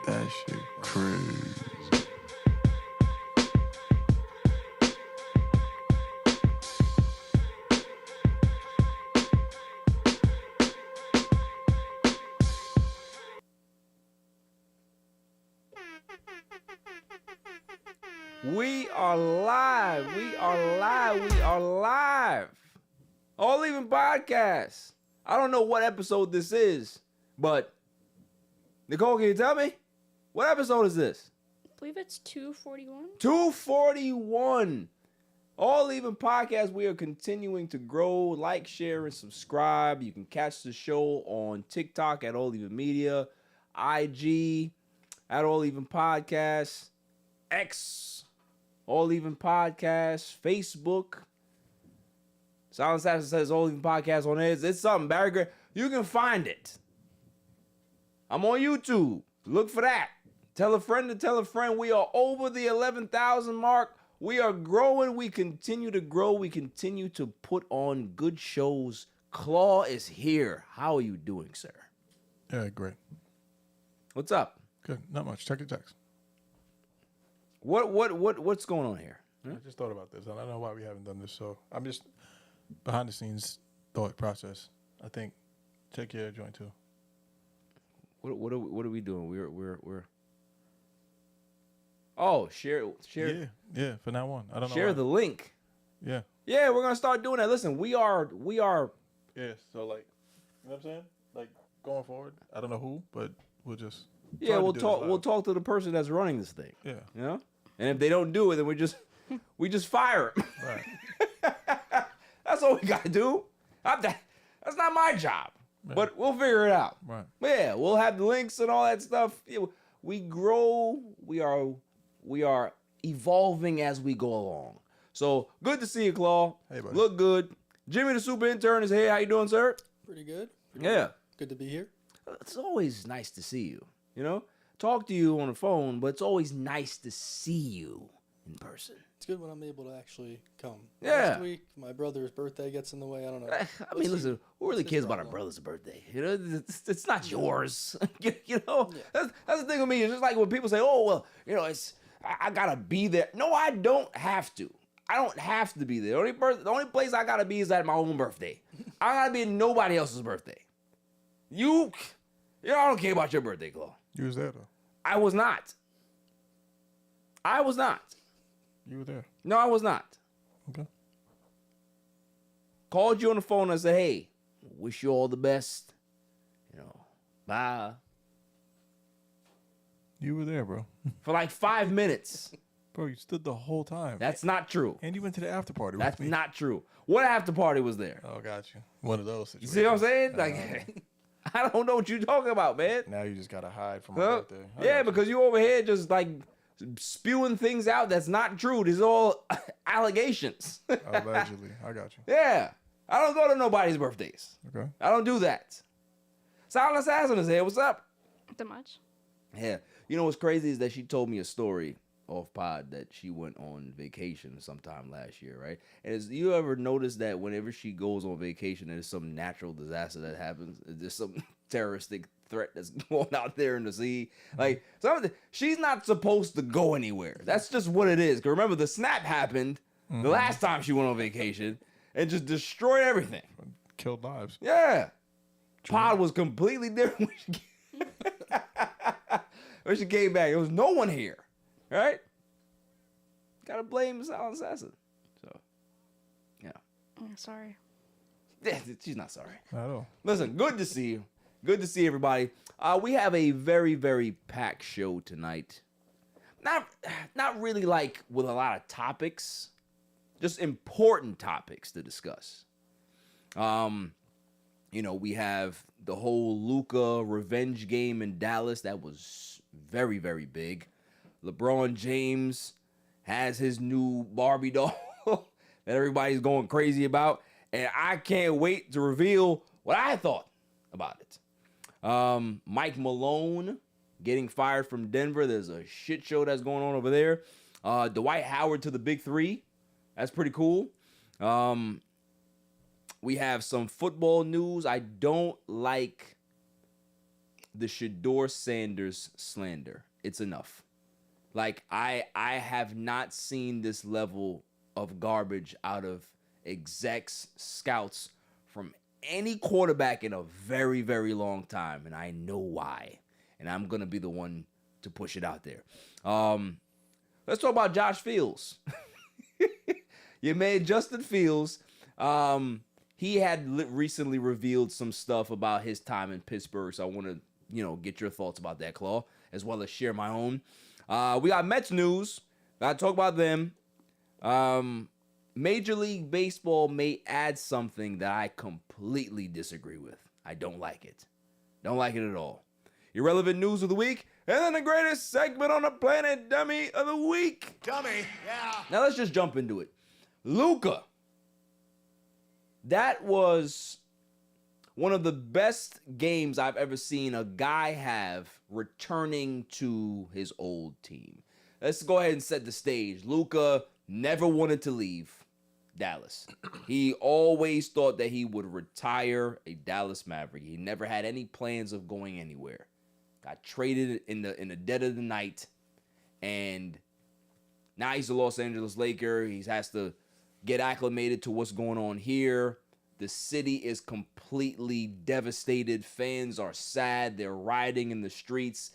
That shit crazy. We are live. We are live. We are live. All Even Podcast. I don't know what episode this is, but Nicole, can you tell me? What episode is this? I believe it's 241. 241. All Even Podcast. We are continuing to grow. Like, share, and subscribe. You can catch the show on TikTok at All Even Media, IG at All Even Podcast, X, All Even Podcast, Facebook. Silent Assassin says All Even Podcast on it. It's something, Barry Gray. You can find it. I'm on YouTube. Look for that. Tell a friend to tell a friend. We are over the 11,000 mark. We are growing. We continue to grow. We continue to put on good shows. Claw is here. How are you doing, sir? Yeah, great. What's up? Good. Not much. Check your text. What's going on here? I just thought about this. I don't know why we haven't done this, so I'm just behind the scenes thought process. I think check your joint too. What are we doing? We're Oh, share. Yeah. For now on, I don't know. Share the link. Yeah. Yeah, we're gonna start doing that. Listen, we are. Yeah. So like, you know what I'm saying? Like going forward, I don't know who, but we'll just. Yeah, we'll talk. We'll talk to the person that's running this thing. Yeah. You know, and if they don't do it, then we just fire them. Right. That's all we gotta do. That's not my job, Right. but we'll figure it out. Right. But yeah, we'll have the links and all that stuff. Yeah, we grow. We are evolving as we go along. So good to see you, Claw. Hey, buddy. Look good. Jimmy, the super intern, is here. How you doing, sir? Pretty good. Yeah. Good to be here. It's always nice to see you. You know, talk to you on the phone, but it's always nice to see you in person. It's good when I'm able to actually come. Yeah. Last week, my brother's birthday gets in the way. I don't know. I mean, listen, who really cares about our brother's birthday? You know, it's not yours. You know, Yeah. that's the thing with me. It's just like when people say, "Oh, well, you know, I gotta be there." No, I don't have to. I don't have to be there. The only place I gotta be is at my own birthday. I gotta be at nobody else's birthday. You know, I don't care about your birthday, Claw. You was there though. I was not. You were there. No, I was not. Okay. Called you on the phone and said, "Hey, wish you all the best. You know, bye." You were there, bro. For like 5 minutes. Bro, you stood the whole time. That's not true. And you went to the after party with That's me. not true. What after party was there? Oh, got you. One of those You situations. see what I'm saying? Like, I don't know what you're talking about, man. Now you just gotta hide from my Huh? birthday. Yeah, because you over here just like spewing things out that's not true. These are all allegations. Allegedly. I got you. Yeah. I don't go to nobody's birthdays. Okay. I don't do that. Silent Assassin is here. What's up? Not much. Yeah. You know what's crazy is that she told me a story off pod that she went on vacation sometime last year, right? And you ever notice that whenever she goes on vacation, there's some natural disaster that happens? There's some terroristic threat that's going out there in the sea. Like, she's not supposed to go anywhere. That's just what it is. 'Cause remember, the snap happened the last time she went on vacation and just destroyed everything. Killed lives. Yeah. Pod was completely different when she came back. There was no one here, right? Gotta blame Silent Assassin. So, yeah. Sorry. Yeah, she's not sorry. Not at all. Listen, good to see you. Good to see everybody. We have a very, very packed show tonight. Not really like with a lot of topics, just important topics to discuss. You know, we have the whole Luka revenge game in Dallas. That was very, very big. LeBron James has his new Barbie doll that everybody's going crazy about. And I can't wait to reveal what I thought about it. Mike Malone getting fired from Denver. There's a shit show that's going on over there. Dwight Howard to the Big Three. That's pretty cool. We have some football news. I don't like the Shedeur Sanders slander. It's enough. Like, I have not seen this level of garbage out of execs, scouts, from any quarterback in a very, very long time. And I know why. And I'm going to be the one to push it out there. Let's talk about Josh Fields. You made Justin Fields. He had recently revealed some stuff about his time in Pittsburgh. So I want to, get your thoughts about that, Claw, as well as share my own. We got Mets news. Got to talk about them. Major League Baseball may add something that I completely disagree with. I don't like it. Don't like it at all. Irrelevant news of the week, and then the greatest segment on the planet, Dummy of the Week. Dummy, yeah. Now let's just jump into it. Luka. That was one of the best games I've ever seen a guy have returning to his old team. Let's go ahead and set the stage. Luka never wanted to leave Dallas. He always thought that he would retire a Dallas Maverick. He never had any plans of going anywhere. Got traded in the dead of the night, and now he's a Los Angeles Laker. He has to get acclimated to what's going on here. The city is completely devastated. Fans are sad. They're rioting in the streets.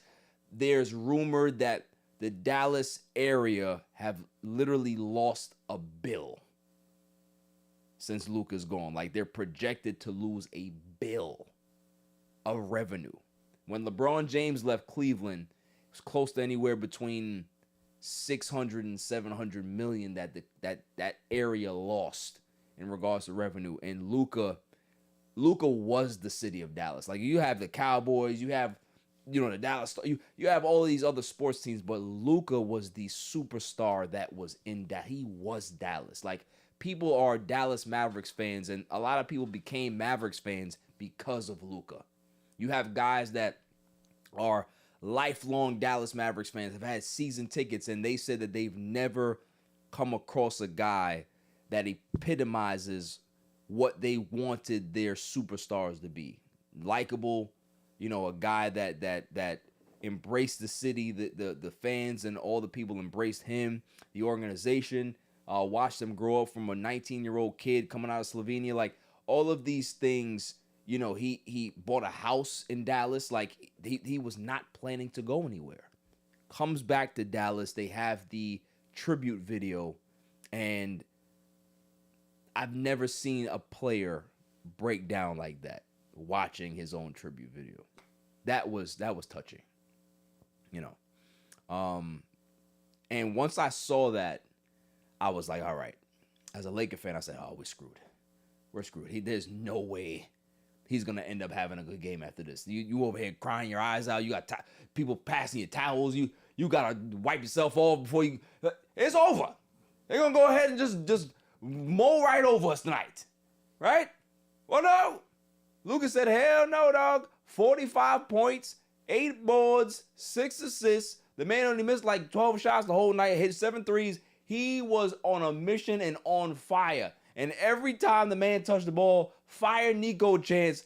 There's rumor that the Dallas area have literally lost $1 billion since Luka's gone. Like, they're projected to lose $1 billion of revenue. When LeBron James left Cleveland, it was close to anywhere between 600 and 700 million that area lost in regards to revenue. And Luka was the city of Dallas. Like, you have the Cowboys, you have the Dallas, you have all these other sports teams, but Luka was the superstar that was in that. He was Dallas. Like, people are Dallas Mavericks fans, and a lot of people became Mavericks fans because of Luka. You have guys that are lifelong Dallas Mavericks fans, have had season tickets, and they said that they've never come across a guy that epitomizes what they wanted their superstars to be. Likeable, a guy that embraced the city, the fans and all the people embraced him, the organization, watched them grow up from a 19-year-old kid coming out of Slovenia. Like, all of these things, he bought a house in Dallas. Like, he was not planning to go anywhere. Comes back to Dallas. They have the tribute video, and I've never seen a player break down like that watching his own tribute video. That was touching. And once I saw that, I was like, all right. As a Laker fan, I said, oh, we're screwed. We're screwed. There's no way he's going to end up having a good game after this. You over here crying your eyes out. You got people passing you towels. You got to wipe yourself off before you... It's over. They're going to go ahead and just mow right over us tonight. Right? Well, no. Lukas said, hell no, dog. 45 points, 8 boards, 6 assists. The man only missed like 12 shots the whole night, hit 7 threes. He was on a mission and on fire. And every time the man touched the ball, fire Nico chants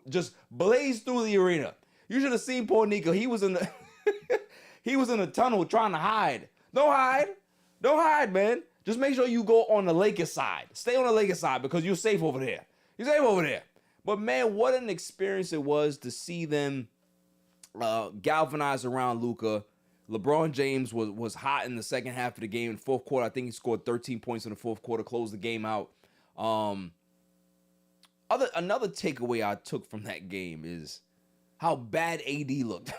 just blazed through the arena. You should have seen poor Nico. He was in the he was in the tunnel trying to hide. Don't hide, man. Just make sure you go on the Lakers side. Stay on the Lakers side because you're safe over there. You're safe over there. But man, what an experience it was to see them galvanize around Luka. LeBron James was hot in the second half of the game. In the fourth quarter, I think he scored 13 points in the fourth quarter, closed the game out. Another takeaway I took from that game is how bad AD looked.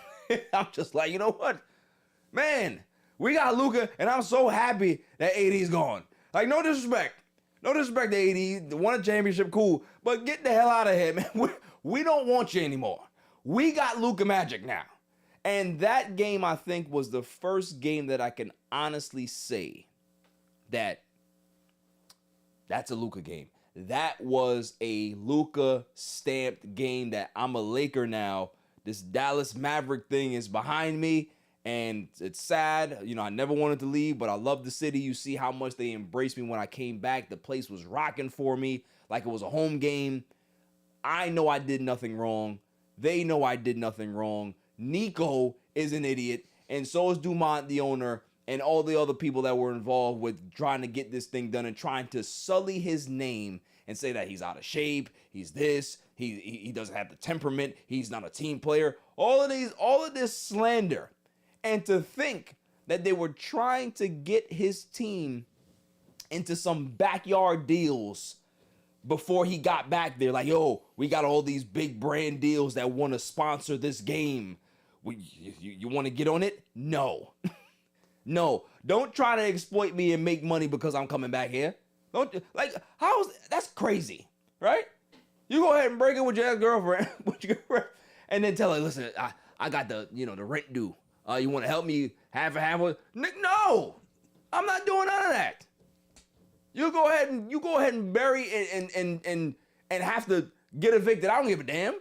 I'm just like, you know what? Man, we got Luka, and I'm so happy that AD's gone. Like, no disrespect. No disrespect to AD. Won a championship, cool. But get the hell out of here, man. We don't want you anymore. We got Luka Magic now. And that game, I think, was the first game that I can honestly say that that's a Luka game. That was a Luka stamped game that I'm a Laker now. This Dallas Maverick thing is behind me, and it's sad. I never wanted to leave, but I love the city. You see how much they embraced me when I came back. The place was rocking for me like it was a home game. I know I did nothing wrong. They know I did nothing wrong. Nico is an idiot, and so is Dumont, the owner, and all the other people that were involved with trying to get this thing done and trying to sully his name and say that he's out of shape, he's this, he doesn't have the temperament, he's not a team player. All of this slander. And to think that they were trying to get his team into some backyard deals before he got back there. Like, yo, we got all these big brand deals that want to sponsor this game. You want to get on it? No. No. Don't try to exploit me and make money because I'm coming back here. That's crazy, right? You go ahead and break it with your girlfriend, and then tell her, listen, I got the rent due. You want to help me half and half? No, I'm not doing none of that. You go ahead and bury and have to get evicted. I don't give a damn.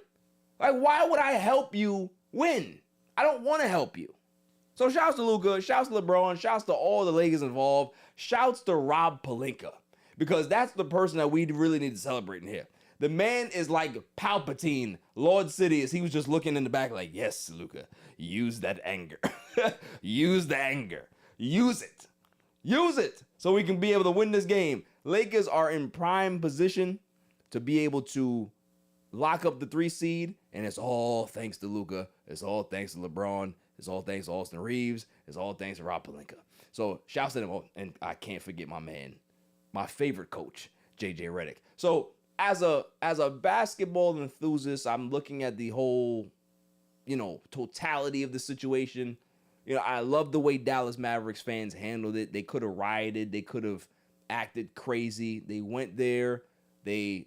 Like, why would I help you win? I don't want to help you. So shouts to Luka, shouts to LeBron, shouts to all the Lakers involved, shouts to Rob Pelinka, because that's the person that we really need to celebrate in here. The man is like Palpatine, Lord Sidious. He was just looking in the back like, yes, Luka, use that anger. Use the anger. Use it. Use it so we can be able to win this game. Lakers are in prime position to be able to lock up the 3 seed, and it's all thanks to Luka. It's all thanks to LeBron. It's all thanks to Austin Reeves. It's all thanks to Rob Pelinka. So shouts to them. And I can't forget my man, my favorite coach, JJ Redick. So as a basketball enthusiast, I'm looking at the whole, totality of the situation. I love the way Dallas Mavericks fans handled it. They could have rioted. They could have acted crazy. They went there. They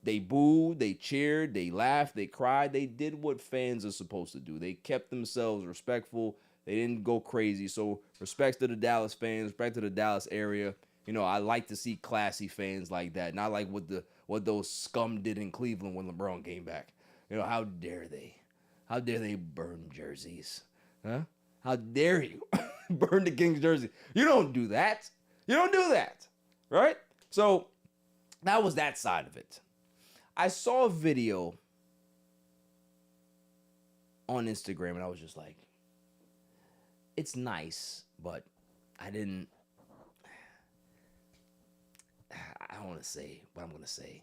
booed. They cheered. They laughed. They cried. They did what fans are supposed to do. They kept themselves respectful. They didn't go crazy. So respects to the Dallas fans. Respect to the Dallas area. I like to see classy fans like that. Not like what those scum did in Cleveland when LeBron came back. How dare they? How dare they burn jerseys? Huh? How dare you burn the Kings jersey? You don't do that. You don't do that. Right? So that was that side of it. I saw a video on Instagram and I was just like, it's nice, but I don't want to say what I'm going to say.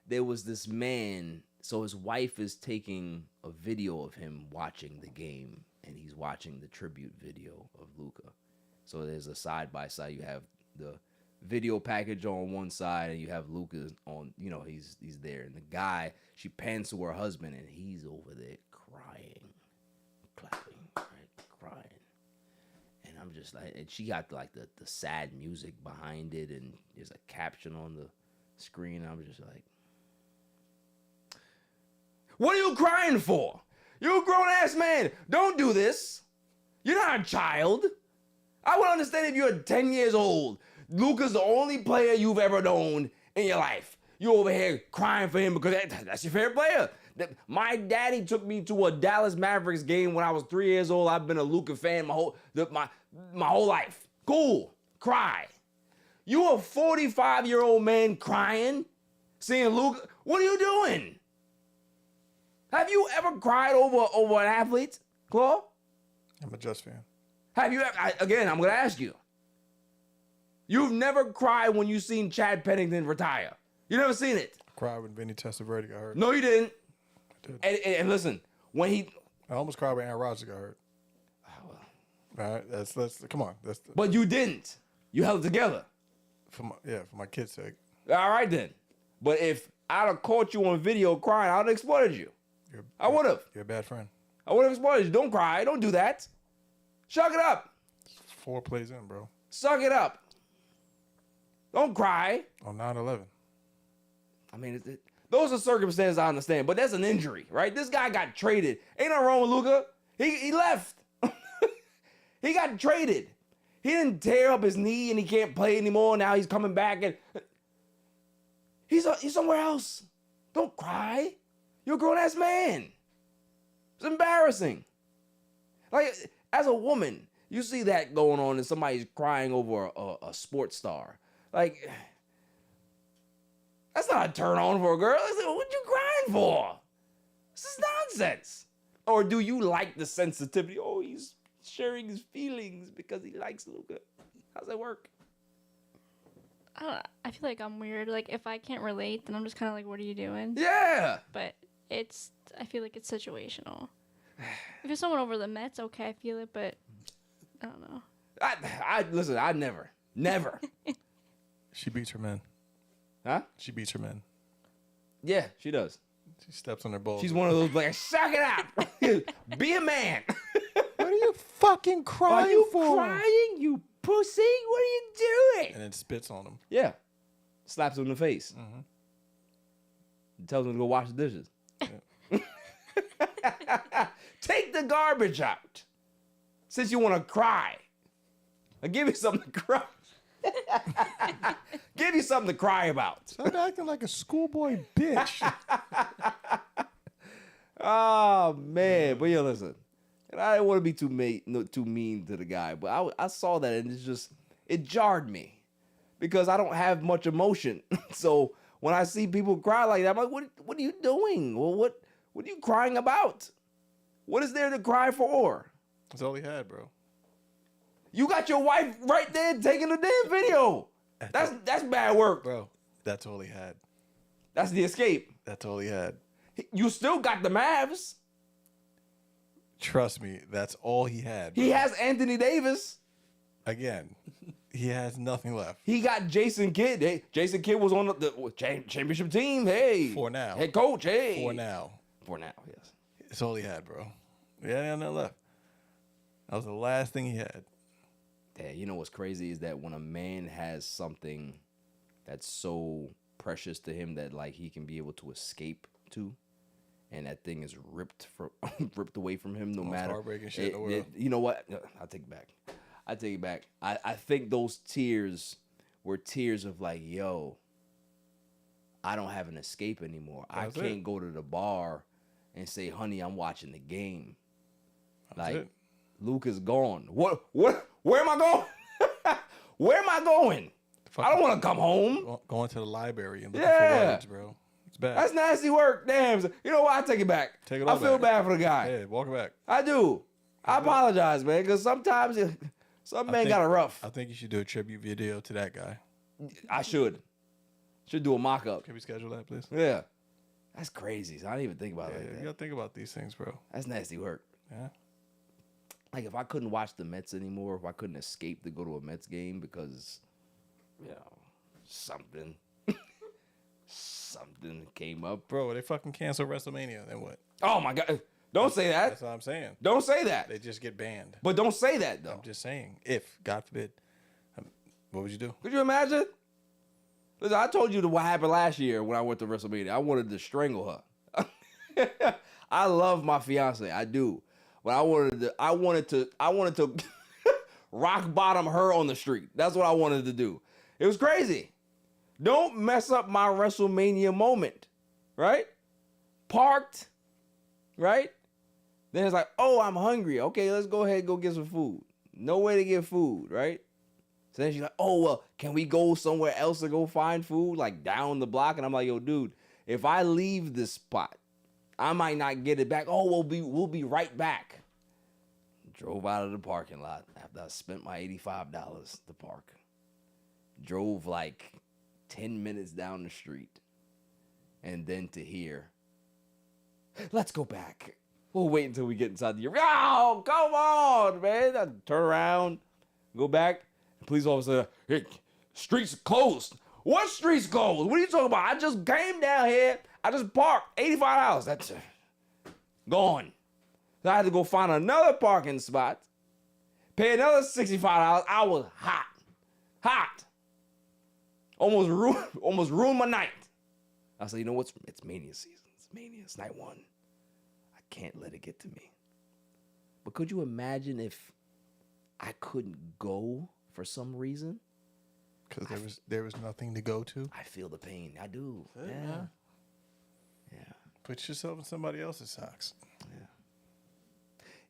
There was this man, so his wife is taking a video of him watching the game, and he's watching the tribute video of Luka. So there's a side-by-side. You have the video package on one side, and you have Luka on, he's there. And the guy, she pans to her husband, and he's over there crying, clapping, right, crying. And I'm just like, and she got like the sad music behind it, and there's a caption on the screen. I'm just like, what are you crying for? You're a grown-ass man. Don't do this. You're not a child. I would understand if you're 10 years old. Luka's the only player you've ever known in your life. You over here crying for him because that's your favorite player. My daddy took me to a Dallas Mavericks game when I was 3 years old. I've been a Luka fan my whole life. Cool. Cry. You a 45-year-old man crying, seeing Luka? What are you doing? Have you ever cried over an athlete, Claw? I'm a Just fan. Have you ever, again, I'm going to ask you. You've never cried when you seen Chad Pennington retire. You never seen it. I cried when Vinny Testaverde got hurt. No, you didn't. I did. And listen, when he... I almost cried when Aaron Rodgers got hurt. Oh, well. All right, that's come on. But you didn't. You held it together. For my kid's sake. All right, then. But if I'd have caught you on video crying, I would have exploited you. I would have. You're a bad friend. I would have exploited you. Don't cry. Don't do that. Suck it up. It's 4 plays in, bro. Suck it up. Don't cry. On 9/11. I mean, those are circumstances I understand, but that's an injury, right? This guy got traded. Ain't nothing wrong with Luka. He left. He got traded. He didn't tear up his knee and he can't play anymore. Now he's coming back and he's somewhere else. Don't cry. You're a grown-ass man. It's embarrassing. Like, as a woman, you see that going on and somebody's crying over a sports star. Like, that's not a turn on for a girl. What you crying for? This is nonsense. Or do you like the sensitivity? Oh, he's sharing his feelings because he likes Luka. How's that work? I don't know. I feel like I'm weird. Like, if I can't relate, then I'm just kind of like, what are you doing? Yeah. But I feel like it's situational. If it's someone over the Mets, okay, I feel it, but I don't know. Listen, I never. She beats her men. Huh? She beats her men. Yeah, she does. She steps on their balls. She's one of those like, suck it out. Be a man. What are you fucking crying Are you for? crying, you pussy? What are you doing? And then spits on him. Yeah. Slaps him in the face. Mm-hmm. Tells him to go wash the dishes. Take the garbage out. Since you want to cry. I'll give you something to cry. Give you something to cry about. Stop acting like a schoolboy bitch. Oh, man. But yeah, listen. And I didn't want to be too mean to the guy, but I saw that and it jarred me because I don't have much emotion. So when I see people cry like that, I'm like, what are you doing? Well, what are you crying about? What is there to cry for? That's all he had, bro. You got your wife right there taking the damn video. That's bad work. Bro, that's all he had. That's the escape. That's all he had. You still got the Mavs. Trust me, that's all he had. Bro. He has Anthony Davis. Again, he has nothing left. He got Jason Kidd. Hey, Jason Kidd was on the championship team. Hey. For now. Head coach. Hey. For now. For now, yes. It's all he had, bro. Yeah, nothing left. That was the last thing he had. Yeah, you know what's crazy is that when a man has something that's so precious to him that like he can be able to escape to, and that thing is ripped away from him, no Most matter. heartbreaking shit in the world. You know what? No, I take it back. I think those tears were tears of like, yo, I don't have an escape anymore. That's I can't it. go to the bar and say, honey, I'm watching the game. That's Like, it. Lukas gone. What? Where am I going? Where am I going? I don't want to come home. Going to the library and looking Yeah. for words, bro. It's bad. That's nasty work. Damn. You know what? I take it back. Take it I all feel back. bad for the guy. Yeah, walk it back. I do. I apologize, man, because sometimes some men got it rough. I think you should do a tribute video to that guy. I should do a mock-up. Can we schedule that, please? Yeah. That's crazy. So I didn't even think about it like You that. gotta think about these things, bro. That's nasty work. Yeah. Like, if I couldn't watch the Mets anymore, if I couldn't escape to go to a Mets game because, you know, something came up. Bro, they fucking cancel WrestleMania, then what? Oh, my God. Don't say that. That's what I'm saying. Don't say that. They just get banned. But don't say that, though. I'm just saying, if, God forbid, what would you do? Could you imagine? Listen, I told you what happened last year when I went to WrestleMania. I wanted to strangle her. I love my fiance. I do. But I wanted to rock bottom her on the street. That's what I wanted to do. It was crazy. Don't mess up my WrestleMania moment, right? Parked, right? Then it's like, oh, I'm hungry. Okay, let's go ahead and go get some food. No way to get food, right? So then she's like, oh, well, can we go somewhere else to go find food, like down the block? And I'm like, yo, dude, if I leave this spot, I might not get it back. Oh, we'll be right back. Drove out of the parking lot after I spent my $85 to park. Drove like 10 minutes down the street. And then to hear, let's go back. We'll wait until we get inside the yard. Oh, come on, man. I turn around, go back. The police officer, hey, streets closed. What streets closed? What are you talking about? I just came down here. I just parked. $85. That's gone. So I had to go find another parking spot. Pay another $65. I was hot. Almost ruined my night. I said, you know what? It's Mania season. It's Mania. It's night one. I can't let it get to me. But could you imagine if I couldn't go for some reason? Because there was nothing to go to. I feel the pain. I do. That's it, Yeah. man. Yeah. Put yourself in somebody else's socks.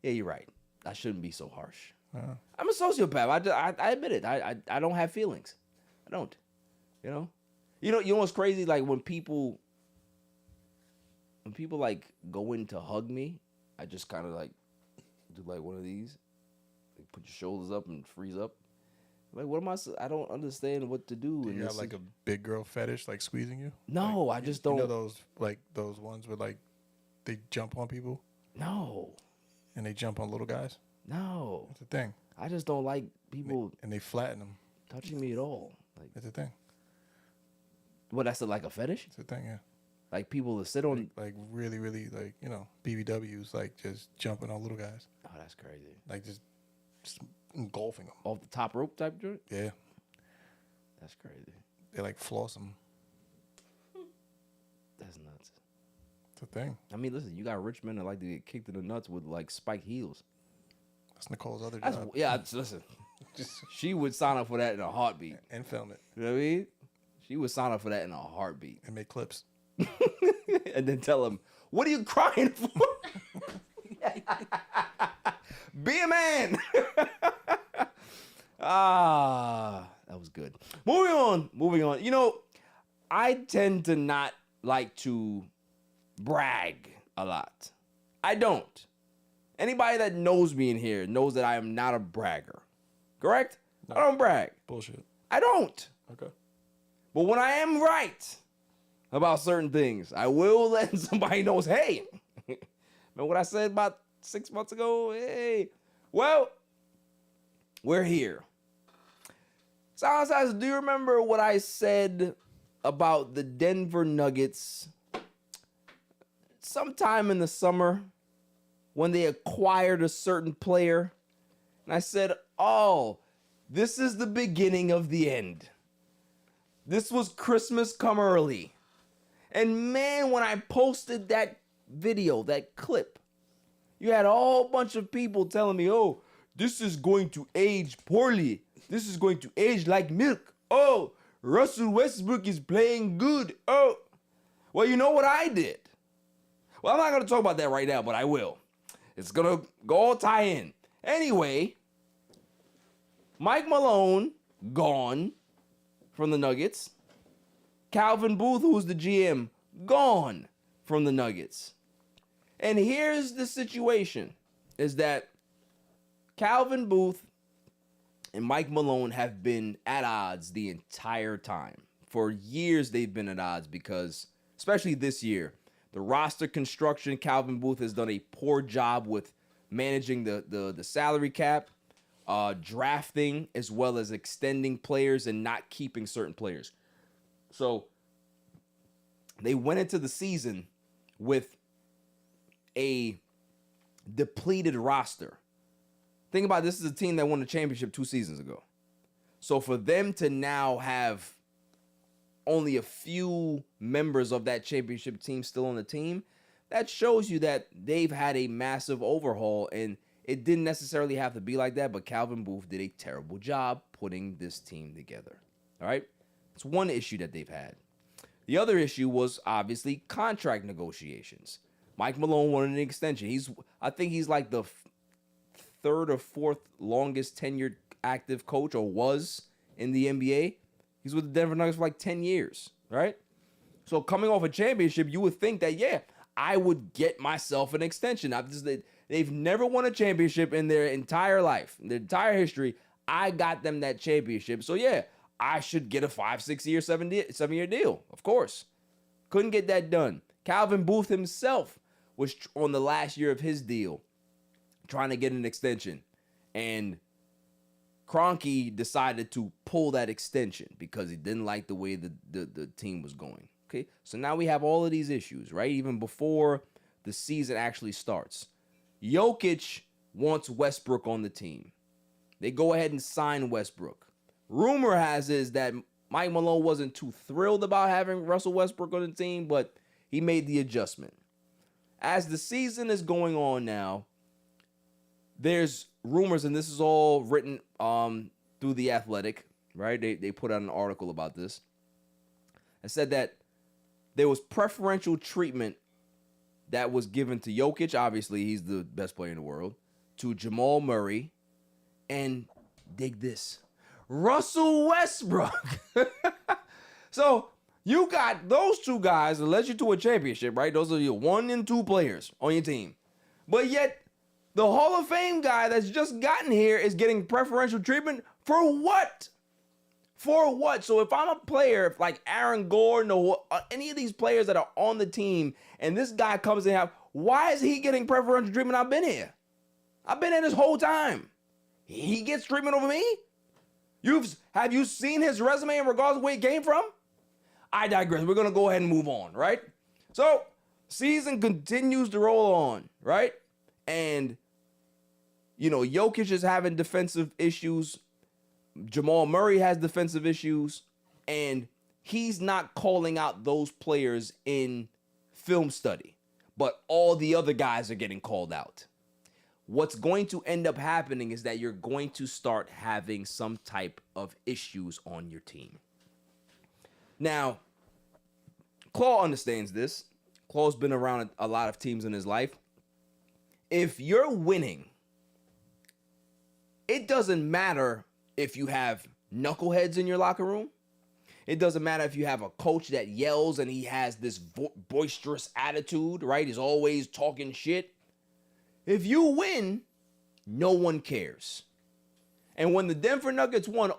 Yeah, you're right. I shouldn't be so harsh. Uh, I'm a sociopath. I admit it. I don't have feelings. I don't. You know what's crazy? Like when people when people like go in to hug me, I just kind of like do like one of these. Like, put your shoulders up and freeze up. Like, what am I don't understand what to do. Do in you this have like a big girl fetish, like squeezing you? No, like, I just you don't. know those ones where like they jump on people No, and they jump on little guys. no. That's a thing. I just don't like people And they flatten them. touching me at all. Like, That's a thing. what? That's like a fetish? It's a thing. Yeah. Like people that sit on. Like really, really like BBWs, like just jumping on little guys, Oh, that's crazy. like just engulfing them. Off the top rope type joint? Yeah. That's crazy. They like floss them. That's nuts. It's a thing. I mean, listen, you got rich men that like to get kicked in the nuts with like spiked heels. That's Nicole's other That's job. listen. Just She would sign up for that in a heartbeat. and film it You know what I mean? She would sign up for that in a heartbeat. and make clips. And then tell him, what are you crying for? Be a man. That was good. Moving on. You know, I tend to not like to brag a lot. I don't. Anybody that knows me in here knows that I am not a bragger. Correct? No. I don't brag. Bullshit. I don't. Okay. But when I am right about certain things, I will let somebody know, hey, remember what I said about 6 months ago? Hey, well, we're here. Silence, do you remember what I said about the Denver Nuggets sometime in the summer when they acquired a certain player? And I said, oh, this is the beginning of the end. This was Christmas come early. And man, when I posted that video, that clip, you had a whole bunch of people telling me, oh, this is going to age poorly. This is going to age like milk. Oh, Russell Westbrook is playing good. Oh, well, you know what I did? Well, I'm not going to talk about that right now, but I will. It's going to go all tie in. Anyway, Mike Malone, gone from the Nuggets. Calvin Booth, who's the GM, gone from the Nuggets. And here's the situation, is that Calvin Booth and Mike Malone have been at odds the entire time. For years, they've been at odds because, especially this year, the roster construction, Calvin Booth has done a poor job with managing the salary cap, drafting, as well as extending players and not keeping certain players. So they went into the season with a depleted roster. Think about it, this is a team that won the championship 2 seasons ago. So for them to now have only a few members of that championship team still on the team, that shows you that they've had a massive overhaul, and it didn't necessarily have to be like that, but Calvin Booth did a terrible job putting this team together. All right? It's one issue that they've had. The other issue was obviously contract negotiations. Mike Malone wanted an extension. I think he's like the third or fourth longest tenured active coach, or was in the NBA. He's with the Denver Nuggets for like 10 years, right? So coming off a championship, you would think that, yeah, I would get myself an extension. They've never won a championship in their entire life, in their entire history. I got them that championship. So, yeah, I should get a 5, 6 year, 7-year deal, of course. Couldn't get that done. Calvin Booth himself was on the last year of his deal, trying to get an extension. And Kroenke decided to pull that extension because he didn't like the way the team was going. Okay, so now we have all of these issues, right? Even before the season actually starts. Jokic wants Westbrook on the team. They go ahead and sign Westbrook. Rumor has it is that Mike Malone wasn't too thrilled about having Russell Westbrook on the team, but he made the adjustment. As the season is going on now, there's rumors, and this is all written through The Athletic, right? They put out an article about this. It said that there was preferential treatment that was given to Jokic. Obviously, he's the best player in the world. To Jamal Murray. And dig this, Russell Westbrook. So You got those two guys that led you to a championship, right? Those are your 1 and 2 players on your team. But yet, the Hall of Fame guy that's just gotten here is getting preferential treatment for what? For what? So if I'm a player like Aaron Gordon or any of these players that are on the team, and this guy comes in, why is he getting preferential treatment? I've been here. I've been here this whole time. He gets treatment over me? Have you seen his resume in regards to where he came from? I digress. We're going to go ahead and move on, right? So, season continues to roll on, right? And, Jokic is having defensive issues. Jamal Murray has defensive issues. And he's not calling out those players in film study. But all the other guys are getting called out. What's going to end up happening is that you're going to start having some type of issues on your team. Now, Claw understands this. Claw's been around a lot of teams in his life. If you're winning, it doesn't matter if you have knuckleheads in your locker room. It doesn't matter if you have a coach that yells and he has this boisterous attitude, right? He's always talking shit. If you win, no one cares. And when the Denver Nuggets won,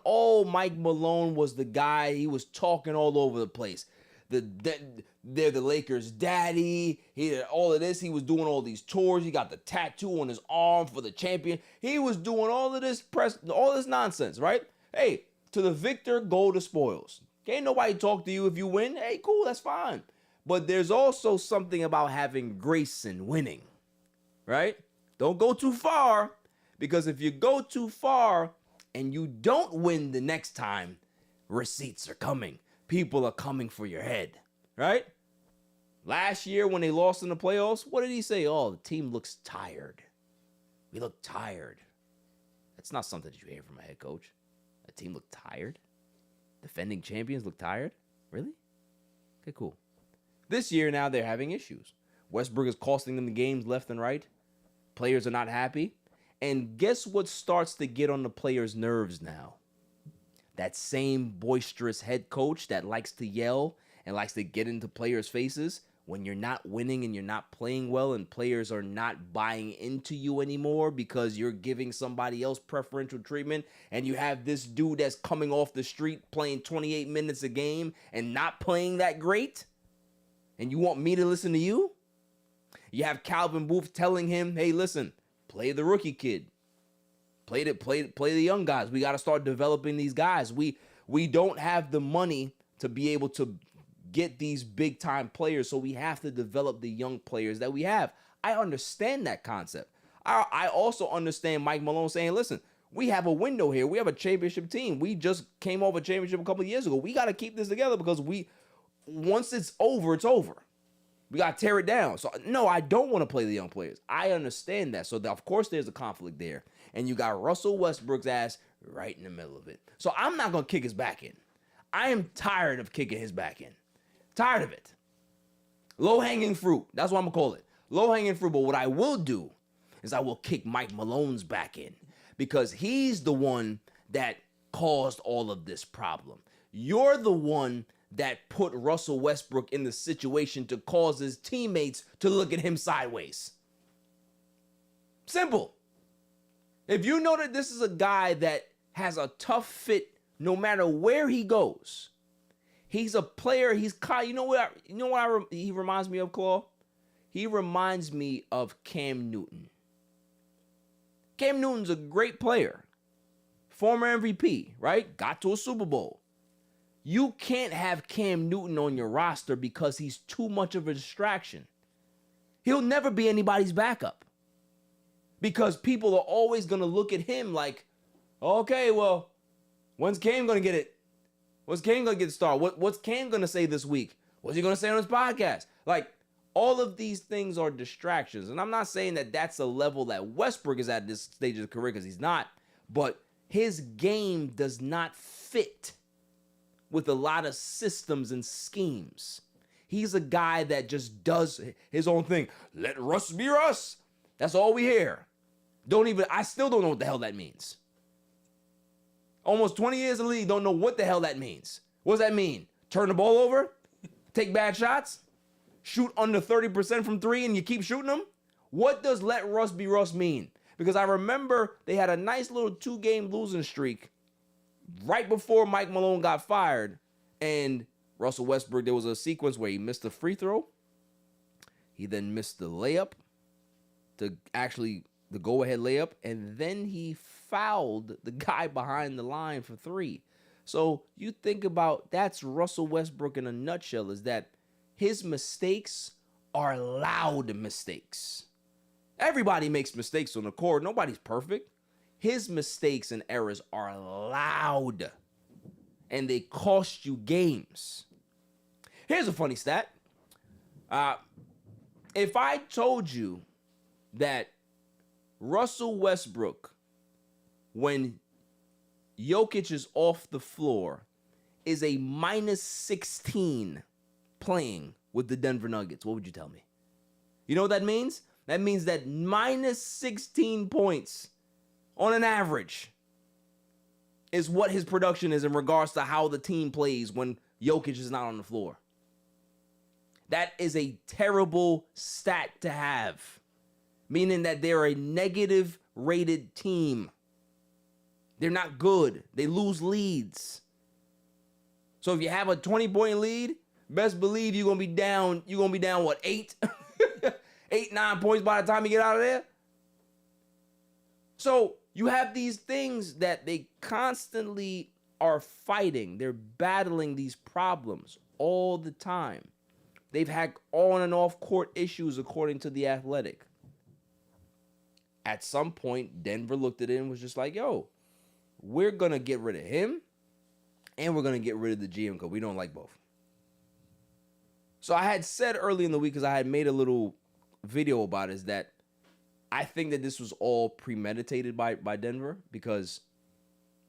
Mike Malone was the guy. He was talking all over the place. They're the Lakers' daddy. He did all of this. He was doing all these tours. He got the tattoo on his arm for the champion. He was doing all of this all this nonsense, right? Hey, to the victor, go the spoils. Can't nobody talk to you if you win. Hey, cool, that's fine. But there's also something about having grace in winning, right? Don't go too far, because if you go too far and you don't win the next time, receipts are coming. People are coming for your head, right? Last year when they lost in the playoffs, what did he say? Oh, the team looks tired. We look tired. That's not something that you hear from a head coach. A team look tired? Defending champions look tired? Really? Okay, cool. This year now they're having issues. Westbrook is costing them the games left and right. Players are not happy. And guess what starts to get on the players' nerves now? That same boisterous head coach that likes to yell and likes to get into players' faces when you're not winning and you're not playing well and players are not buying into you anymore because you're giving somebody else preferential treatment, and you have this dude that's coming off the street playing 28 minutes a game and not playing that great, and you want me to listen to you? You have Calvin Booth telling him, hey, listen, play the rookie kid. Play the young guys. We got to start developing these guys. We don't have the money to be able to get these big time players, so we have to develop the young players that we have. I understand that concept. I also understand Mike Malone saying, listen, we have a window here. We have a championship team. We just came off a championship a couple of years ago. We got to keep this together because once it's over, it's over. We got to tear it down. So, no, I don't want to play the young players. I understand that. So, of course, there's a conflict there. And you got Russell Westbrook's ass right in the middle of it. So, I'm not going to kick his back in. I am tired of kicking his back in. Tired of it. Low-hanging fruit. That's what I'm going to call it. Low-hanging fruit. But what I will do is I will kick Mike Malone's back in, because he's the one that caused all of this problem. You're the one that put Russell Westbrook in the situation to cause his teammates to look at him sideways. Simple. If you know that this is a guy that has a tough fit no matter where he goes, he's a player, he reminds me of, Claw? He reminds me of Cam Newton. Cam Newton's a great player. Former MVP, right? Got to a Super Bowl. You can't have Cam Newton on your roster because he's too much of a distraction. He'll never be anybody's backup, because people are always going to look at him like, okay, well, when's Cam going to get it? When's Cam going to get the star? What's Cam going to say this week? What's he going to say on his podcast? Like, all of these things are distractions. And I'm not saying that that's a level that Westbrook is at this stage of his career, because he's not. But his game does not fit with a lot of systems and schemes. He's a guy that just does his own thing. Let Russ be Russ. That's all we hear. I still don't know what the hell that means. Almost 20 years in the league, don't know what the hell that means. What does that mean? Turn the ball over? Take bad shots? Shoot under 30% from three and you keep shooting them? What does let Russ be Russ mean? Because I remember they had a nice little 2-game losing streak right before Mike Malone got fired. And Russell Westbrook, there was a sequence where he missed a free throw. He then missed the layup, the go-ahead layup. And then he fouled the guy behind the line for 3. So you think about, that's Russell Westbrook in a nutshell, is that his mistakes are loud mistakes. Everybody makes mistakes on the court. Nobody's perfect. His mistakes and errors are loud, and they cost you games. Here's a funny stat. If I told you that Russell Westbrook, when Jokic is off the floor, is a -16 playing with the Denver Nuggets, what would you tell me? You know what that means? That means that -16 points on an average is what his production is in regards to how the team plays when Jokic is not on the floor. That is a terrible stat to have, meaning that they're a negative rated team. They're not good. They lose leads. So if you have a 20-point lead, best believe you're gonna be down. You're gonna be down what, 8, 9 points by the time you get out of there. So you have these things that they constantly are fighting. They're battling these problems all the time. They've had on and off court issues, according to The Athletic. At some point, Denver looked at it and was just like, yo, we're going to get rid of him and we're going to get rid of the GM because we don't like both. So I had said early in the week, because I had made a little video about it, is that I think that this was all premeditated by Denver, because,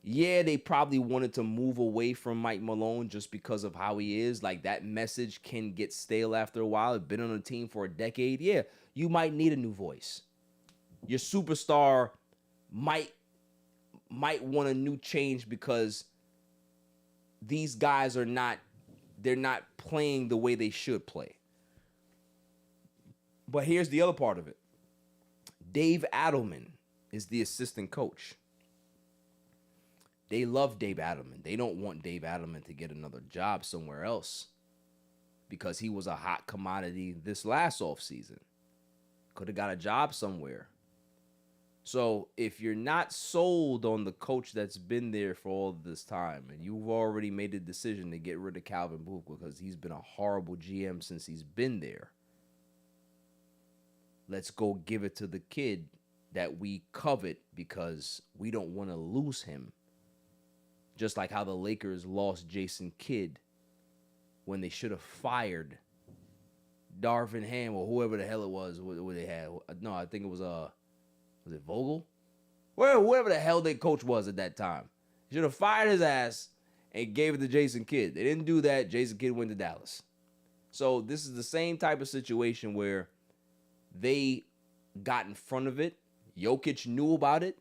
yeah, they probably wanted to move away from Mike Malone just because of how he is. Like, that message can get stale after a while. It's been on the team for a decade. Yeah, you might need a new voice. Your superstar might want a new change because these guys they're not playing the way they should play. But here's the other part of it. Dave Adelman is the assistant coach. They love Dave Adelman. They don't want Dave Adelman to get another job somewhere else because he was a hot commodity this last offseason. Could have got a job somewhere. So if you're not sold on the coach that's been there for all this time, and you've already made a decision to get rid of Calvin Booth because he's been a horrible GM since he's been there, let's go give it to the kid that we covet because we don't want to lose him. Just like how the Lakers lost Jason Kidd when they should have fired Darvin Ham or whoever the hell it was what they had. No, I think it was it Vogel? Well, whoever the hell their coach was at that time. Should have fired his ass and gave it to Jason Kidd. They didn't do that. Jason Kidd went to Dallas. So this is the same type of situation where they got in front of it. Jokic knew about it.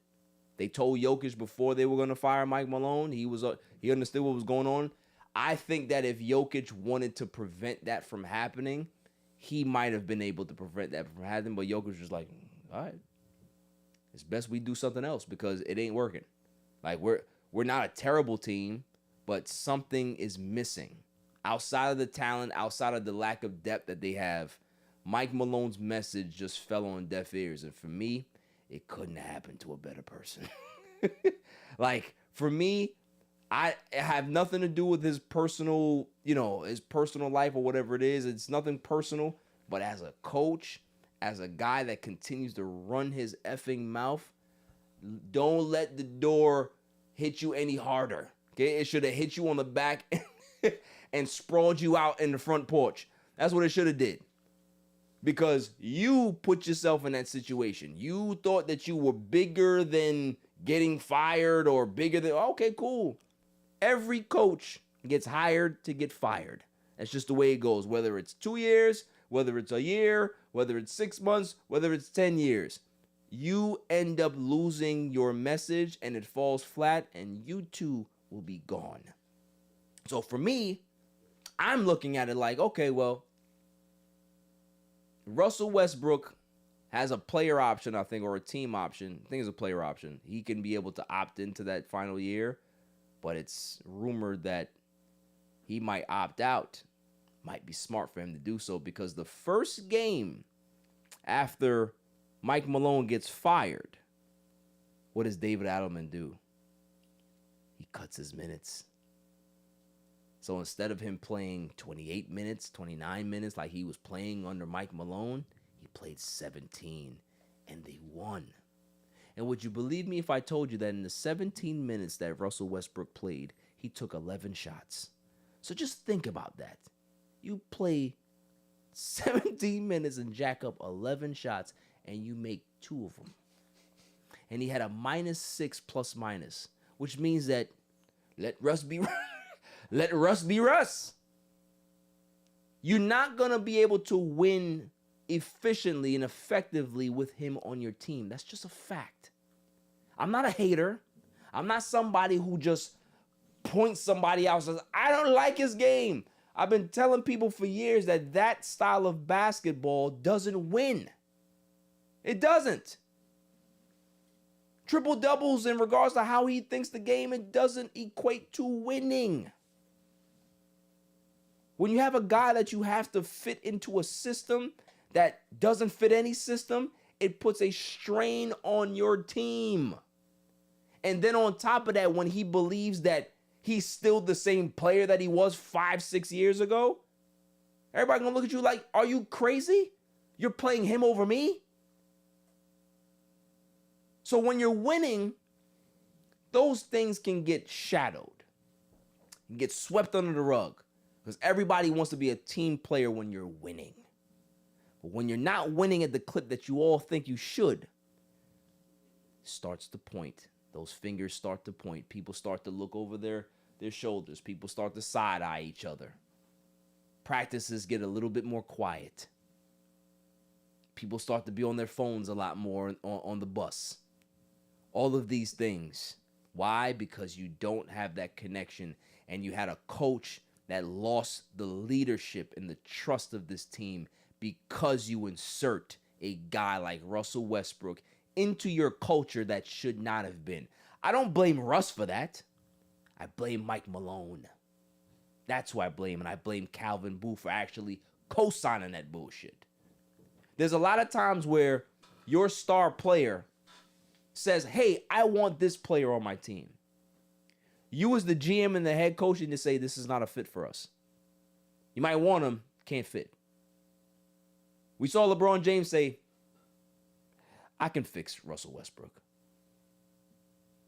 They told Jokic before they were going to fire Mike Malone. He understood what was going on. I think that if Jokic wanted to prevent that from happening, he might have been able to prevent that from happening. But Jokic was like, all right, it's best we do something else because it ain't working. Like, we're not a terrible team, but something is missing. Outside of the talent, outside of the lack of depth that they have, Mike Malone's message just fell on deaf ears. And for me, it couldn't happen to a better person. Like, for me, I have nothing to do with his personal, his personal life or whatever it is. It's nothing personal. But as a coach, as a guy that continues to run his effing mouth, don't let the door hit you any harder. Okay? It should have hit you on the back and sprawled you out in the front porch. That's what it should have did. Because you put yourself in that situation. You thought that you were bigger than getting fired or bigger than, okay, cool. Every coach gets hired to get fired. That's just the way it goes. Whether it's 2 years, whether it's a year, whether it's 6 months, whether it's 10 years. You end up losing your message and it falls flat and you too will be gone. So for me, I'm looking at it like, okay, well, Russell Westbrook has a player option, I think, or a team option. I think it's a player option. He can be able to opt into that final year, but it's rumored that he might opt out. Might be smart for him to do so because the first game after Mike Malone gets fired, what does David Adelman do? He cuts his minutes. So instead of him playing 28 minutes, 29 minutes like he was playing under Mike Malone, he played 17 and they won. And would you believe me if I told you that in the 17 minutes that Russell Westbrook played, he took 11 shots? So just think about that. You play 17 minutes and jack up 11 shots and you make 2 of them. And he had a -6 plus minus, which means that let Russ be let Russ be Russ. You're not going to be able to win efficiently and effectively with him on your team. That's just a fact. I'm not a hater. I'm not somebody who just points somebody out and says, I don't like his game. I've been telling people for years that that style of basketball doesn't win. It doesn't. Triple doubles in regards to how he thinks the game, it doesn't equate to winning. When you have a guy that you have to fit into a system that doesn't fit any system, it puts a strain on your team. And then on top of that, when he believes that he's still the same player that he was 5-6 years ago, everybody gonna look at you like, are you crazy? You're playing him over me? So when you're winning, those things can get shadowed, get swept under the rug, because everybody wants to be a team player when you're winning. But when you're not winning at the clip that you all think you should, it starts to point. Those fingers start to point. People start to look over their shoulders. People start to side-eye each other. Practices get a little bit more quiet. People start to be on their phones a lot more on the bus. All of these things. Why? Because you don't have that connection, and you had a coach that lost the leadership and the trust of this team because you insert a guy like Russell Westbrook into your culture that should not have been. I don't blame Russ for that. I blame Mike Malone. That's who I blame, and I blame Calvin Booth for actually co-signing that bullshit. There's a lot of times where your star player says, hey, I want this player on my team. You as the GM and the head coach need to say, this is not a fit for us. You might want him, can't fit. We saw LeBron James say, I can fix Russell Westbrook.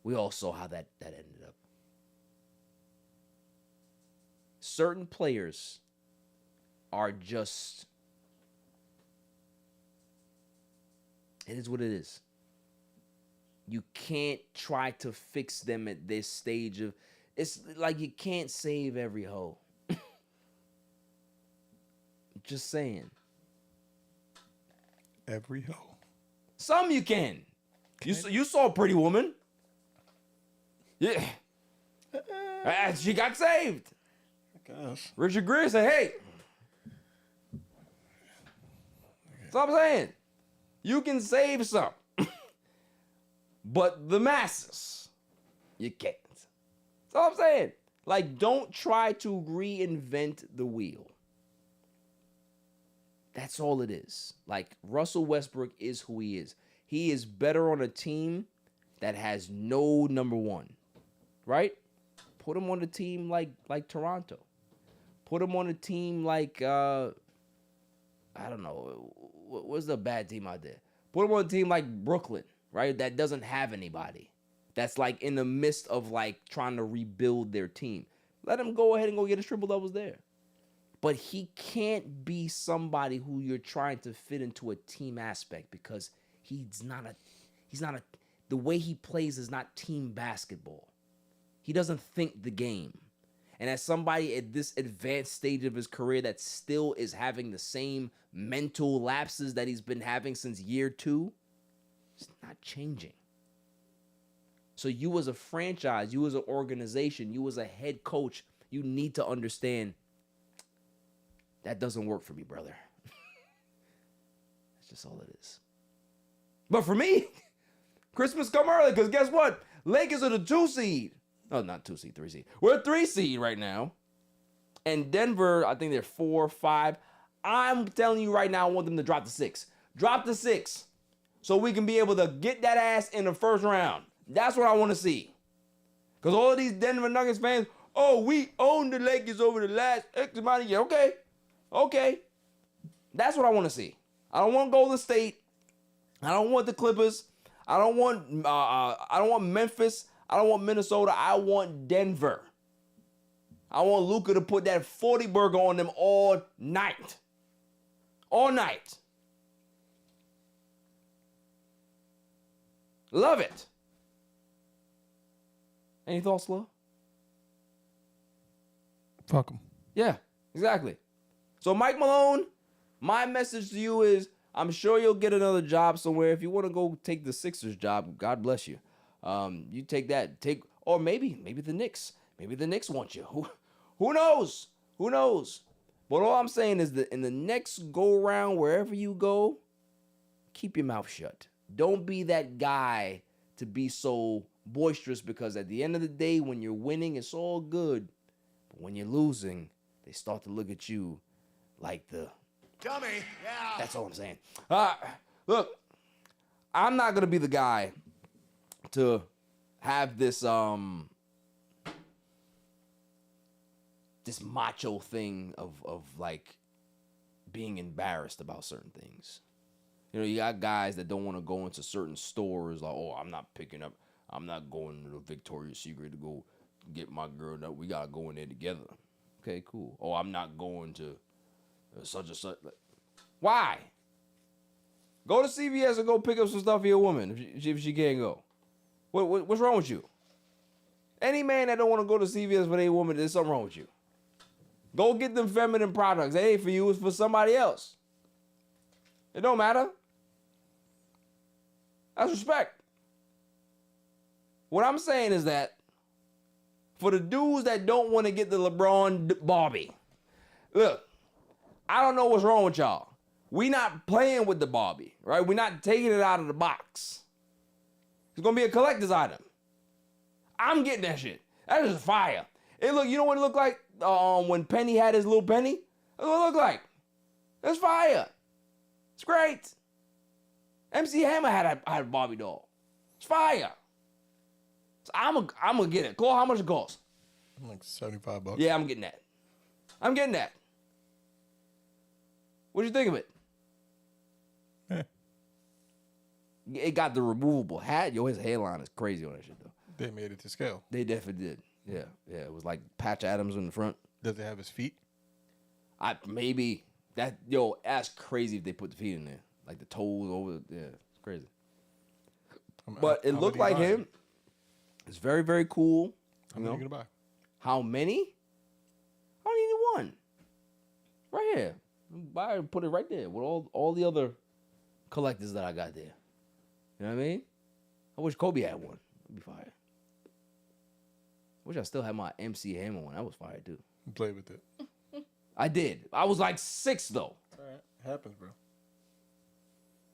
We all saw how that ended up. Certain players are just, it is what it is. You can't try to fix them at this stage of, it's like you can't save every hoe. Just saying. Every hoe. Some you can. You saw a Pretty Woman. Yeah. She got saved. I guess. Richard Gere said, hey. That's what I'm saying. You can save some. But the masses, you can't. That's all I'm saying. Like, don't try to reinvent the wheel. That's all it is. Like, Russell Westbrook is who he is. He is better on a team that has no number one, right? Put him on a team like Toronto. Put him on a team like, I don't know, what's the bad team out there? Put him on a team like Brooklyn, right? That doesn't have anybody. That's like in the midst of like trying to rebuild their team. Let him go ahead and go get his triple doubles there. But he can't be somebody who you're trying to fit into a team aspect because the way he plays is not team basketball. He doesn't think the game. And as somebody at this advanced stage of his career that still is having the same mental lapses that he's been having since year 2, it's not changing. So you as a franchise, you as an organization, you as a head coach, you need to understand That doesn't work for me, brother. That's just all it is. But for me, Christmas come early because guess what? Lakers are the 2 seed. Oh, not 2 seed, 3 seed. We're 3 seed right now. And Denver, I think they're 4, 5. I'm telling you right now, I want them to drop to 6. Drop to 6 so we can be able to get that ass in the first round. That's what I want to see. Because all of these Denver Nuggets fans, oh, we own the Lakers over the last X amount of years. Okay. That's what I want to see. I don't want Golden State. I don't want the Clippers. I don't want Memphis. I don't want Minnesota. I want Denver. I want Luka to put that 40 burger on them all night. All night. Love it. Any thoughts, Lil? Fuck him. Yeah, exactly. So, Mike Malone, my message to you is, I'm sure you'll get another job somewhere. If you want to go take the Sixers job, God bless you. You take that. Or maybe the Knicks. Maybe the Knicks want you. Who knows? Who knows? But all I'm saying is that in the next go round, wherever you go, keep your mouth shut. Don't be that guy to be so boisterous, because at the end of the day, when you're winning, it's all good. But when you're losing, they start to look at you like the dummy. Yeah. That's all I'm saying. Look, I'm not gonna be the guy to have this this macho thing of like being embarrassed about certain things. You know, you got guys that don't want to go into certain stores like, oh, I'm not going to the Victoria's Secret to go get my girl. No, we gotta go in there together. Okay, cool. Oh, I'm not going to such and such. Why? Go to CVS and go pick up some stuff for your woman if she can't go. What's wrong with you? Any man that don't want to go to CVS for their woman, there's something wrong with you. Go get them feminine products. It ain't for you, it's for somebody else. It don't matter. That's respect. What I'm saying is that for the dudes that don't want to get the Lebron Barbie, look, I don't know what's wrong with y'all. We not playing with the Barbie, right? We're not taking it out of the box. It's gonna be a collector's item. I'm getting that shit. That is fire. You know what it looked like when Penny had his little Penny? That's what it looked like. It's fire. It's great. MC Hammer had a Barbie doll. It's fire. So I'm gonna get it. Cole, how much it cost? Like $75. Yeah, I'm getting that. I'm getting that. What'd you think of it? It got the removable hat. Yo, his hairline is crazy on that shit, though. They made it to scale. They definitely did. Yeah. It was like Patch Adams in the front. Does it have his feet? Maybe. That's crazy if they put the feet in there. Like the toes over. Yeah, it's crazy. But it looked like him. It's very, very cool. How many are you going to buy? How many? I only need one. Right here. Buy and put it right there with all the other collectors that I got there. You know what I mean? I wish Kobe had one. That'd be fire. Wish I still had my MC Hammer one. That was fire too. You played with it. I did. I was like 6 though. All right. It happens, bro.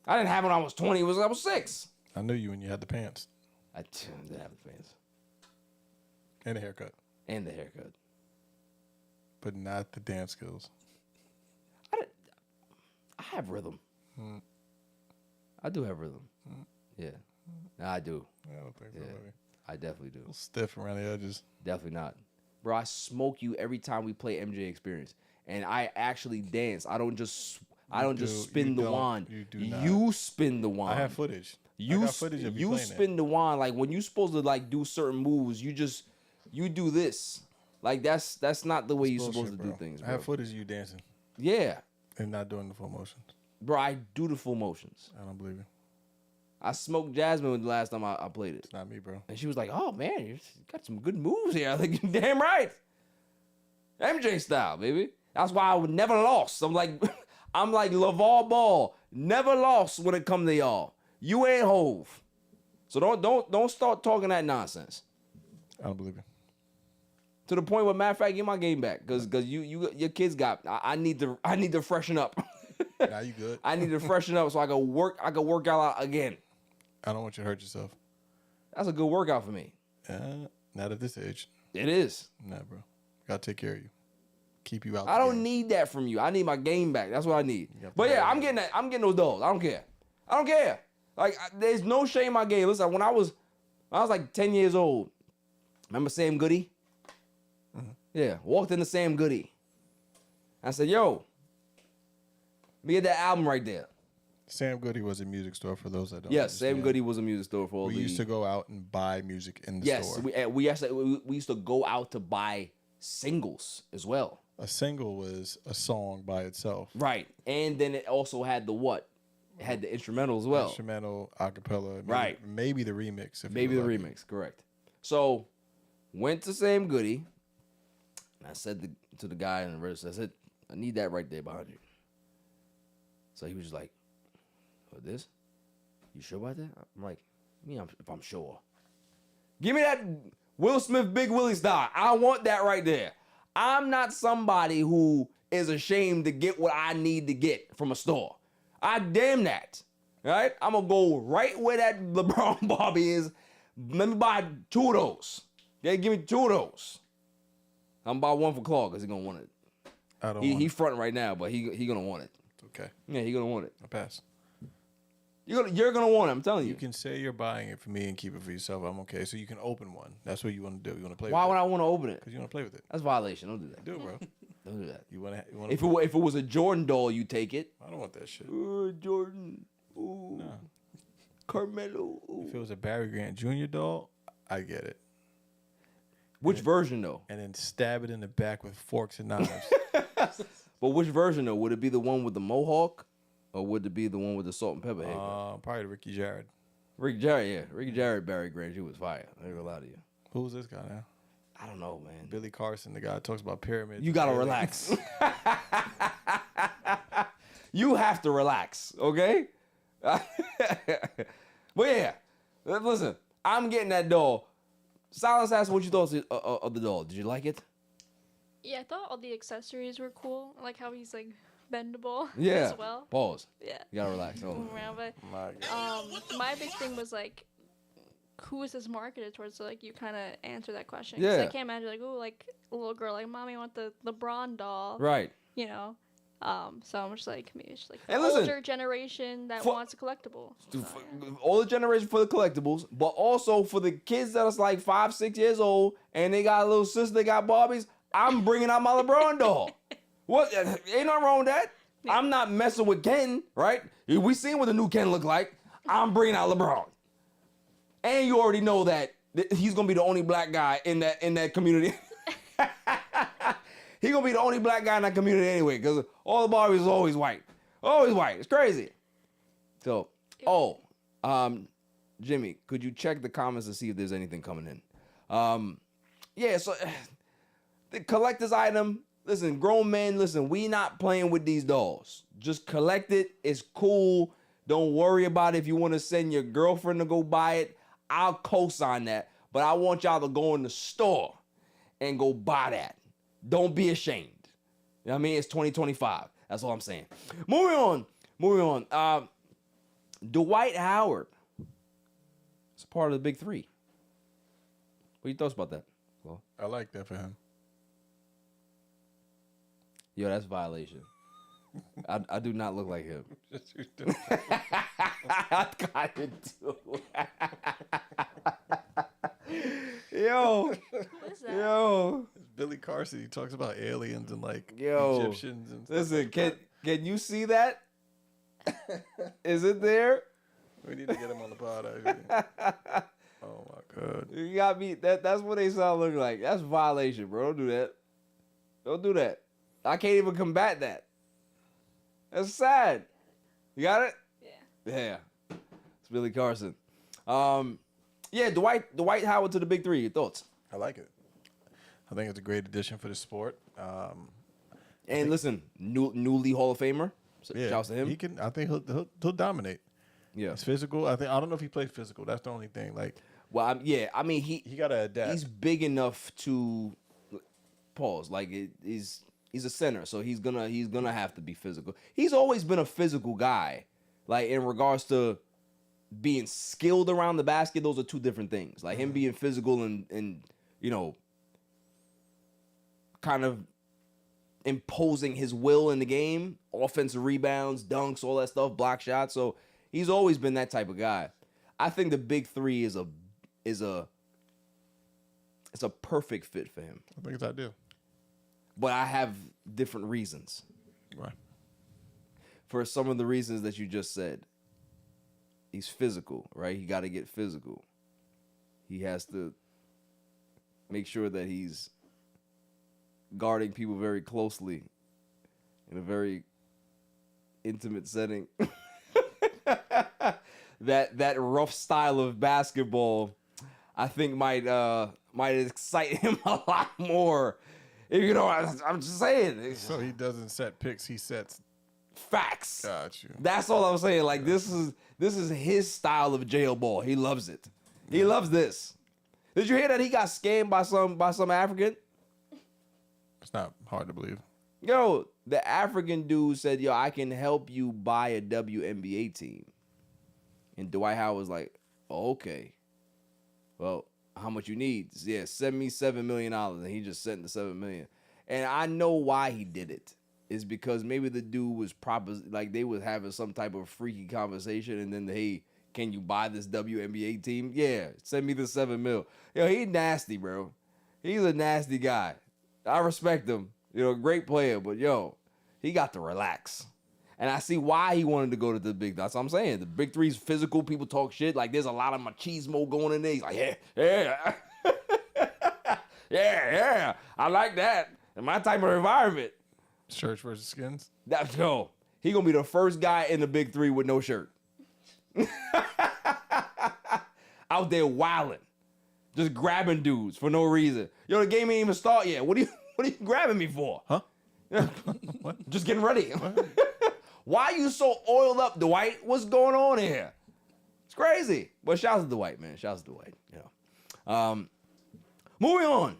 I didn't have it when I was 20. I was 6. I knew you when you had the pants. I didn't have the pants. And the haircut. And the haircut. But not the dance skills. I have rhythm. I do have rhythm. Yeah. No, I do. I don't think so, buddy. I definitely do. A little stiff around the edges. Definitely not. Bro, I smoke you every time we play MJ Experience. And I actually dance. I don't just spin the wand. You do not. You spin the wand. I have footage. I got footage of you playing spin the wand. Like when you're supposed to like do certain moves, you do this. Like that's not the way you're supposed to do things, bro. I have footage of you dancing. Yeah. And not doing the full motions. Bro, I do the full motions. I don't believe you. I smoked Jasmine the last time I played it. It's not me, bro. And she was like, "Oh man, you got some good moves here." I was like, "Damn right, MJ style, baby." That's why I would never lost. I'm like LeVar Ball, never lost when it come to y'all. You ain't Hove, so don't start talking that nonsense. I don't believe you. To the point where, matter of fact, get my game back, cause your kids got. I need to freshen up. Now you good. I need to freshen up so I can work out again. I don't want you to hurt yourself. That's a good workout for me. Not at this age. It is. Nah, bro. Gotta take care of you. Keep you out. I don't need that from you. I need my game back. That's what I need. But yeah, I'm getting that. I'm getting those dolls. I don't care. Like, there's no shame in my game. Listen, when I was like 10 years old, remember Sam Goody? Mm-hmm. Yeah, walked into Sam Goody. I said, yo, let me get that album right there. Sam Goody was a music store for those that don't. Yes, understand. Sam Goody was a music store for all We used to go out and buy music in the store. Yes, we used to go out to buy singles as well. A single was a song by itself. Right, and then it also had the what? It had the instrumental as well. Instrumental, acapella. Maybe, Right. Maybe the remix. Maybe the remix, correct. So, went to Sam Goody, and I said to the guy in the register, I said, I need that right there behind you. So he was just like, what, this? You sure about that? I'm like, if I'm sure. Give me that Will Smith Big Willie style. I want that right there. I'm not somebody who is ashamed to get what I need to get from a store. I damn that. Right? I'm going to go right where that LeBron Barbie is. Let me buy 2 of those. Yeah, give me 2 of those. I'm going to buy one for Claude because he's going to want it. I don't. He fronting right now, but he going to want it. Okay. Yeah, he going to want it. I pass. You're gonna want it. I'm telling you. You can say you're buying it for me and keep it for yourself. I'm okay. So you can open one. That's what you want to do. You want to play. Why with would it. I want to open it? Because you want to play with it. That's violation. Don't do that. Do it, bro. Don't do that. You want to. If it was a Jordan doll, you take it. I don't want that shit. Jordan. Ooh. No. Carmelo. Ooh. If it was a Barry Grant Jr. doll, I get it. Which version though? And then stab it in the back with forks and knives. But which version though? Would it be the one with the mohawk, or would it be the one with the salt and pepper hair? Probably Ricky Jared. Ricky Jared, yeah. Ricky Jared, Barry Grant, he was fire. I ain't gonna lie to you. Who's this guy now? I don't know, man. Billy Carson, the guy that talks about pyramids. You gotta relax. You have to relax, okay? But yeah, listen, I'm getting that doll. Silence asked what you thought of the doll. Did you like it? Yeah, I thought all the accessories were cool. I like how he's like bendable Yeah. as well. Pause. Yeah. You gotta relax. Hold on. Move around, but My God. my big thing was like, who is this marketed towards? So like you kind of answer that question. 'Cause Yeah. I can't imagine like, oh, like a little girl like, mommy, I want the LeBron doll. Right. You know. So I'm just like, maybe it's like the And listen, older generation that for- wants a collectible. So, yeah. All the generation for the collectibles, but also for the kids that is like 5, 6 years old and they got a little sister, they got Barbies. I'm bringing out my LeBron doll. What? Ain't nothing wrong with that. Yeah. I'm not messing with Ken, right? We seen what the new Ken look like. I'm bringing out LeBron. And you already know that he's gonna be the only black guy in that community. He gonna be the only black guy in that community anyway, because all the Barbies is always white. Always white. It's crazy. So, Jimmy, could you check the comments to see if there's anything coming in? Yeah, so the collector's item, listen, grown men, listen, we not playing with these dolls. Just collect it. It's cool. Don't worry about it. If you want to send your girlfriend to go buy it, I'll co-sign that. But I want y'all to go in the store and go buy that. Don't be ashamed. You know what I mean? It's 2025. That's all I'm saying. Moving on. Dwight Howard. It's part of the big 3. What do you thoughts about that? Well, I like that for him. yo, that's violation. I do not look like him. I kinda do. Yo. Who is that? Yo. It's Billy Carson. He talks about aliens and like Yo. Egyptians and stuff. Listen, can you see that? Is it there? We need to get him on the pod. Actually. Oh my God. You got me. That's what they sound look like. That's violation, bro. Don't do that. Don't do that. I can't even combat that. That's sad. You got it? Yeah. Yeah. It's Billy Carson. Yeah, Dwight Howard to the big 3. Your thoughts? I like it. I think it's a great addition for the sport. And listen, newly Hall of Famer. So Yeah, shouts to him. He can. I think he'll dominate. Yeah. He's physical. I don't know if he plays physical. That's the only thing. Like Well, I mean, he got to adapt. he's big enough to. pause. Like he's a center, so he's gonna have to be physical. He's always been a physical guy. Like in regards to being skilled around the basket, those are two different things. Like him being physical and kind of imposing his will in the game, offensive rebounds, dunks, all that stuff, block shots. So he's always been that type of guy. I think the big three is a perfect fit for him. I think it's ideal. But I have different reasons. Right. For some of the reasons that you just said. He's physical, right? He got to get physical. He has to make sure that he's guarding people very closely in a very intimate setting. that rough style of basketball, I think might excite him a lot more. I'm just saying. So he doesn't set picks; he sets facts. Got you. That's all I'm saying. Like this is his style of jail ball. He loves it. He loves this. Did you hear that he got scammed by some African? It's not hard to believe. Yo, the African dude said, "Yo, I can help you buy a WNBA team." And Dwight Howard was like, oh, "Okay, well, how much you need?" Yeah, send me $7 million, and he just sent the $7 million. And I know why he did it. Is because maybe the dude was like they was having some type of freaky conversation, and then hey, can you buy this WNBA team? Yeah, send me the $7 million. Yo, he nasty, bro. He's a nasty guy. I respect him. Great player, but yo, he got to relax. And I see why he wanted to go to the big. That's what I'm saying. The big three's physical. People talk shit. Like there's a lot of machismo going in there. He's like, yeah, yeah. I like that in my type of environment. Shirts versus skins. He gonna be the first guy in the big three with no shirt. Out there wilding, just grabbing dudes for no reason. Yo, the game ain't even start yet. What are you grabbing me for? Huh? What? Just getting ready. Why are you so oiled up, Dwight? What's going on here? It's crazy. But shouts to Dwight, man. Shouts to Dwight. Moving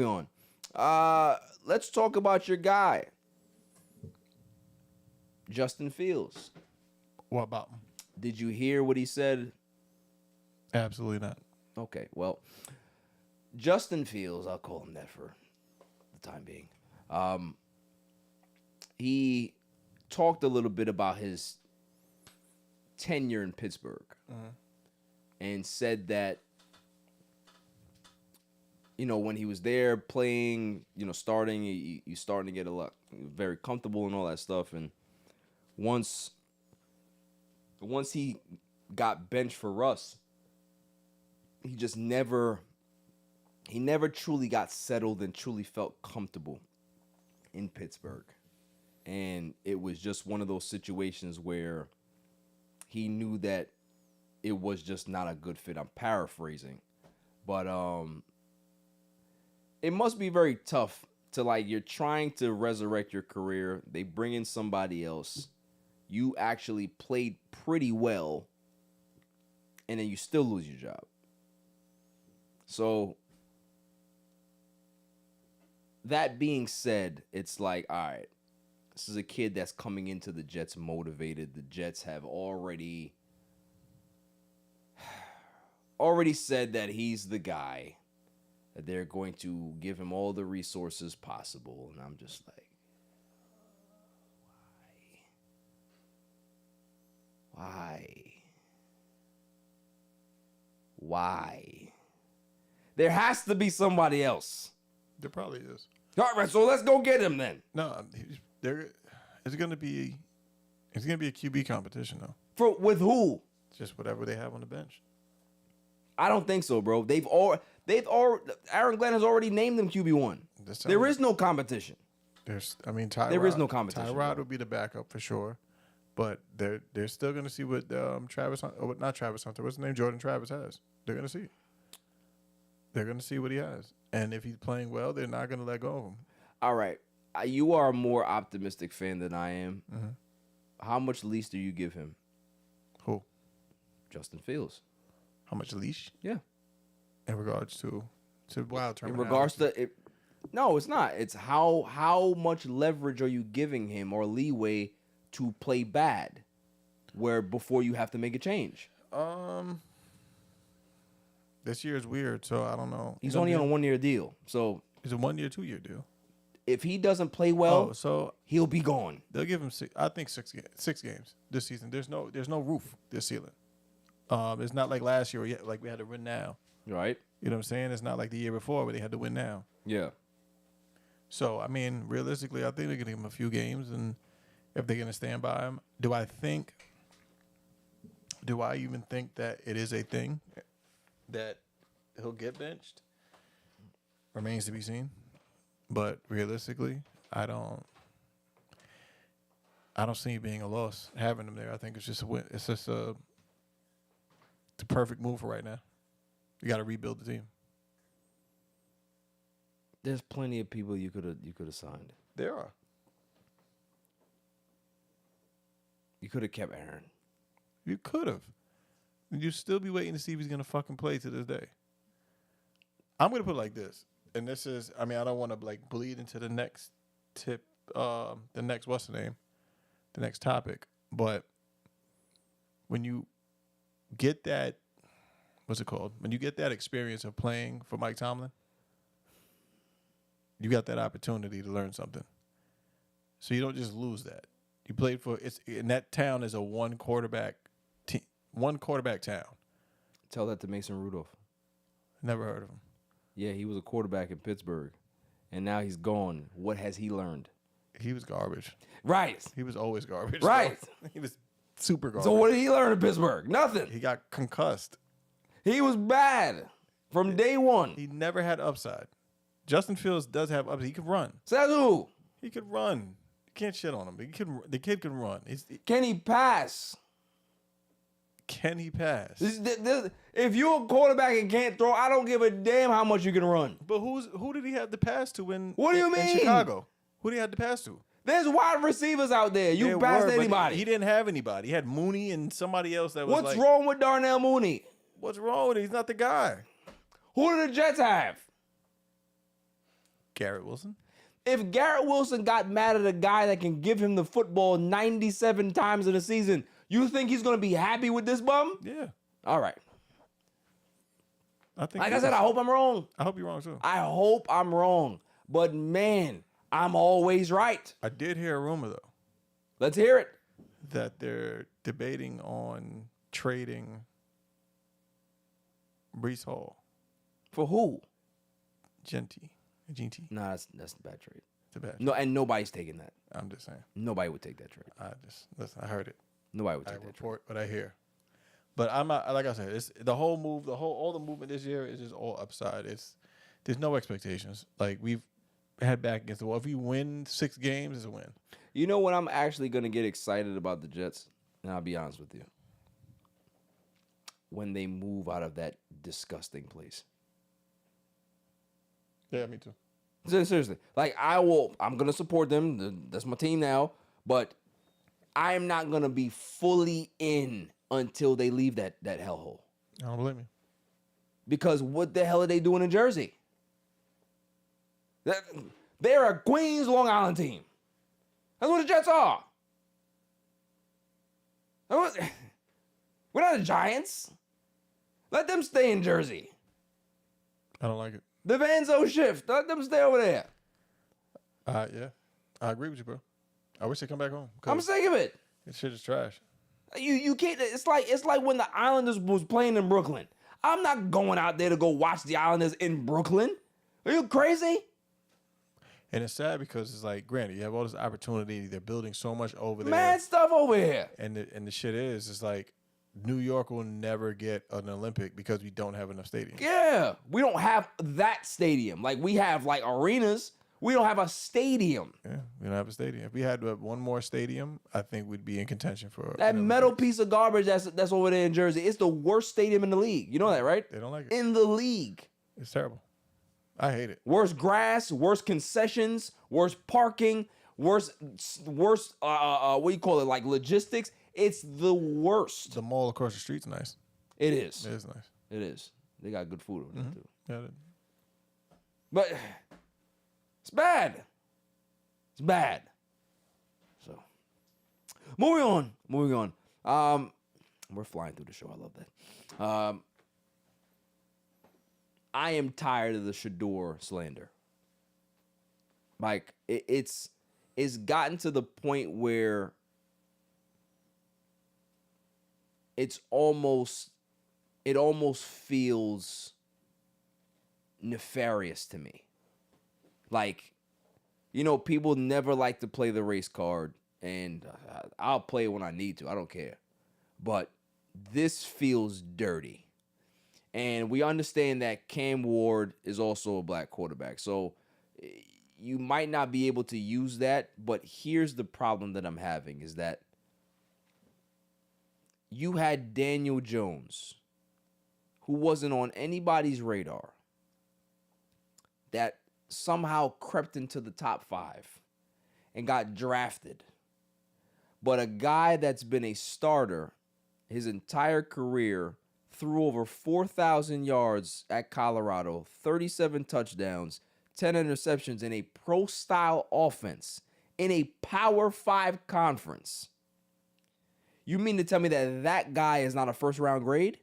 on. Let's talk about your guy, Justin Fields. What about him? Did you hear what he said? Absolutely not. Okay, well, Justin Fields, I'll call him that for the time being. He talked a little bit about his tenure in Pittsburgh and said that, when he was there playing, starting, you starting to get a lot very comfortable and all that stuff. And once he got benched for Russ, he just never truly got settled and truly felt comfortable in Pittsburgh. And it was just one of those situations where he knew that it was just not a good fit. I'm paraphrasing. But it must be very tough to, like, you're trying to resurrect your career. They bring in somebody else. You actually played pretty well, and then you still lose your job. So, that being said, it's like, all right, this is a kid that's coming into the Jets motivated. The Jets have already said that he's the guy, that they're going to give him all the resources possible. And I'm just like, Why? There has to be somebody else. There probably is. All right, so let's go get him then. No, it's going to be a QB competition though. With who? Just whatever they have on the bench. I don't think so, bro. Aaron Glenn has already named them QB1. There is no competition. There is no competition. Tyrod would be the backup for sure, but they're still going to see what not Travis Hunter. What's his name? Jordan Travis has. They're going to see. They're going to see what he has, and if he's playing well, they're not going to let go of him. All right, you are a more optimistic fan than I am. Mm-hmm. How much leash do you give him? Who? Justin Fields. How much leash? Yeah. In regards to wild term. In regards to it, No, it's not. It's how much leverage are you giving him or leeway to play bad, where before you have to make a change. This year is weird, so I don't know. He's only on a 1 year deal, so It's a 1 year, 2 year deal. if he doesn't play well, Oh, so he'll be gone. they'll give him I think 6 games this season. There's no roof this ceiling. It's not like last year, like we had to win now. Right? You know what I'm saying? It's not like the year before where they had to win now. Yeah. So I mean, realistically, I think they're gonna give him a few games, and if they're gonna stand by him, do I even think that it is a thing that he'll get benched? Remains to be seen. But realistically, I don't see it being a loss having him there. I think it's just a win. It's just the perfect move for right now. You got to rebuild the team. There's plenty of people you could have signed. There are. You could have kept Aaron. You could have. You'd still be waiting to see if he's gonna fucking play to this day. I'm gonna put it like this, and this is, I mean, I don't want to like bleed into the next tip, the next what's the name, the next topic. But when you get that, what's it called? When you get that experience of playing for Mike Tomlin, you got that opportunity to learn something. So you don't just lose that. You played for and that town is a one quarterback town. Tell that to Mason Rudolph. Never heard of him. Yeah, he was a quarterback in Pittsburgh, and now he's gone. What has he learned? He was garbage. Right. He was always garbage. Right. He was super garbage. So what did he learn in Pittsburgh? Nothing. He got concussed. He was bad from day one. He never had upside. Justin Fields does have upside. He could run. Says who? He could run. You can't shit on him. The kid can run. Can he pass? Can he pass? If you're a quarterback and can't throw, I don't give a damn how much you can run. But who did he have to pass to in What do you in mean? Chicago? Who did he have to pass to? There's wide receivers out there. You There pass were, to but anybody. He didn't have anybody. He had Mooney and somebody else that was What's like, wrong with Darnell Mooney? what's wrong with him? He's not the guy. Who do the Jets have? Garrett Wilson. If Garrett Wilson got mad at a guy that can give him the football 97 times in a season, you think he's going to be happy with this bum? Yeah. All right. I think Like I said, I hope I'm wrong. I hope you're wrong too. I hope I'm wrong. But man, I'm always right. I did hear a rumor though Let's hear it. that they're debating on trading Brees Hall. For who? Genty. Nah, that's a bad trade. It's a bad. No, and nobody's taking that. I'm just saying. Nobody would take that trade. I heard it. Nobody would I take that trade. report what I hear. But I'm not, like I said, it's the whole move, all the movement this year is just all upside. There's no expectations. Like we've had back against the wall. If we win 6 games, it's a win. You know when I'm actually going to get excited about the Jets? And I'll be honest with you. When they move out of that disgusting place. Yeah, me too. Seriously. Like, I'm going to support them. That's my team now. But I'm not going to be fully in until they leave that hellhole. I don't blame you. Because what the hell are they doing in Jersey? They're a Queens, Long Island team. That's what the Jets are. We're not the Giants. Let them stay in Jersey. I don't like it. The Vanzo shift. Let them stay over there. Yeah, I agree with you, bro. I wish they come back home. I'm sick of it. This shit is trash. You can't. It's like when the Islanders was playing in Brooklyn. I'm not going out there to go watch the Islanders in Brooklyn. Are you crazy? And it's sad because it's like, granted, you have all this opportunity. They're building so much over there. Mad stuff over here. And the shit is, it's like New York will never get an Olympic because we don't have enough stadiums. Yeah, we don't have that stadium. Like we have like arenas. We don't have a stadium. Yeah, we don't have a stadium. If we had one more stadium, I think we'd be in contention for That an metal Olympics. piece of garbage that's over there in Jersey. It's the worst stadium in the league. You know that, right? They don't like it. In the league. It's terrible. I hate it. Worse grass, worse concessions, worse parking, worse what do you call it? Like logistics. It's the worst. The mall across the street's nice. It is. It is nice. It is. They got good food over there too. Yeah, But It's bad. It's bad. So, moving on. We're flying through the show. I love that. I am tired of the Shedeur slander. Like it's gotten to the point where it almost feels nefarious to me. Like, people never like to play the race card, and I'll play it when I need to. I don't care. But this feels dirty. And we understand that Cam Ward is also a black quarterback. So you might not be able to use that, but here's the problem that I'm having is that you had Daniel Jones, who wasn't on anybody's radar, that somehow crept into the top 5 and got drafted. But a guy that's been a starter his entire career, threw over 4,000 yards at Colorado, 37 touchdowns, 10 interceptions in a pro-style offense in a Power 5 conference. You mean to tell me that guy is not a first-round grade?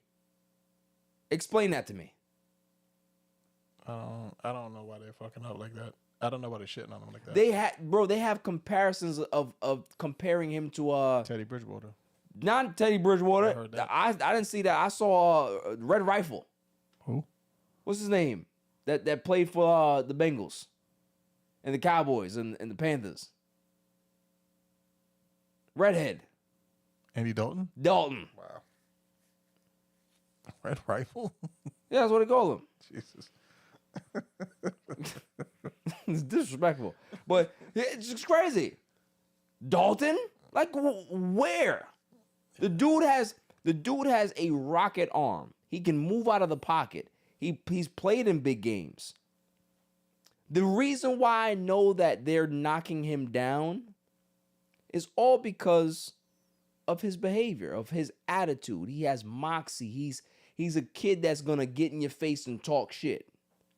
Explain that to me. I don't know why they're fucking up like that. I don't know why they're shitting on him like that. They have comparisons of comparing him to Teddy Bridgewater. Not Teddy Bridgewater. I heard that. I didn't see that. I saw Red Rifle. Who? What's his name? That played for the Bengals and the Cowboys and the Panthers. Redhead. Andy Dalton? Dalton. Wow. Red Rifle? Yeah, that's what they call him. Jesus. It's disrespectful. But it's just crazy. Dalton? Like, where? The dude has a rocket arm. He can move out of the pocket. He's played in big games. The reason why I know that they're knocking him down is all because of his behavior, of his attitude. He has moxie. He's a kid that's gonna get in your face and talk shit,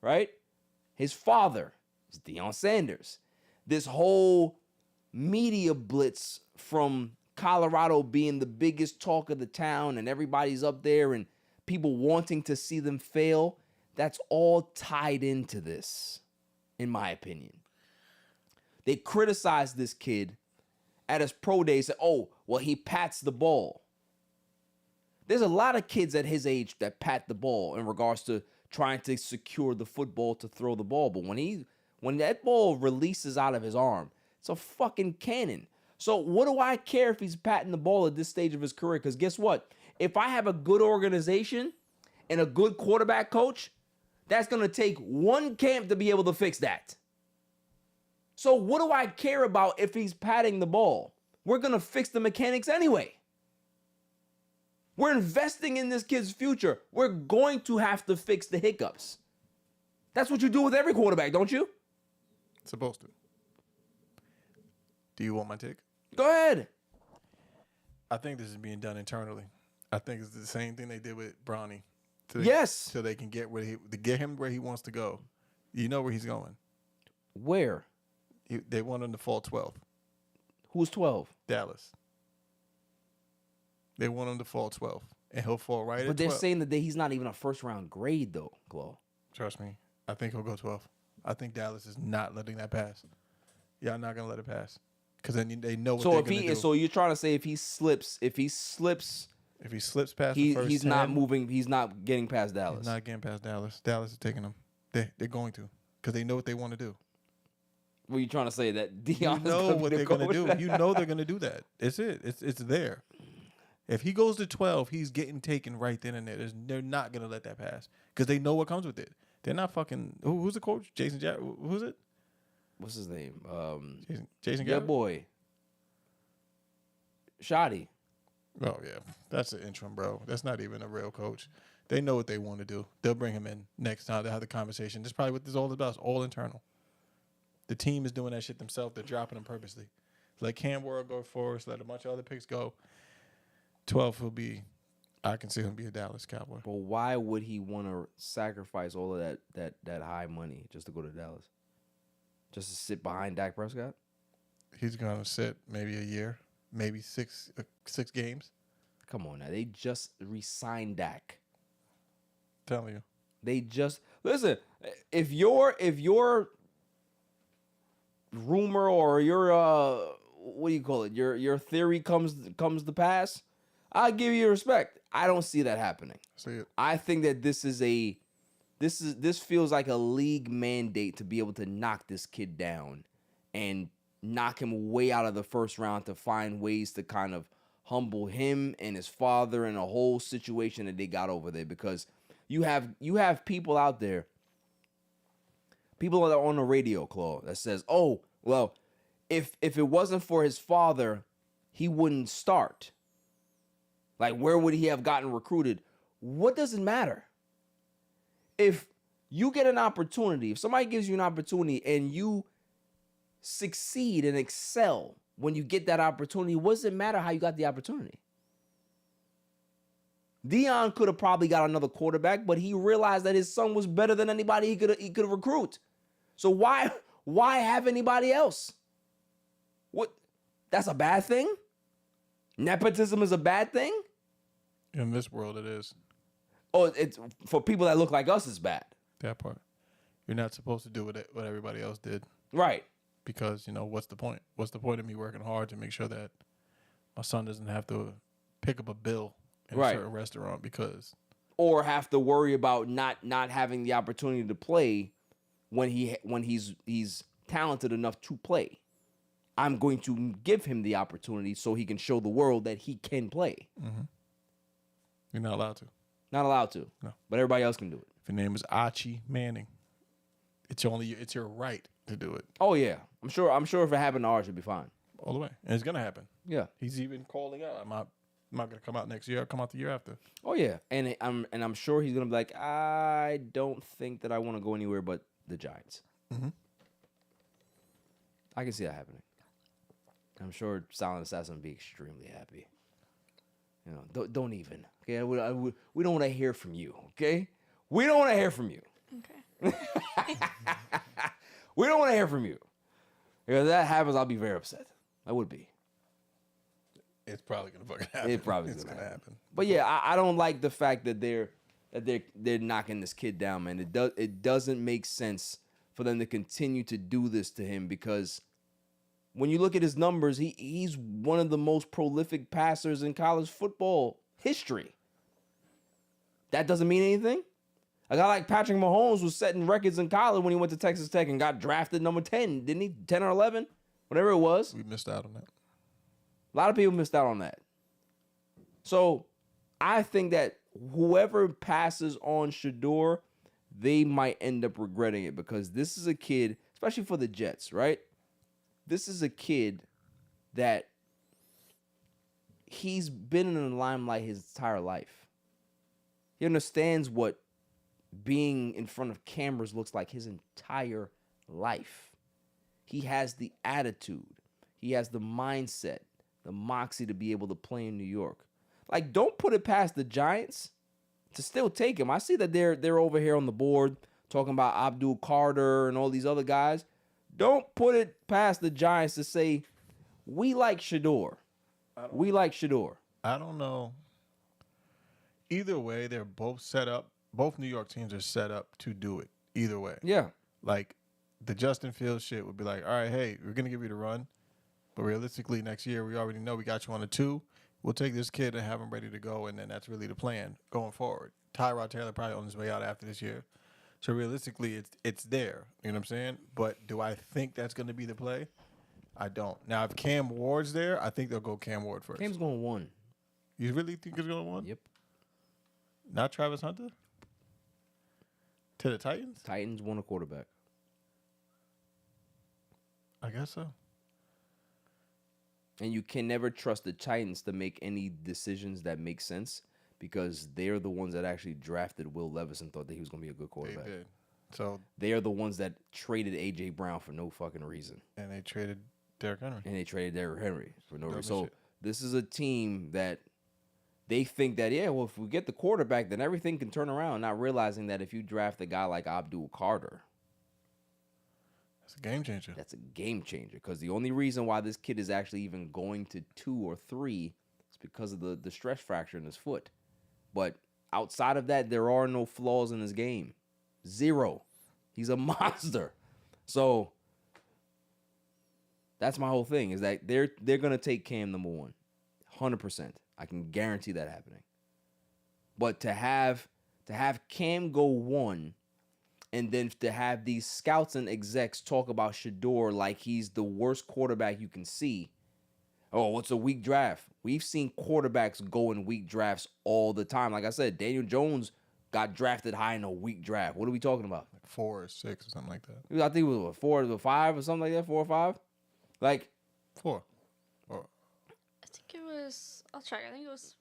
right? His father is Shedeur Sanders. This whole media blitz from Colorado being the biggest talk of the town and everybody's up there and people wanting to see them fail, that's all tied into this, in my opinion. They criticized this kid at his pro day, said, oh, well, he pats the ball. There's a lot of kids at his age that pat the ball in regards to trying to secure the football to throw the ball. But when that ball releases out of his arm, it's a fucking cannon. So what do I care if he's patting the ball at this stage of his career? Because guess what? If I have a good organization and a good quarterback coach, that's going to take one camp to be able to fix that. So what do I care about if he's patting the ball? We're going to fix the mechanics anyway. We're investing in this kid's future. We're going to have to fix the hiccups. That's what you do with every quarterback, don't you? Supposed to. Do you want my take? Go ahead. I think this is being done internally. I think it's the same thing they did with Bronny. Yes. So they can get him where he wants to go. You know where he's going. Where? They want him to fall 12th. Who's 12? Dallas. They want him to fall 12th. And he'll fall right But at they're 12. saying that he's not even a first-round grade, though, Glow. Trust me. I think he'll go 12th. I think Dallas is not letting that pass. Y'all not going to let it pass. Because then they know what they're going to do. So you're trying to say if he slips If he slips past the first he's 10, not moving, he's not getting past Dallas. he's not getting past Dallas. Dallas is taking him. They're going to. Because they know what they want to do. What are you trying to say? That You Deion know what they're going to do. You know they're going to do that. It's it. It's there. If he goes to 12, he's getting taken right then and there. They're not going to let that pass. Because they know what comes with it. They're not fucking... Who's the coach? Jason Jack? Who's it? What's his name? Jason Yeah, Garrett? boy. Shoddy. Oh, yeah. That's an interim, bro. That's not even a real coach. They know what they want to do. They'll bring him in next time. They'll have the conversation. That's probably what this is all about. It's all internal. The team is doing that shit themselves. They're dropping him purposely. Let Cam Ward go first. Let a bunch of other picks go. 12 will be... I can see him be a Dallas Cowboy. But why would he want to sacrifice all of that high money just to go to Dallas? Just to sit behind Dak Prescott? He's gonna sit maybe a year, maybe six games. Come on now. They just re-signed Dak. Telling you. They just listen. If your rumor or your what do you call it? Your theory comes to pass, I'll give you respect. I don't see that happening. See it. I think that this feels like a league mandate to be able to knock this kid down and knock him way out of the first round to find ways to kind of humble him and his father and a whole situation that they got over there, because you have people out there, people that are on the radio, Claude, that says, oh, well, if it wasn't for his father, he wouldn't start. Like, where would he have gotten recruited? What does it matter? If you get an opportunity, if somebody gives you an opportunity and you succeed and excel when you get that opportunity, what does it matter how you got the opportunity? Dion could have probably got another quarterback, but he realized that his son was better than anybody he could recruit. So why have anybody else? What? That's a bad thing? Nepotism is a bad thing? In this world, it is. Oh, it's for people that look like us, it's bad. That part. You're not supposed to do what everybody else did. Right. Because, what's the point? What's the point of me working hard to make sure that my son doesn't have to pick up a bill in a certain restaurant because... Or have to worry about not having the opportunity to play when he's talented enough to play. I'm going to give him the opportunity so he can show the world that he can play. Mm-hmm. You're not allowed to. Not allowed to. No. But everybody else can do it. If your name is Archie Manning, it's your right to do it. Oh yeah. I'm sure if it happened to ours, it'd be fine. All the way. And it's gonna happen. Yeah. He's even calling out. I'm not gonna come out next year. I'll come out the year after. Oh yeah. And I'm sure he's gonna be like, I don't think that I want to go anywhere but the Giants. Mm-hmm. I can see that happening. I'm sure Silent Assassin would be extremely happy. Don't even. Okay, we don't want to hear from you. Okay, we don't want to hear from you. Okay. We don't want to hear from you. If that happens, I'll be very upset. I would be. It's probably gonna fucking happen. It probably is gonna gonna happen. happen. But yeah, I don't like the fact that they're knocking this kid down, man. It doesn't make sense for them to continue to do this to him, because when you look at his numbers, he's one of the most prolific passers in college football history. That doesn't mean anything. A guy like Patrick Mahomes was setting records in college when he went to Texas Tech and got drafted number 10, didn't he? 10 or 11? Whatever it was. We missed out on that. A lot of people missed out on that. So I think that whoever passes on Shedeur, they might end up regretting it, because this is a kid, especially for the Jets, right? This is a kid that he's been in the limelight his entire life. He understands what being in front of cameras looks like his entire life. He has the attitude. He has the mindset, the moxie to be able to play in New York. Like, don't put it past the Giants to still take him. I see that they're over here on the board talking about Abdul Carter and all these other guys. Don't put it past the Giants to say, we like Shedeur. We like Shedeur. I don't know. Either way, they're both set up. Both New York teams are set up to do it. Either way. Yeah. Like, the Justin Fields shit would be like, all right, hey, we're going to give you the run. But realistically, next year, we already know we got you on a 2. We'll take this kid and have him ready to go, and then that's really the plan going forward. Tyrod Taylor probably on his way out after this year. So realistically, it's there. You know what I'm saying? But do I think that's going to be the play? I don't. Now, if Cam Ward's there, I think they'll go Cam Ward first. Cam's going 1. You really think he's going 1? Yep. Not Travis Hunter? To the Titans? Titans want a quarterback. I guess so. And you can never trust the Titans to make any decisions that make sense, because they're the ones that actually drafted Will Levis and thought that he was going to be a good quarterback. They did. So they are the ones that traded A.J. Brown for no fucking reason. And they traded Derrick Henry. For no reason. Dumb So shit. this is a team that they think that, yeah, well, if we get the quarterback, then everything can turn around, not realizing that if you draft a guy like Abdul Carter, It's a game changer. That's a game changer because the only reason why this kid is actually even going to 2 or 3 is because of the stress fracture in his foot. But outside of that, there are no flaws in his game. 0. He's a monster. So that's my whole thing is that they're going to take Cam number 1. 100%. I can guarantee that happening. But to have Cam go 1 and then to have these scouts and execs talk about Shedeur like he's the worst quarterback you can see. Oh, what's a weak draft? We've seen quarterbacks go in weak drafts all the time. Like I said, Daniel Jones got drafted high in a weak draft. What are we talking about? Like 4 or 6 or something like that. I think it was what, 4 or 5 or something like that. 4 or 5. Like 4. Or I think it was. I'll check. I think it was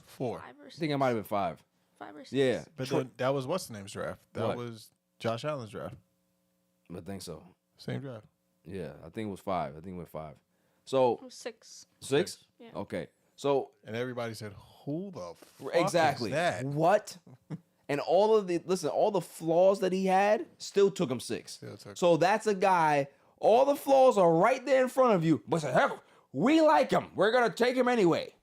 4. 5 or 6. I think it might have been 5. 5 or 6. Yeah, But then that was what's the name's draft? That What? was Josh Allen's draft. I think so. Same draft. Yeah, I think it was 5. I think it went 5. So It was 6. 6. Yeah. Okay. So And everybody said, "Who the fuck exactly is that?" what? And all the flaws that he had still took him 6. Still took So that's a guy. All the flaws are right there in front of you. But say, heck, we like him. We're gonna take him anyway.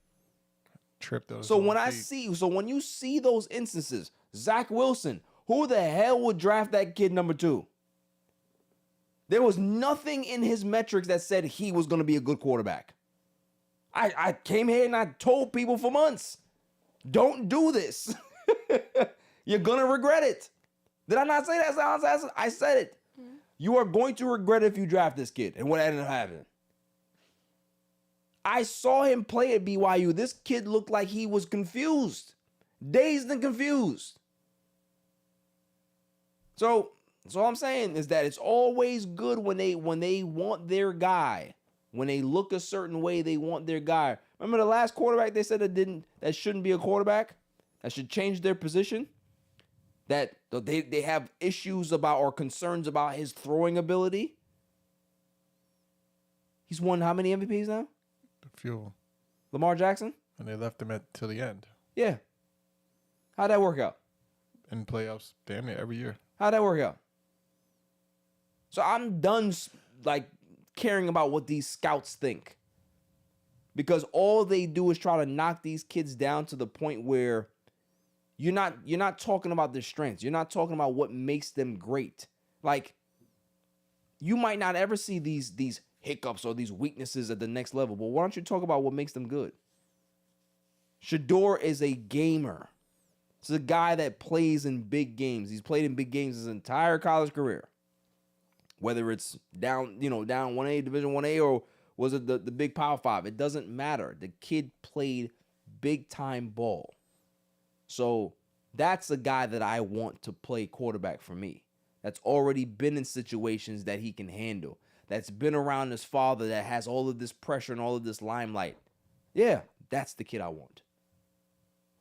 Tripped those. So little when feet. when you see those instances, Zach Wilson, who the hell would draft that kid number 2? There was nothing in his metrics that said he was going to be a good quarterback. I came here and I told people for months, don't do this. You're going to regret it. Did I not say that? I said it. Mm-hmm. You are going to regret it if you draft this kid. And what ended up happening? I saw him play at BYU. This kid looked like he was confused. Dazed and confused. So all I'm saying is that it's always good when they want their guy. When they look a certain way, they want their guy. Remember the last quarterback they said that shouldn't be a quarterback? That should change their position? That they have issues about or concerns about his throwing ability? He's won how many MVPs now? The fuel. Lamar Jackson? And they left him till the end. Yeah. How'd that work out? In playoffs, damn near every year. How'd that work out? So I'm done caring about what these scouts think. Because all they do is try to knock these kids down to the point where you're not talking about their strengths. You're not talking about what makes them great. Like, you might not ever see these hiccups or these weaknesses at the next level, but why don't you talk about what makes them good? Shedeur is a gamer. It's a guy that plays in big games. He's played in big games his entire college career. Whether it's down 1A, Division 1A, or was it the big Power 5, it doesn't matter. The kid played big-time ball. So that's a guy that I want to play quarterback for me. That's already been in situations that he can handle. That's been around his father, that has all of this pressure and all of this limelight. Yeah, that's the kid I want.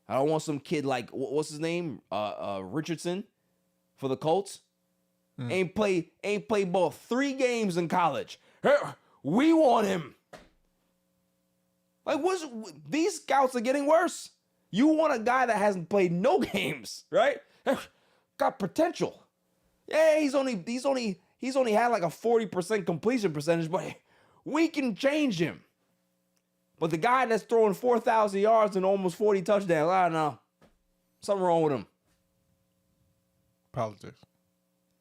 I don't want some kid like, what's his name? Richardson for the Colts. Ain't play ball 3 games in college. We want him. Like, these scouts are getting worse. You want a guy that hasn't played no games, right? Got potential. Yeah, he's only had like a 40% completion percentage, but we can change him. But the guy that's throwing 4,000 yards and almost 40 touchdowns, I don't know. Something wrong with him. Politics.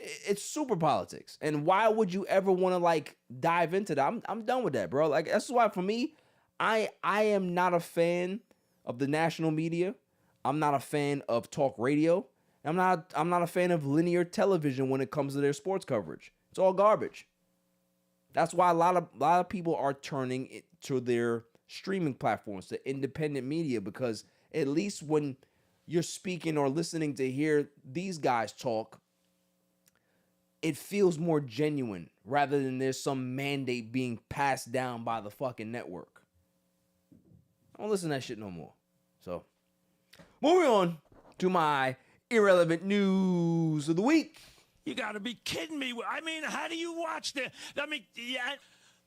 It's super politics. And why would you ever want to dive into that? I'm done with that, bro. Like, that's why for me, I am not a fan of the national media. I'm not a fan of talk radio. I'm not a fan of linear television when it comes to their sports coverage. It's all garbage. That's why a lot of people are turning it to their streaming platforms, to independent media, because at least when you're speaking or listening to hear these guys talk, it feels more genuine rather than there's some mandate being passed down by the fucking network. I don't listen to that shit no more. So, moving on to my irrelevant news of the week. You gotta be kidding me. I mean, how do you watch them? I mean, yeah,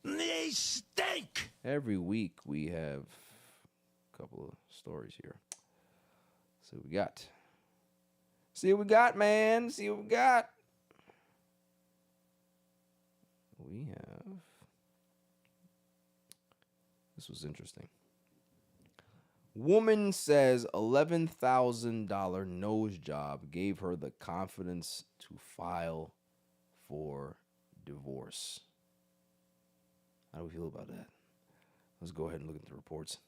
they stink. Every week we have a couple of stories here. See what we got. See what we got, man. See what we got. we have. This was interesting. Woman says $11,000 nose job gave her the confidence to file for divorce. How do we feel about that? Let's go ahead and look at the reports.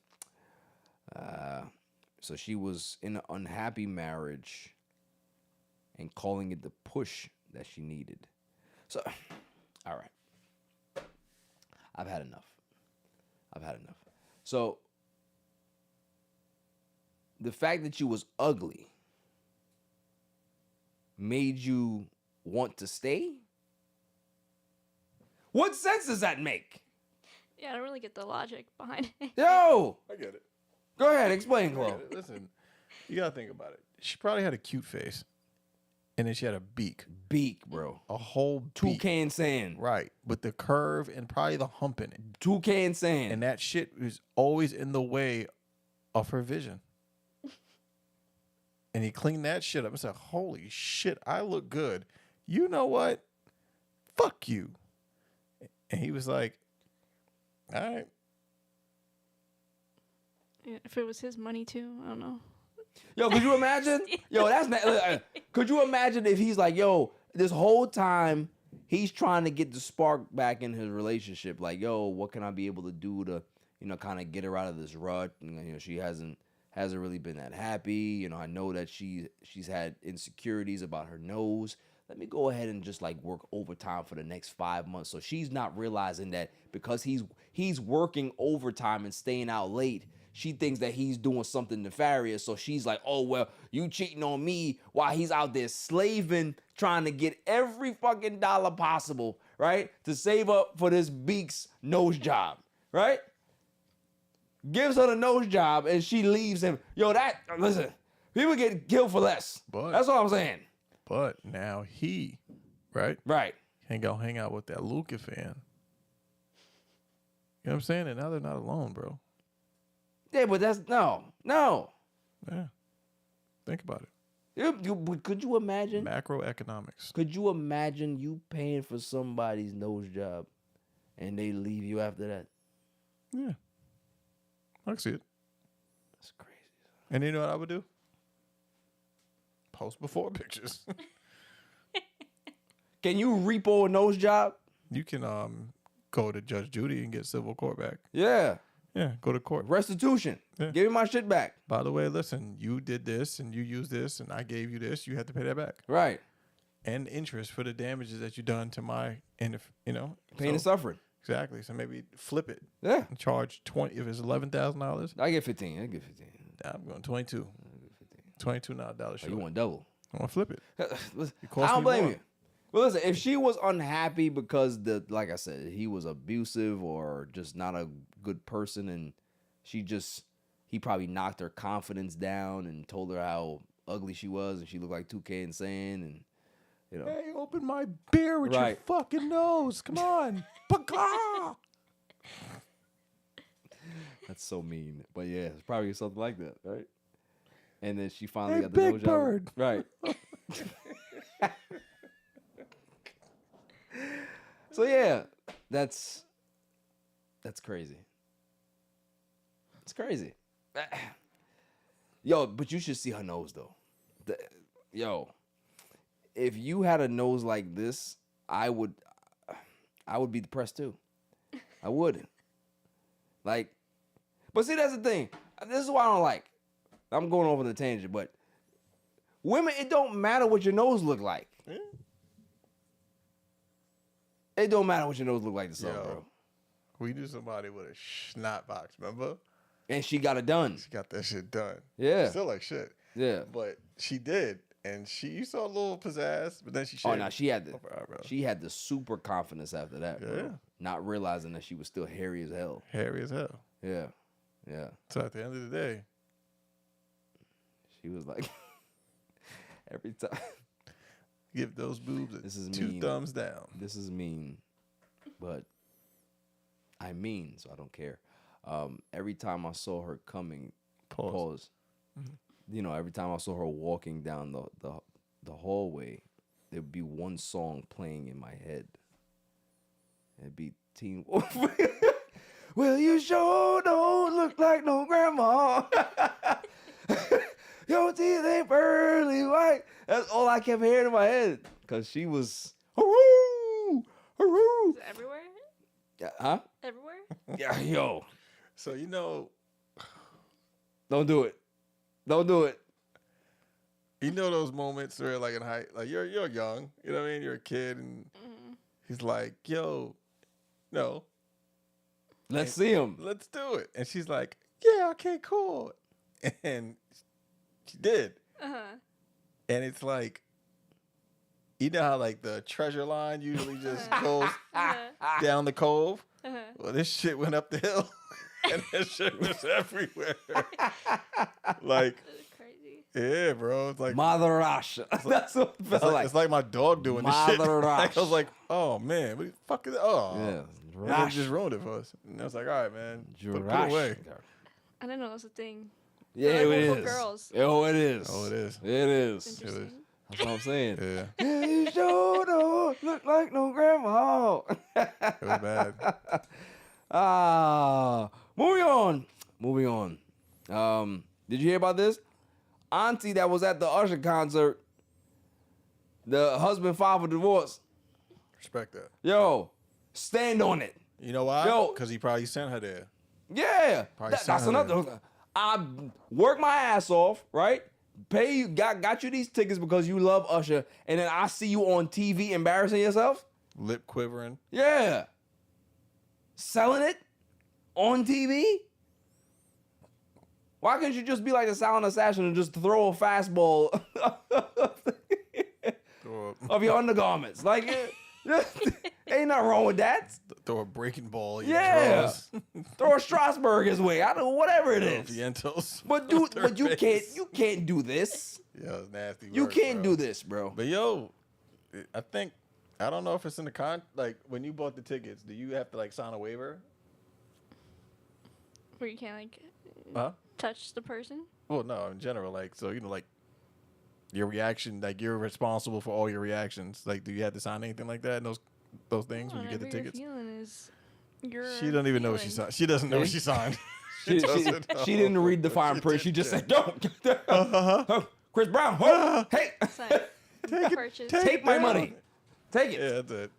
So she was in an unhappy marriage and calling it the push that she needed. So, all right. I've had enough. So, the fact that you was ugly made you want to stay? What sense does that make? Yeah, I don't really get the logic behind it. Yo! I get it. Go ahead, explain, I Chloe. get it. Listen, you gotta think about it. She probably had a cute face, and then she had a beak, Beak, bro. a whole beak. Toucan sand. Right, with the curve and probably the hump in it, Toucan sand. and that shit was always in the way of her vision. And he cleaned that shit up and said, "Holy shit, I look good. You know what? Fuck you." And he was like, "All right." Yeah, if it was his money too, I don't know. Yo, could you imagine? Yo, that's not. Could you imagine if he's like, yo, this whole time he's trying to get the spark back in his relationship? Like, yo, what can I be able to do to, kind of get her out of this rut? And, she hasn't really been that happy. I know that she's had insecurities about her nose. Let me go ahead and just like work overtime for the next 5 months. So she's not realizing that because he's working overtime and staying out late, she thinks that he's doing something nefarious. So she's like, oh, well, you cheating on me while he's out there slaving, trying to get every fucking dollar possible, right? To save up for this Beaks nose job, right? Gives her the nose job and she leaves him. Yo, listen, people get killed for less. But- That's all I'm saying. But now he, right, Right. can go hang out with that Luka fan. You know what I'm saying? And now they're not alone, bro. Yeah, but that's no. Yeah. Think about it. Could you imagine? Macroeconomics. Could you imagine you paying for somebody's nose job and they leave you after that? Yeah. I can see it. That's crazy. And you know what I would do? Post before pictures. Can you repo a nose job? You can go to Judge Judy and get civil court back. Yeah. Yeah, go to court. Restitution. Yeah. Give me my shit back. By the way, listen, you did this and you used this and I gave you this. You had to pay that back. Right. And interest for the damages that you done to my, and if, Pain and so- suffering. Exactly. So maybe flip it Yeah. and charge 20. If it's $11,000, I get 15. I'm going 22. 22 now, dollar Oh, short. you want double. I want to flip it. Listen, I cost don't me blame more. you. Well, listen, if she was unhappy because like I said, he was abusive or just not a good person, and he probably knocked her confidence down and told her how ugly she was and she looked like 2K and sand, and Hey, open my beer with Right. your fucking nose. Come on. Paka! that's so mean. But yeah, it's probably something like that, right? And then she finally Hey, got the Big nose job. Bird. Right. So yeah, that's crazy. It's crazy. Yo, but you should see her nose though. Yo, if you had a nose like this, I would be depressed too. I would. Like, but see, that's the thing. This is why I don't like. I'm going over the tangent, but women, it don't matter what your nose look like. It don't matter what your nose look like to some, Yo. bro. We knew somebody with a snot box, remember? And she got it done. She got that shit done. Yeah. Still like shit. Yeah. But she did. And you saw a little pizzazz, but then she Oh shaved no, it she had off her eyebrow. she had the super confidence after that, bro. Yeah. Not realizing that she was still hairy as hell. Hairy as hell. Yeah. Yeah. So at the end of the day, She was like every time. give those boobs This is two mean. thumbs down. This is mean, but I mean, so I don't care. Every time I saw her coming, Pause. every time I saw her walking down the hallway, there'd be one song playing in my head. It'd be Teen Wolf. Well, you sure don't look like no grandma. Your teeth ain't pearly white. That's all I kept hearing in my head. Because she was, hoo, hoo. Is it everywhere? Yeah, huh? Everywhere? Yeah, yo. So you know, Don't do it. Don't do it. you know those moments where like in high, like you're young, you know what I mean? You're a kid, and he's like, "Yo, no, Let's see him. let's do it." And she's like, "Yeah, okay, cool." And she did. Uh-huh. And it's like, you know how like the treasure line usually just goes Uh-huh. down the cove? Uh-huh. Well, this shit went up the hill. And that shit was everywhere. Like, That's crazy. yeah, bro. It's like, Mother Russia. That's what it felt like. it's like my dog doing this shit. Mother Like, I was Rush. like, oh, man, what the fuck is that? Oh. Yeah. And they Rush. just ruined it for us. And I was like, all right, man. Put it Rush. away. I didn't know that was a thing. Yeah, Like, it well, is. for girls. Oh, it is. Oh, it is. It is. Interesting. That's what I'm saying. Yeah, Yeah, you sure don't look like no grandma. it was bad. Moving on. Did you hear about this? Auntie that was at the Usher concert, the husband filed for divorce. Respect that. Yo, stand on it. You know why? Yo. Because he probably sent her there. Yeah, Probably that's sounded- another. I work my ass off, right? Pay you, got you these tickets because you love Usher, and then I see you on TV embarrassing yourself. Lip quivering. Yeah, selling it on TV. Why couldn't you just be like the silent assassin and just throw a fastball Throw of your undergarments? Like, ain't nothing wrong with that. throw a breaking ball. in Yeah. Your drawers. Throw a Strasburg his way. I don't know, whatever it Throw is. Vientos. But you can't do this. Yeah, it's nasty. You work, can't bro. do this, bro. But yo, I don't know if it's in the like when you bought the tickets, do you have to like sign a waiver? Where you can't like Huh? touch the person. Well, no, in general, like so like your reaction, like you're responsible for all your reactions. Like, do you have to sign anything like that? And those things when you get the Whatever tickets. Your feeling is your She doesn't even know what she feeling. signed. She doesn't know what she signed. She doesn't know. didn't read the fine print. She just said, "Don't." Chris Brown, hey, Sign. Take it. Purchase. take my down. money. Take it. Yeah, that's it.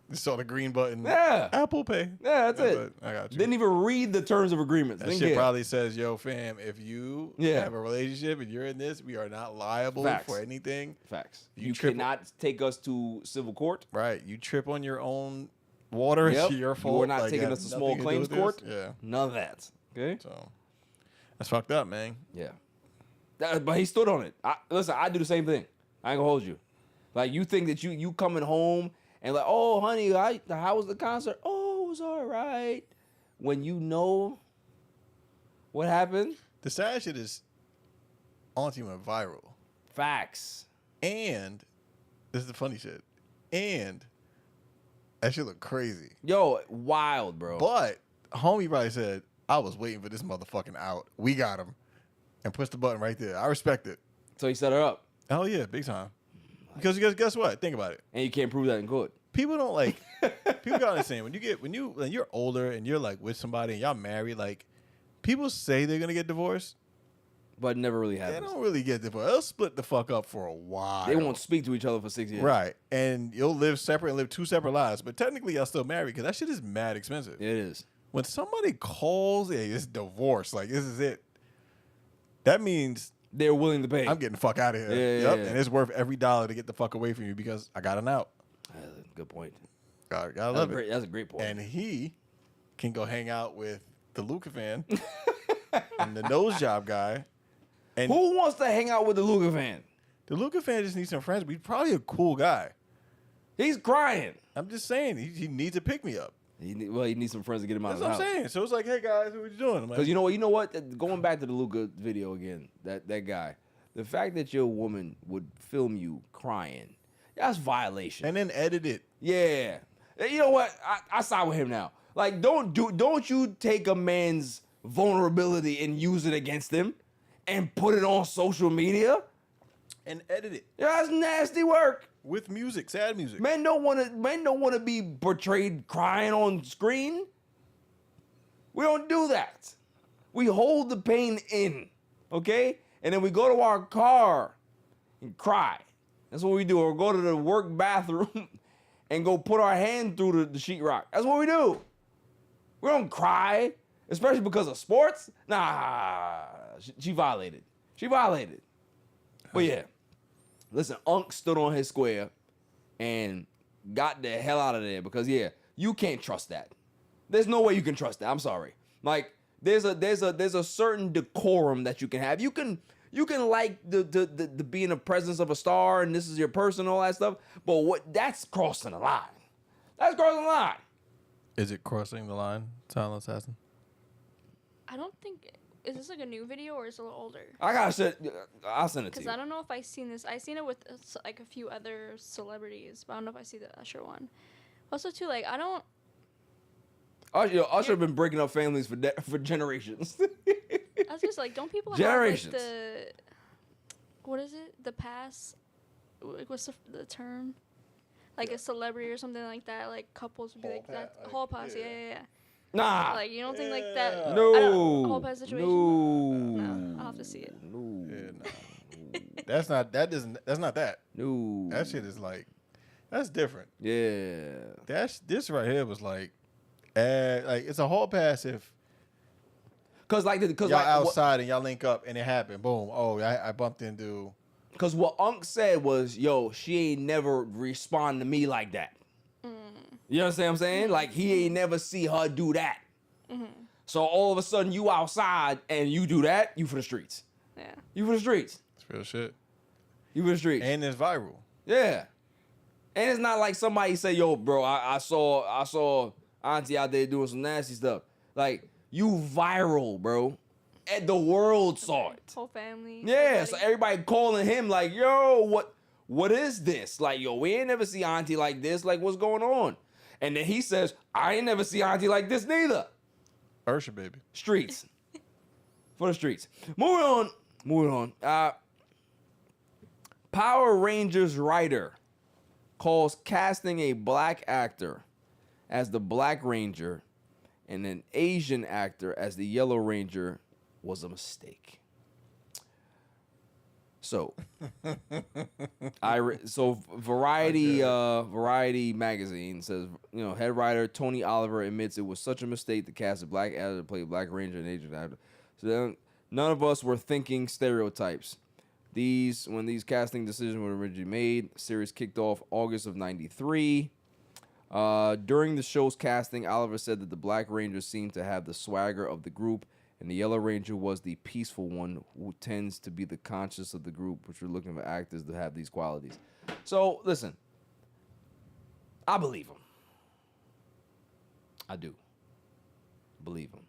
You saw the green button. Yeah. Apple Pay. Yeah, that's it. I got you. Didn't even read the terms of agreements. That Didn't shit care. probably says, "Yo, fam, if you Yeah. have a relationship and you're in this, we are not liable Facts. for anything." Facts. You You triple- cannot take us to civil court. Right? You trip on your own water. Yep. It's your You fault. are not Like, taking it us to has small nothing do claims with court. this. Yeah. None of that. Okay. So that's fucked up, man. Yeah. But he stood on it. Listen, I do the same thing. I ain't gonna hold you. Like, you think that you coming home and like, oh, honey, how was the concert? Oh, it was all right. When you know what happened. The sad shit is, Auntie went viral, Facts. and this is the funny shit, and that shit look crazy. Yo, wild, bro. But homie probably said, "I was waiting for this motherfucking out. We got him," and pushed the button right there. I respect it. So he set her up. Hell yeah, big time. Because guess what? Think about it. And you can't prove that in court. People don't like. People gotta understand when you're older and you're like with somebody and y'all married. Like, people say they're gonna get divorced. But it never really They happens. don't really get divorced. They'll split the fuck up for a while. They won't speak to each other for 6 years. Right, and you'll live separate and live two separate lives. But technically, y'all still married because that shit is mad expensive. It is. When somebody calls, hey, it's divorce. Like, this is it. That means They're willing to pay. I'm getting the fuck out of here. Yeah, yeah. And it's worth every dollar to get the fuck away from you because I got an out. Good point. Gotta That's, love it. That's a great point. And he can go hang out with the Luka fan and the nose job guy. And Who wants to hang out with the Luka fan? the Luka fan just needs some friends, but he's probably a cool guy. He's crying. I'm just saying, he needs a pick me up. He needs some friends to get him out That's of the what I'm house. saying. So it's like, hey guys, what you doing? I'm like, Because you know what? Going back to the Luka video again, that guy, the fact that your woman would film you crying, that's violation. and then edit it. Yeah. You know what? I side with him now. Like, don't you take a man's vulnerability and use it against him and put it on social media? And edit it. Yeah, that's nasty work. with music, sad music. Men don't want to be portrayed crying on screen. We don't do that. We hold the pain in, okay? And then we go to our car and cry. That's what we do. Or go to the work bathroom and go put our hand through the sheetrock. That's what we do. We don't cry, especially because of sports. Nah, she violated. She violated. But yeah, listen, Unc stood on his square and got the hell out of there because yeah, you can't trust that. There's no way you can trust that. I'm sorry. Like there's a certain decorum that you can have. You can like the be in the presence of a star and this is your person and all that stuff. But that's crossing the line. That's crossing the line. Is it crossing the line, Silent Assassin? I don't think. Is this like a new video or is it a little older? I'll send it to you. Because I don't know if I've seen this. I've seen it with like a few other celebrities, but I don't know if I see the Usher one. Also, too, like I don't. Usher have been breaking up families for generations. I was just like, don't people generations. have like what is it? The pass? Like, what's the term? Like a celebrity or something like that. Like couples would be like that. Hall pass, yeah. Nah. Like you don't think like that? No. Hall pass situation. No. I'll have to see it. No. Yeah, nah. That's not that. No. That shit is like, that's different. Yeah. This right here was like it's a hall pass if Cause y'all outside and y'all link up and it happened. Boom. Oh, I bumped into. Cause what Unc said was, yo, she ain't never respond to me like that. You understand what I'm saying? Like he ain't never see her do that. So all of a sudden you outside and you do that, you for the streets. Yeah. You for the streets. It's real shit. You for the streets. And it's viral. Yeah. And it's not like somebody say, yo, bro, I saw Auntie out there doing some nasty stuff. Like, you viral, bro. And the world saw it. Whole family. Yeah, everybody. so everybody calling him like, yo, what is this? Like, yo, we ain't never see Auntie like this. Like, what's going on? And then he says, I ain't never see Auntie like this neither. Ursha, baby. Streets. For the streets. Moving on. Power Rangers writer calls casting a black actor as the Black Ranger and an Asian actor as the Yellow Ranger was a mistake. So, Variety magazine says, head writer Tony Oliver admits it was such a mistake to cast a black actor to play Black Ranger and Asian actor. So then, none of us were thinking stereotypes. When these casting decisions were originally made, the series kicked off August of '93. During the show's casting, Oliver said that the Black Ranger seemed to have the swagger of the group, and the Yellow Ranger was the peaceful one who tends to be the conscious of the group, which were looking for actors to have these qualities. So, listen. I believe him. I do. Believe him.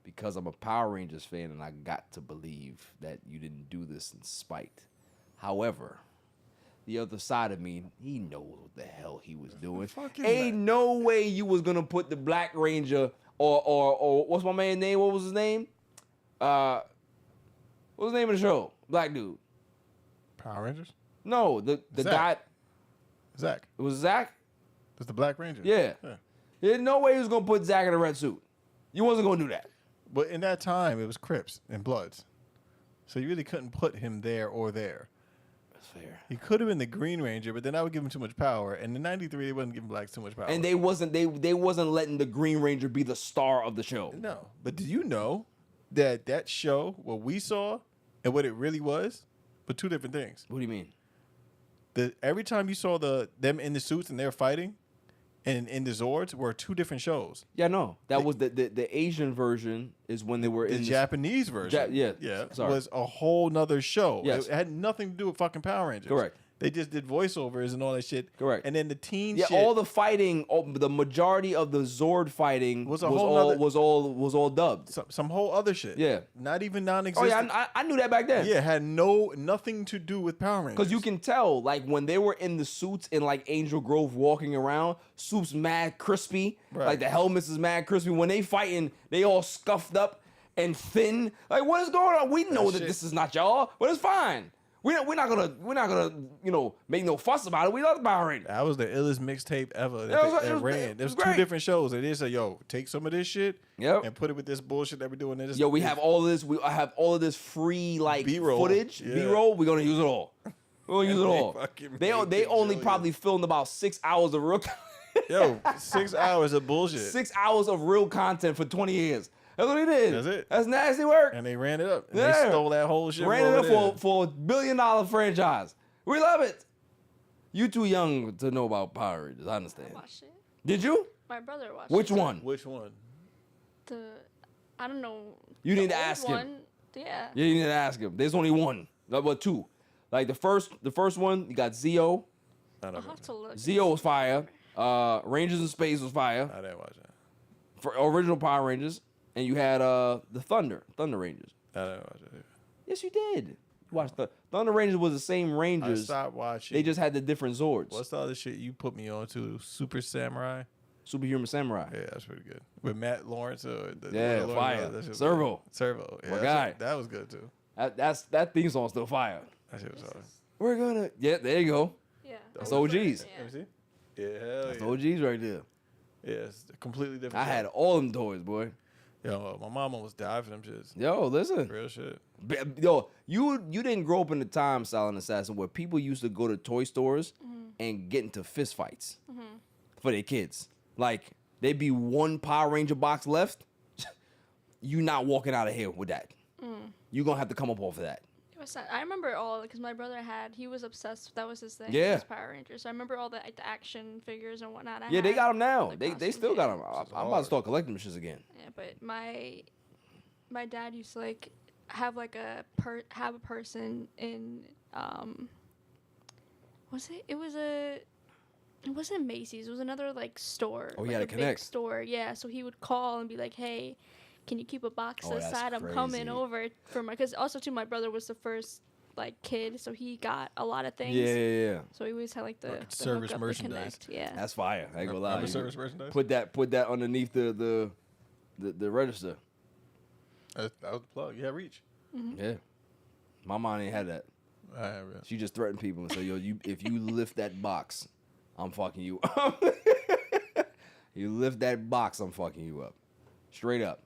Because I'm a Power Rangers fan, and I got to believe that you didn't do this in spite. However, the other side of me, he knows what the hell he was doing. Ain't no way you was gonna put the Black Ranger or what's my man's name? What was his name? What was the name of the show? Black dude. Power Rangers? No, the guy. Zach. It was Zach? That's the Black Ranger. Yeah. There's no way he was gonna put Zach in a red suit. You wasn't gonna do that. But in that time, it was Crips and Bloods. So you really couldn't put him there or there. That's fair. He could have been the Green Ranger, but then I would give him too much power. And in '93, they wasn't giving blacks too much power. And they wasn't letting the Green Ranger be the star of the show. No. But did you know that show, what we saw, and what it really was two different things? What do you mean? Every time you saw them in the suits and they're fighting, and in the Zords were two different shows. Yeah, no. That was the Asian version is when they were the in Japanese version. Yeah. Sorry. Was a whole nother show. Yes. It had nothing to do with fucking Power Rangers. Correct. They just did voiceovers and all that shit. Correct. And then the teen shit. All the fighting, the majority of the Zord fighting was all dubbed. Some whole other shit. Yeah. Not even non-existent. Oh yeah, I knew that back then. Yeah, had nothing to do with Power Rangers. Because you can tell, like when they were in the suits in like Angel Grove walking around, suits mad crispy, right. Like the helmets is mad crispy. When they fighting, they all scuffed up and thin. Like what is going on? We know that this is not y'all, but it's fine. We're not gonna make no fuss about it. We love the Power Rangers. That was the illest mixtape ever Yeah, that ran. it There's was two great. different shows. And they said, yo, take some of this shit Yep. and put it with this bullshit that we're doing. Yo, we have all of this. I have all of this free like B-roll. footage, Yeah. B-roll. We're gonna use it all. We're gonna use it They all. fucking They make they it only brilliant. probably filmed about 6 hours of real. Yo, 6 hours of bullshit. 6 hours of real content for 20 years. That's what he did. That's it. That's nasty work. And they ran it up. And Yeah. they stole that whole shit. Ran it over there. up for $1 billion franchise. We love it. You too young to know about Power Rangers. I understand. I watched it. Did you? My brother watched Which it. one? Which one? I don't know. You the need to old ask him. one. Yeah. Yeah, you need to ask him. There's only one. Well, two. Like the first one, you got Zeo. I I'll don't know. have to look. Zeo was fire. Rangers in Space was fire. I didn't watch that. For original Power Rangers. And you had the Thunder Rangers. I didn't watch that. Yes, you did. Watch the Thunder Rangers was the same I Rangers. stopped watching. They just had the different Zords. What's the other shit you put me on to? Super Samurai? Superhuman Samurai. Yeah, that's pretty good. With Matt Lawrence. Yeah, fire. That shit was Servo. good. Servo. Yeah, My that guy. shit- That was good too. That theme song's still fire. That shit was hard. We're gonna. Yeah, there you go. Yeah. That's I was OGs. like, Let me see. Yeah, hell That's yeah. OGs right there. Yeah, it's a completely different. I had show. all them toys, boy. Yo, my mom almost died for them shits. Yo, listen. Real shit. Yo, you didn't grow up in the time, Silent Assassin, where people used to go to toy stores and get into fist fights for their kids. Like, there'd be one Power Ranger box left. You not walking out of here with that. You're going to have to come up off of that. It was sad. I remember all because my brother he was obsessed. That was his thing. Yeah. Was Power Rangers. So I remember all the action figures and whatnot. Yeah, they got them now. the They costumes, still got them. This is I'm about hard. to start collecting them shits again. Yeah, but my dad used to like have like a person in was it? It wasn't Macy's. It was another like store. Oh, he like had a to big connect. store. Yeah, so he would call and be like, "Hey, can you keep a box Oh, that's aside? I'm coming crazy. over for my." Because also too, my brother was the first like kid, so he got a lot of things. Yeah. So he always had like the service hookup, merchandise. The connect. Yeah. That's fire. I ain't gonna lie. Remember You service merchandise? Put that underneath the register. That was the plug. Yeah, reach. Yeah. My mom ain't had that. I have it. She just threatened people and said, "Yo, if you lift that box, I'm fucking you up." You lift that box, I'm fucking you up. Straight up.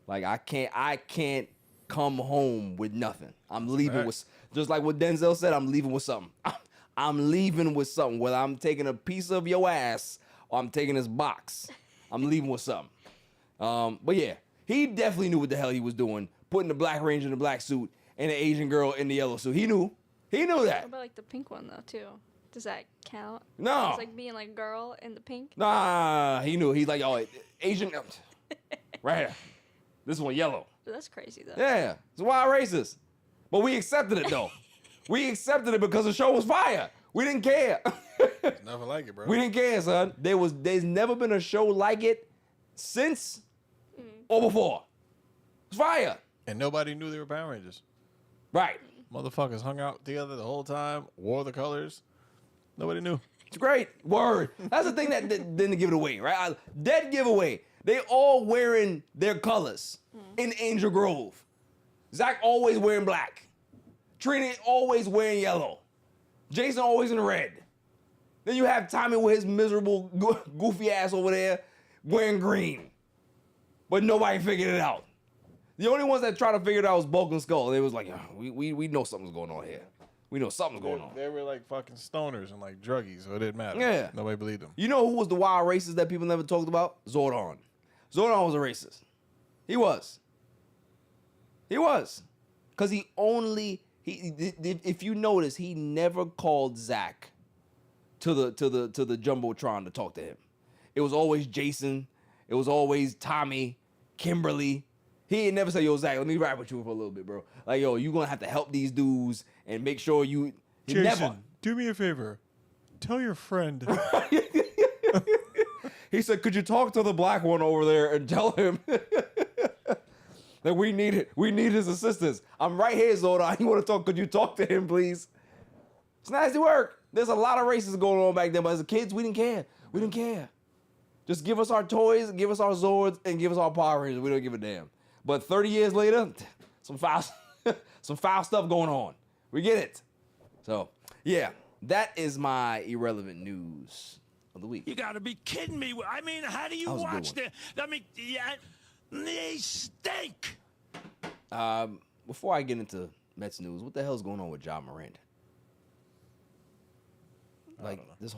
Like I can't come home with nothing. I'm leaving Right. with just like what Denzel said, I'm leaving with something. I'm leaving with something. Whether I'm taking a piece of your ass or I'm taking this box. I'm leaving with something. But yeah, he definitely knew what the hell he was doing, putting the Black Ranger in the black suit and the Asian girl in the yellow suit. He knew What that. about like the pink one though too? Does that count? No. It's like being like a girl in the pink. Nah, he knew. He's like, oh, Asian. Right here. This one yellow. That's crazy though. Yeah, it's wild racist. But we accepted it though. We accepted it because the show was fire. We didn't care. Nothing like it, bro. We didn't care, son. There's never been a show like it since or before. It's fire. And nobody knew they were Power Rangers. Right. Motherfuckers hung out together the whole time, wore the colors. Nobody knew. It's great. Word. That's the thing that didn't give it away, right? Dead giveaway. They all wearing their colors in Angel Grove. Zach always wearing black. Trina always wearing yellow. Jason always in red. Then you have Tommy with his miserable, goofy ass over there wearing green. But nobody figured it out. The only ones that tried to figure it out was Bulk and Skull. They was like, we know something's going on here. We know something's going on. They were like fucking stoners and like druggies, so it didn't matter. Yeah. Nobody believed them. You know who was the wild racist that people never talked about? Zordon. Zordon was a racist. He was. Because if you notice, he never called Zach to the Jumbotron to talk to him. It was always Jason. It was always Tommy, Kimberly. He ain't never said, yo, Zach, let me ride with you for a little bit, bro. Like, yo, you gonna have to help these dudes and make sure you... He never. do me a favor. Tell your friend. He said, could you talk to the black one over there and tell him that we need his assistance. I'm right here, Zordon. You want to talk? Could you talk to him, please? It's nasty work. There's a lot of races going on back then, but as kids, we didn't care. We didn't care. Just give us our toys, give us our Zords, and give us our Power Rangers. We don't give a damn. But 30 years later, some foul stuff going on. We get it. So, yeah, that is my irrelevant news of the week. You got to be kidding me. I mean, how do you That was a good watch one. the? I mean, yeah, they stink. Before I get into Mets news, what the hell's going on with Ja Morant? Like this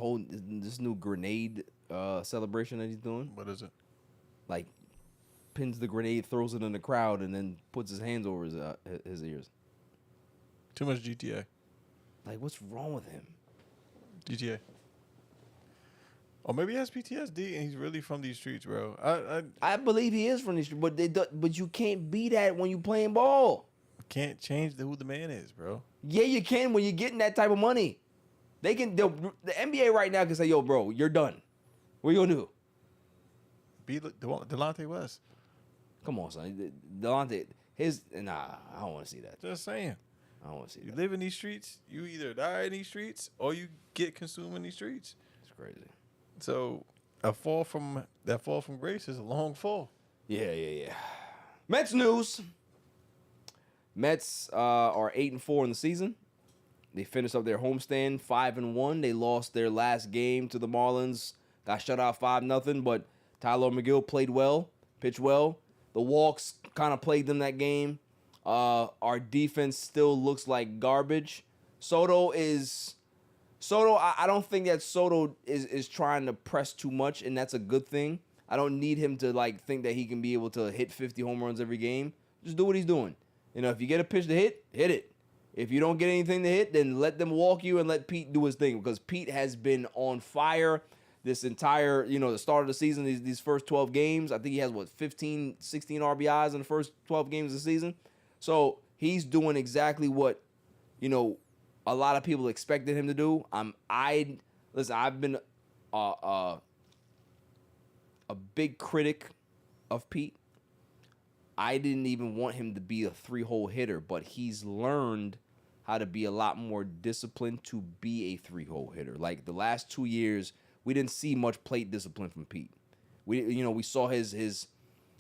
new grenade celebration that he's doing. What is it? Like pins the grenade, throws it in the crowd, and then puts his hands over his ears. Too much GTA. Like, what's wrong with him? GTA. Or maybe he has PTSD and he's really from these streets, bro. I believe he is from the street, but you can't be that when you playing ball. Can't change who the man is, bro. Yeah, you can when you're getting that type of money. The NBA right now can say, yo, bro, you're done. What you gonna do? Be Delonte West. Come on, son. Delonte, I don't want to see that. Just saying. I don't want to see You that. live in these streets, you either die in these streets or you get consumed in these streets. It's crazy. So that fall from grace is a long fall. Yeah. Mets news. Mets are 8-4 in the season. They finished up their homestand 5-1. They lost their last game to the Marlins. Got shut out 5-0, but Tyler McGill played well, pitched well. The walks kind of plagued them that game. Our defense still looks like garbage. I don't think that Soto is trying to press too much, and that's a good thing. I don't need him to think that he can be able to hit 50 home runs every game. Just do what he's doing. If you get a pitch to hit it. If you don't get anything to hit, then let them walk you and let Pete do his thing, because Pete has been on fire this entire, the start of the season, these first 12 games. I think he has 15, 16 RBIs in the first 12 games of the season. So he's doing exactly what, a lot of people expected him to do. I've been a big critic of Pete. I didn't even want him to be a 3-hole hitter, but he's learned how to be a lot more disciplined to be a 3-hole hitter. Like the last 2 years, we didn't see much plate discipline from Pete. We saw his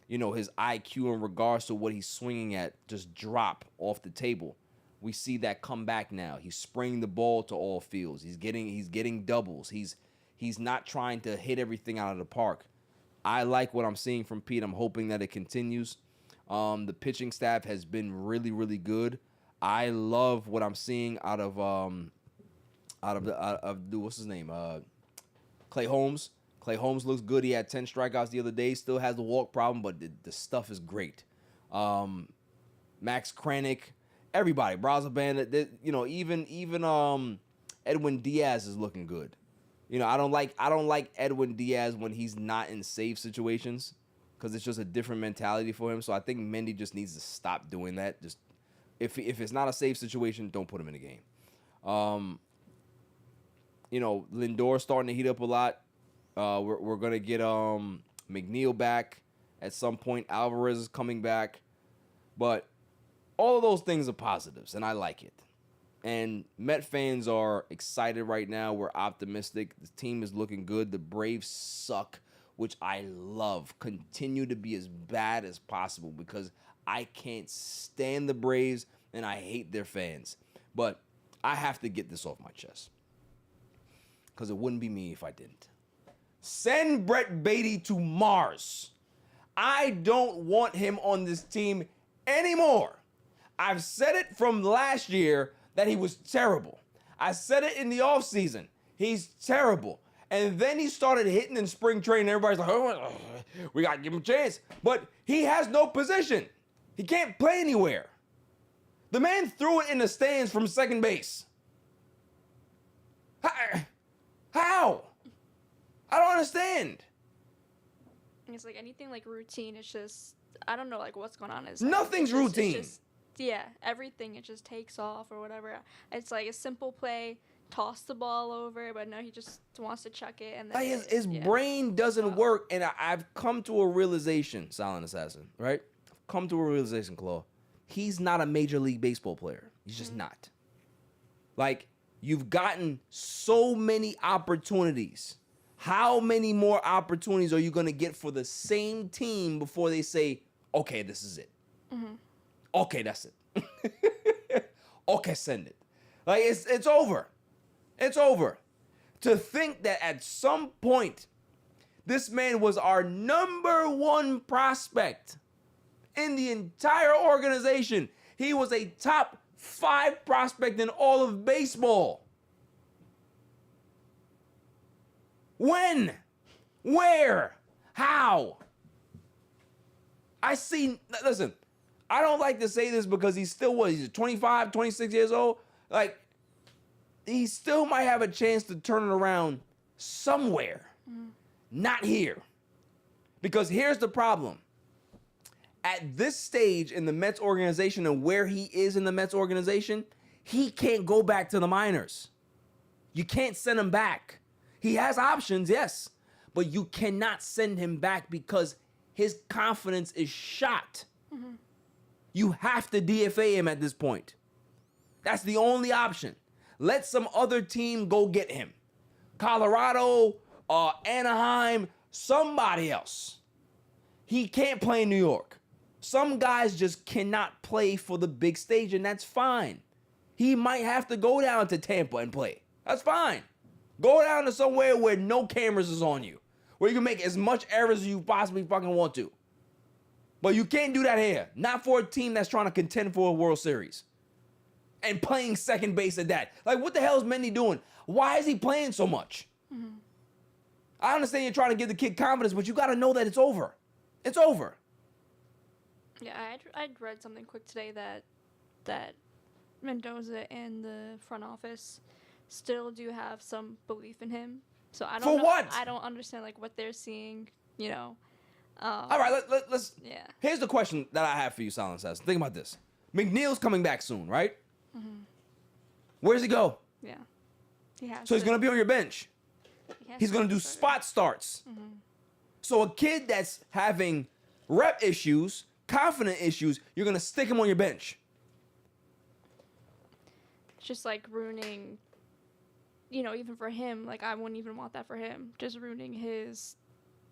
IQ in regards to what he's swinging at just drop off the table. We see that come back now. He's spraying the ball to all fields. He's getting doubles. He's not trying to hit everything out of the park. I like what I'm seeing from Pete. I'm hoping that it continues. The pitching staff has been really, really good. I love what I'm seeing out of what's his name? Clay Holmes. Clay Holmes looks good. He had 10 strikeouts the other day. Still has the walk problem, but the stuff is great. Max Kranick, everybody, Brazaban, even Edwin Diaz is looking good. I don't like Edwin Diaz when he's not in save situations, because it's just a different mentality for him. So I think Mendy just needs to stop doing that. Just if it's not a safe situation, don't put him in the game. Lindor's starting to heat up a lot. We're gonna get McNeil back at some point. Alvarez is coming back, but all of those things are positives, and I like it. And Met fans are excited right now. We're optimistic. The team is looking good. The Braves suck, which I love. Continue to be as bad as possible, because I can't stand the Braves and I hate their fans. But I have to get this off my chest, because it wouldn't be me if I didn't. Send Brett Beatty to Mars. I don't want him on this team anymore. I've said it from last year that he was terrible. I said it in the offseason. He's terrible. And then he started hitting in spring training. Everybody's like, oh, we got to give him a chance. But he has no position. He can't play anywhere. The man threw it in the stands from second base. How? I don't understand. It's like anything like routine. It's just, I don't know what's going on. Nothing's routine. Yeah, everything, it just takes off or whatever. It's like a simple play, toss the ball over, but no, he just wants to chuck it. And then his brain doesn't work, and I've come to a realization, Silent Assassin, right? I've come to a realization, Claw. He's not a Major League Baseball player. He's just not. You've gotten so many opportunities. How many more opportunities are you going to get for the same team before they say, okay, this is it? Mm-hmm. Okay, that's it. Okay, send it. Like, it's over. It's over. To think that at some point, this man was our number one prospect in the entire organization. He was a top 5 prospect in all of baseball. When? Where? How? Listen, I don't like to say this because he's still what? He's 25, 26 years old. Like, he still might have a chance to turn it around somewhere. Not here. Because here's the problem. At this stage in the Mets organization and where he is in the Mets organization, he can't go back to the minors. You can't send him back. He has options, yes, but you cannot send him back because his confidence is shot. You have to DFA him at this point. That's the only option. Let some other team go get him. Colorado, Anaheim, somebody else. He can't play in New York. Some guys just cannot play for the big stage, and that's fine. He might have to go down to Tampa and play. That's fine. Go down to somewhere where no cameras is on you, where you can make as much errors as you possibly fucking want to. But you can't do that here. Not for a team that's trying to contend for a World Series. And playing second base at that. Like, what the hell is Mendy doing? Why is he playing so much? I understand you're trying to give the kid confidence, but you got to know that it's over. It's over. Yeah, I'd read something quick today that Mendoza and the front office still do have some belief in him. So I don't For know, what? I don't understand like what they're seeing, you know. All right, let's. Yeah. Here's the question that I have for you, Silence Says. Think about this. McNeil's coming back soon, right? Where does he go? Yeah. He has So he's going to be on your bench. He's going to do starter. spot starts. So a kid that's having rep issues, confident issues, you're going to stick him on your bench. It's just like ruining, you know, even for him, like I wouldn't even want that for him. Just ruining his,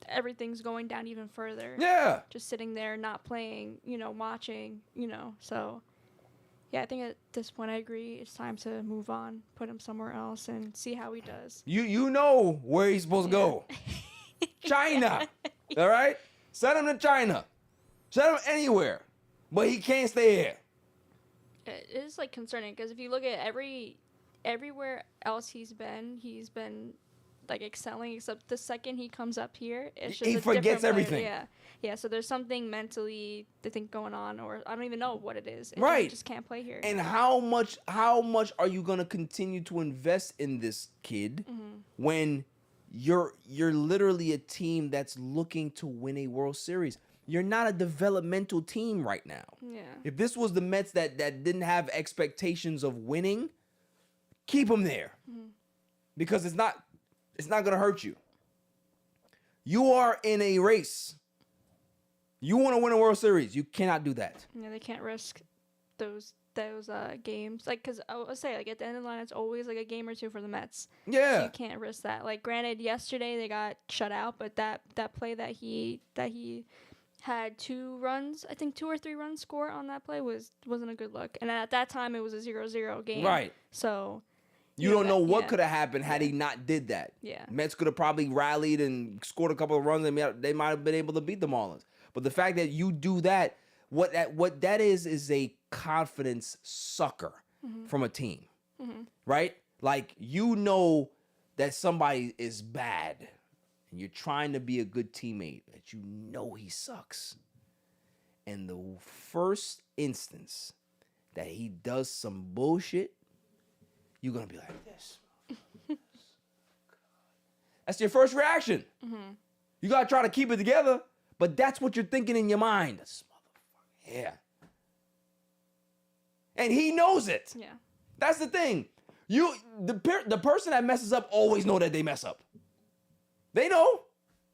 everything's going down even further. Yeah. Just sitting there, not playing, you know, watching, you know, so. Yeah, I think at this point I agree. It's time to move on, put him somewhere else, and see how he does. You know where he's supposed to go. China. All right? Send him to China. Send him anywhere. But he can't stay here. It is like concerning because if you look at everywhere else he's been like excelling, except the second he comes up here, it's just He a forgets different player. everything. Yeah. So there's something mentally I think going on, or I don't even know what it is. He Right. just can't play here. And how much are you gonna continue to invest in this kid when you're literally a team that's looking to win a World Series? You're not a developmental team right now. Yeah. If this was the Mets that didn't have expectations of winning, keep them there. Because it's not gonna hurt you. You are in a race. You want to win a World Series. You cannot do that. Yeah, they can't risk those games. Like, because I would say, like, at the end of the line, it's always, like, a game or two for the Mets. Yeah. So you can't risk that. Like, granted, yesterday they got shut out, but that play that he had 2 runs, I think 2 or 3 runs score on that play wasn't a good look. And at that time, it was a 0-0 game. Right. So... You don't know what yeah. could have happened had he not did that. Yeah. Mets could have probably rallied and scored a couple of runs, and they might have been able to beat the Marlins. But the fact that you do that, what that is a confidence sucker from a team, right? Like, you know that somebody is bad, and you're trying to be a good teammate, but you know he sucks. And the first instance that he does some bullshit, you're going to be like this. That's your first reaction. You got to try to keep it together, but that's what you're thinking in your mind. This motherfucker, yeah. And he knows it. Yeah. That's the thing. The person that messes up always know that they mess up. They know.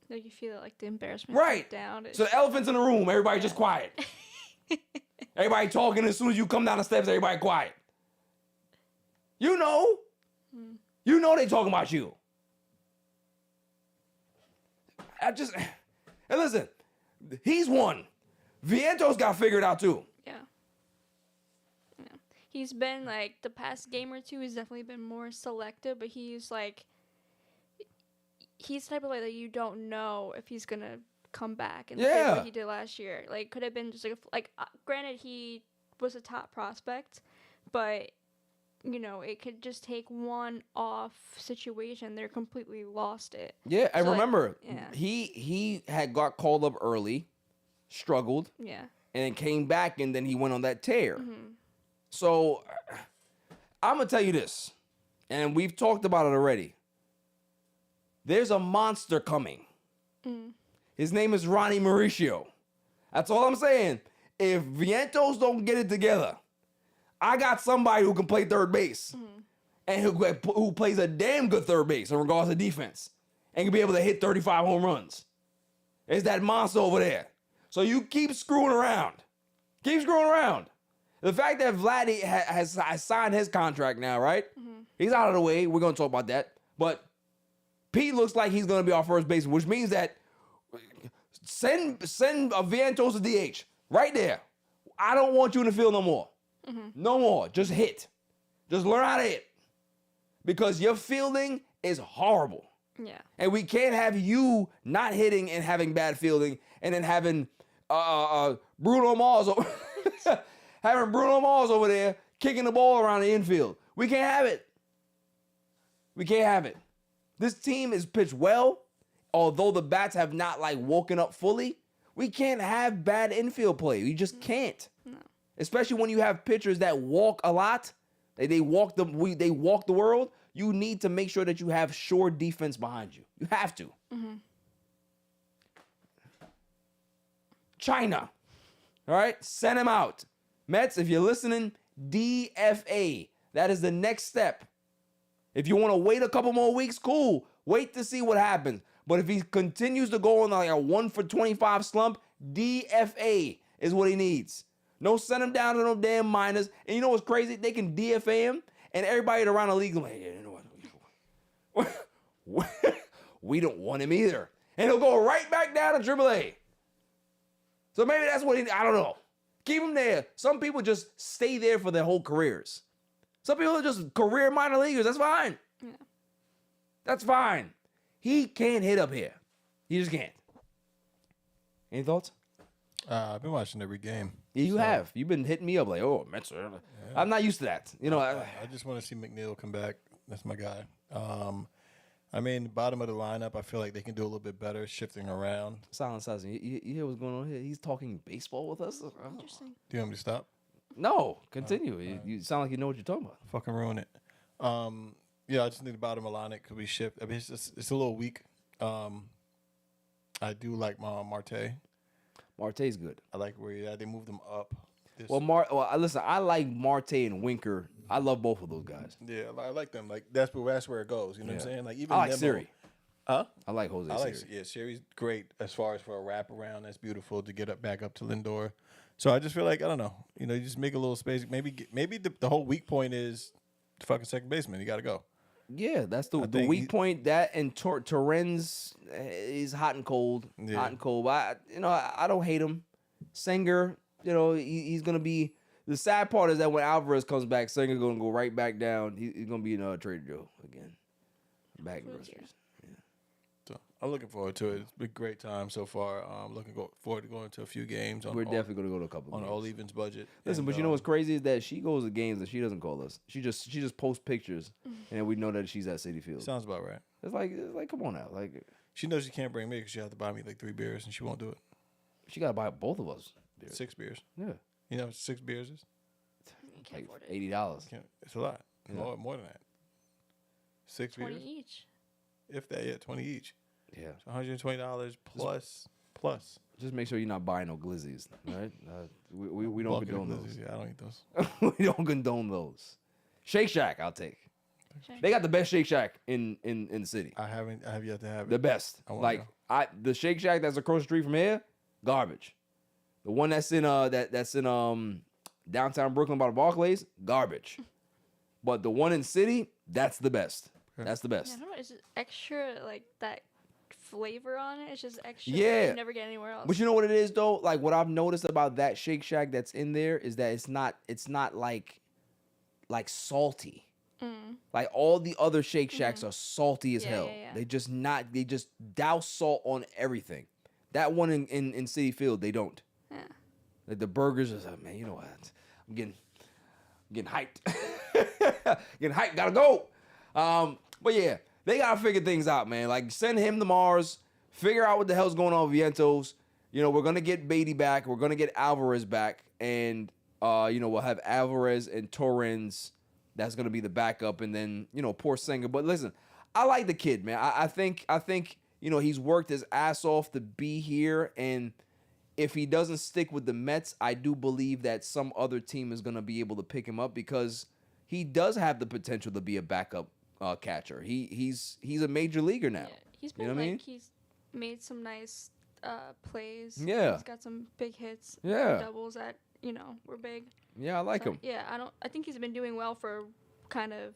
Like, you feel like the embarrassment Right. down. So the elephant's in the room. Everybody just quiet. Everybody talking. As soon as you come down the steps, everybody quiet. You know. You know they talking about you. And listen, he's won. Vientos got figured out too. Yeah. He's been like the past game or two. He's definitely been more selective, but he's the type of player that you don't know if he's gonna come back and play what he did last year. Like, could have been just granted he was a top prospect, but it could just take one off situation. They're completely lost it. Yeah, I remember. Yeah. He had got called up early, struggled, Yeah. and then came back, and then he went on that tear. Mm-hmm. So I'm gonna tell you this, and we've talked about it already. There's a monster coming. Mm. His name is Ronnie Mauricio. That's all I'm saying. If Vientos don't get it together, I got somebody who can play third base and who plays a damn good third base in regards to defense and can be able to hit 35 home runs. It's that monster over there. So you keep screwing around. Keep screwing around. The fact that Vladdy has signed his contract now, right? Mm-hmm. He's out of the way. We're going to talk about that. But Pete looks like he's going to be our first baseman, which means that send a Vientos to DH right there. I don't want you in the field no more. Mm-hmm. No more. Just hit. Just learn how to hit. Because your fielding is horrible. Yeah. And we can't have you not hitting and having bad fielding and then having Bruno Mars having Bruno Mars over there kicking the ball around the infield. We can't have it. We can't have it. This team is pitched well, although the bats have not woken up fully. We can't have bad infield play. We just can't. No. Especially when you have pitchers that walk a lot. They walk the world. You need to make sure that you have sure defense behind you. You have to. Mm-hmm. China. All right? Send him out. Mets, if you're listening, DFA. That is the next step. If you want to wait a couple more weeks, cool. Wait to see what happens. But if he continues to go on a 1 for 25 slump, DFA is what he needs. No, send him down to no damn minors. And you know what's crazy? They can DFA him, and everybody around the league is like, hey, you know what? We don't want him either. And he'll go right back down to AAA. So maybe that's what I don't know. Keep him there. Some people just stay there for their whole careers. Some people are just career minor leaguers. That's fine. Yeah. That's fine. He can't hit up here. He just can't. Any thoughts? I've been watching every game. Yeah, you have. You've been hitting me up Mets. Yeah. I'm not used to that. I just want to see McNeil come back. That's my guy. The bottom of the lineup, I feel like they can do a little bit better shifting around. Silent Assassin, you hear what's going on here? He's talking baseball with us? Interesting. Do you want me to stop? No, continue. You sound like you know what you're talking about. Fucking ruin it. I just need the bottom of the lineup because we shift. I mean, it's a little weak. I do like Marte. Marte's good. I like where they moved him up. Listen, I like Marte and Winker. I love both of those guys. Yeah, I like them. Like that's where it goes. You know what I'm saying? Like even I like Siri. Huh? I like Jose Siri. Yeah, Siri's great as far as for a wraparound. That's beautiful to get back up to Lindor. So I just feel like I don't know. You just make a little space. Maybe the whole weak point is the fucking second baseman. You got to go. Yeah, that's the weak point. That and Torrens is hot and cold. Yeah. Hot and cold. I don't hate him. Singer, he's gonna be. The sad part is that when Alvarez comes back, Singer's gonna go right back down. He's gonna be in Trader Joe again. Back in groceries. Yeah. So I'm looking forward to it. It's been a great time so far. I'm looking forward to going to a few games. We're definitely gonna go to a couple on games. All Evens budget. Listen, but you know what's crazy is that she goes to games and she doesn't call us. She just posts pictures, and we know that she's at Citi Field. Sounds about right. It's like come on now, she knows she can't bring me because she has to buy me 3 beers, and she won't do it. She gotta buy both of us beers. 6 beers. Yeah. You know what 6 beers is? Like $80. It's a lot. Yeah. More than that. 6 beers. 20 each. If that, yeah, 20 each. Yeah. So $120 plus. Just make sure you're not buying no glizzies, right? We don't condone those. Yeah, I don't eat those. We don't condone those. Shake Shack, I'll take. They got the best Shake Shack in the city. I have yet to have it. The best. The Shake Shack that's across the street from here, garbage. The one that's in downtown Brooklyn by the Barclays, garbage. But the one in city, that's the best. That's the best. Yeah, I don't know. It's just extra that flavor on it. It's just extra. Yeah. You never get anywhere else. But you know what it is though? Like what I've noticed about that Shake Shack that's in there is that it's not like like salty. Like all the other Shake Shacks are salty as Yeah, hell. yeah, yeah. They just douse salt on everything. That one in Citi Field, they don't. Yeah. Like the burgers is like, man, you know what? I'm getting hyped. Getting hyped, gotta go. But yeah, they gotta figure things out, man. Like send him to Mars, figure out what the hell's going on with Vientos. You know, we're gonna get Beatty back, we're gonna get Alvarez back, and we'll have Alvarez and Torrens. That's gonna be the backup, and then poor Singer. But listen, I like the kid, man. I think he's worked his ass off to be here, and if he doesn't stick with the Mets, I do believe that some other team is gonna be able to pick him up because he does have the potential to be a backup catcher. He's a major leaguer now. Yeah, he's been You know what I mean? he's made some nice plays. Yeah. He's got some big hits. Yeah. Doubles that were big. Yeah, I like So, him. Yeah, I think he's been doing well for kind of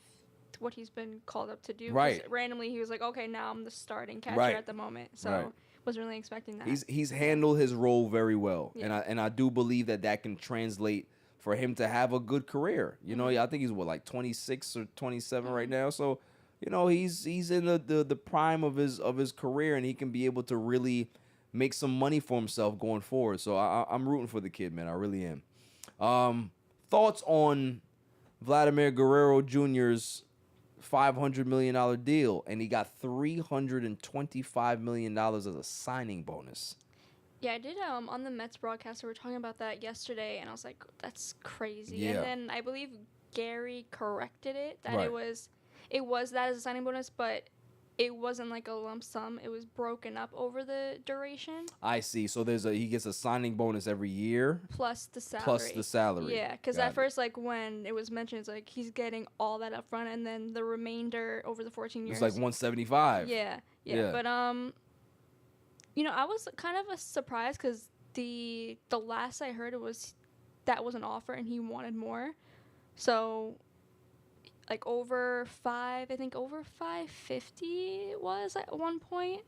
what he's been called up to do. 'Cause Right. Randomly, he was like, okay, now I'm the starting catcher Right. at the moment. So Right. wasn't really expecting that. He's handled his role very well, Yeah. and I do believe that can translate for him to have a good career. I think he's like 26 or 27 right now. So, he's in the prime of his career, and he can be able to really make some money for himself going forward. So I'm rooting for the kid, man. I really am. Thoughts on Vladimir Guerrero Jr.'s $500 million deal, and he got $325 million as a signing bonus. Yeah, I did. On the Mets broadcast, we were talking about that yesterday, and I was like, "That's crazy." Yeah. And then I believe Gary corrected it that Right. it was that as a signing bonus, but it wasn't like a lump sum. It was broken up over the duration I see. So he gets a signing bonus every year plus the salary. plus the salary. Yeah, because Got at it. first, like when it was mentioned, it's like he's getting all that up front, and then the remainder over the 14 years. It's like 175. Yeah. Yeah. But I was kind of surprised because the last I heard that was an offer and he wanted more. So like over 550 it was at one point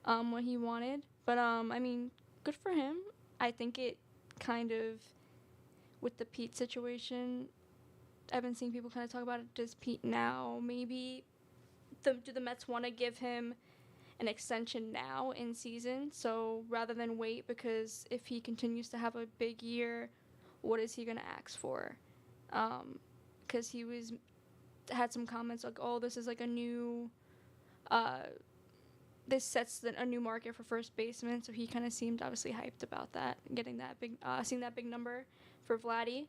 what he wanted. But good for him. I think it kind of with the Pete situation, I've been seeing people kind of talk about it. Does Pete now maybe do the Mets want to give him an extension now in season, so rather than wait, because if he continues to have a big year, what is he going to ask for? Because he had some comments like, oh, this is like a new this sets a new market for first baseman, so he kind of seemed obviously hyped about that, getting that big seeing that big number for Vladdy.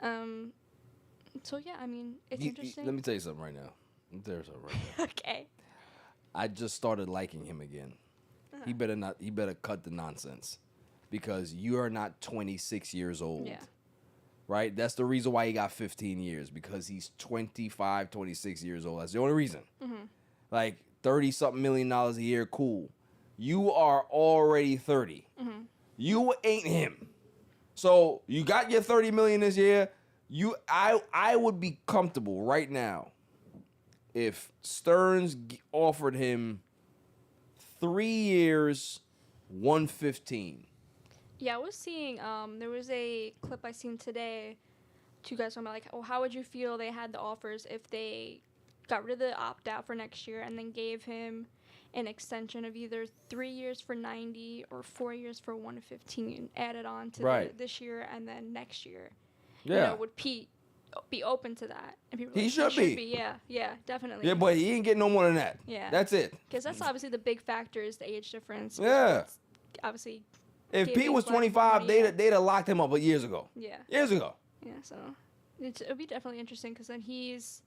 So yeah, it's interesting. Let me tell you something right now. Okay. I just started liking him again. He better cut the nonsense, because you are not 26 years old. Yeah. Right? That's the reason why he got 15 years, because he's 25, 26 years old. That's the only reason. Like 30-something million dollars a year, cool. You are already 30. You ain't him. So you got your 30 million this year. I would be comfortable right now if Stearns offered him 3 years, 115. Yeah, I was seeing, there was a clip I seen today, two guys talking about, like, oh, how would you feel they had the offers if they got rid of the opt-out for next year and then gave him an extension of either 3 years for 90 or 4 years for 115 added on to this year and then next year. Yeah. Would Pete be open to that? And people were He like, should be. Yeah, definitely. Yeah, but he ain't getting no more than that. Yeah. That's it. Because that's obviously the big factor is the age difference. Yeah. It's obviously. If gave Pete was Black more 25, money, they'd have locked him up years ago. Yeah. Years ago. Yeah, so it'll be definitely interesting because then he's,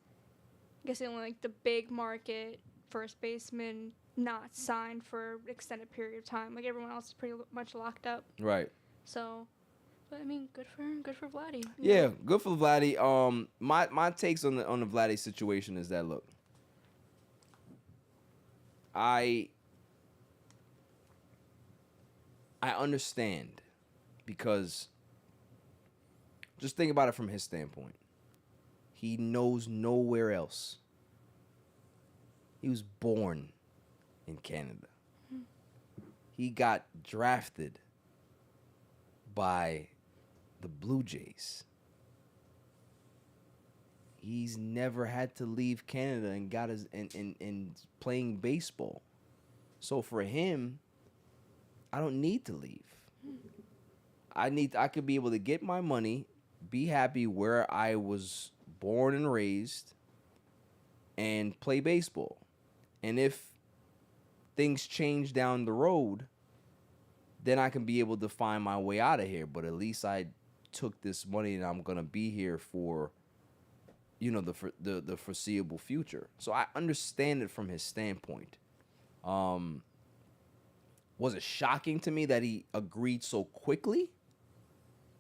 I guess, the only like the big market first baseman not signed for an extended period of time. Like everyone else is pretty much locked up. Right. So, but good for Vladdy. Yeah, good for Vladdy. My takes on the Vladdy situation is that, look, I understand, because just think about it from his standpoint. He knows nowhere else. He was born in Canada. He got drafted by the Blue Jays. he's never had to leave Canada and got his and playing baseball. So for him, I don't need to leave. I could be able to get my money, be happy where I was born and raised, and play baseball. And if things change down the road, then I can be able to find my way out of here. But at least I took this money and I'm gonna be here for, the foreseeable future. So I understand it from his standpoint. Was it shocking to me that he agreed so quickly?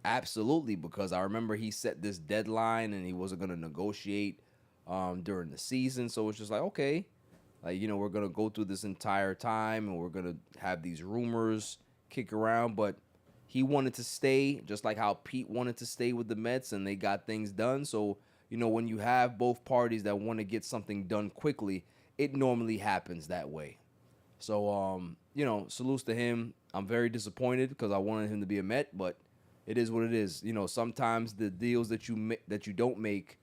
Absolutely, because I remember he set this deadline and he wasn't gonna negotiate during the season. So it's just like, okay, we're gonna go through this entire time and we're gonna have these rumors kick around, but he wanted to stay, just like how Pete wanted to stay with the Mets, and they got things done. So, when you have both parties that want to get something done quickly, it normally happens that way. So, salutes to him. I'm very disappointed because I wanted him to be a Met, but it is what it is. Sometimes the deals that you don't make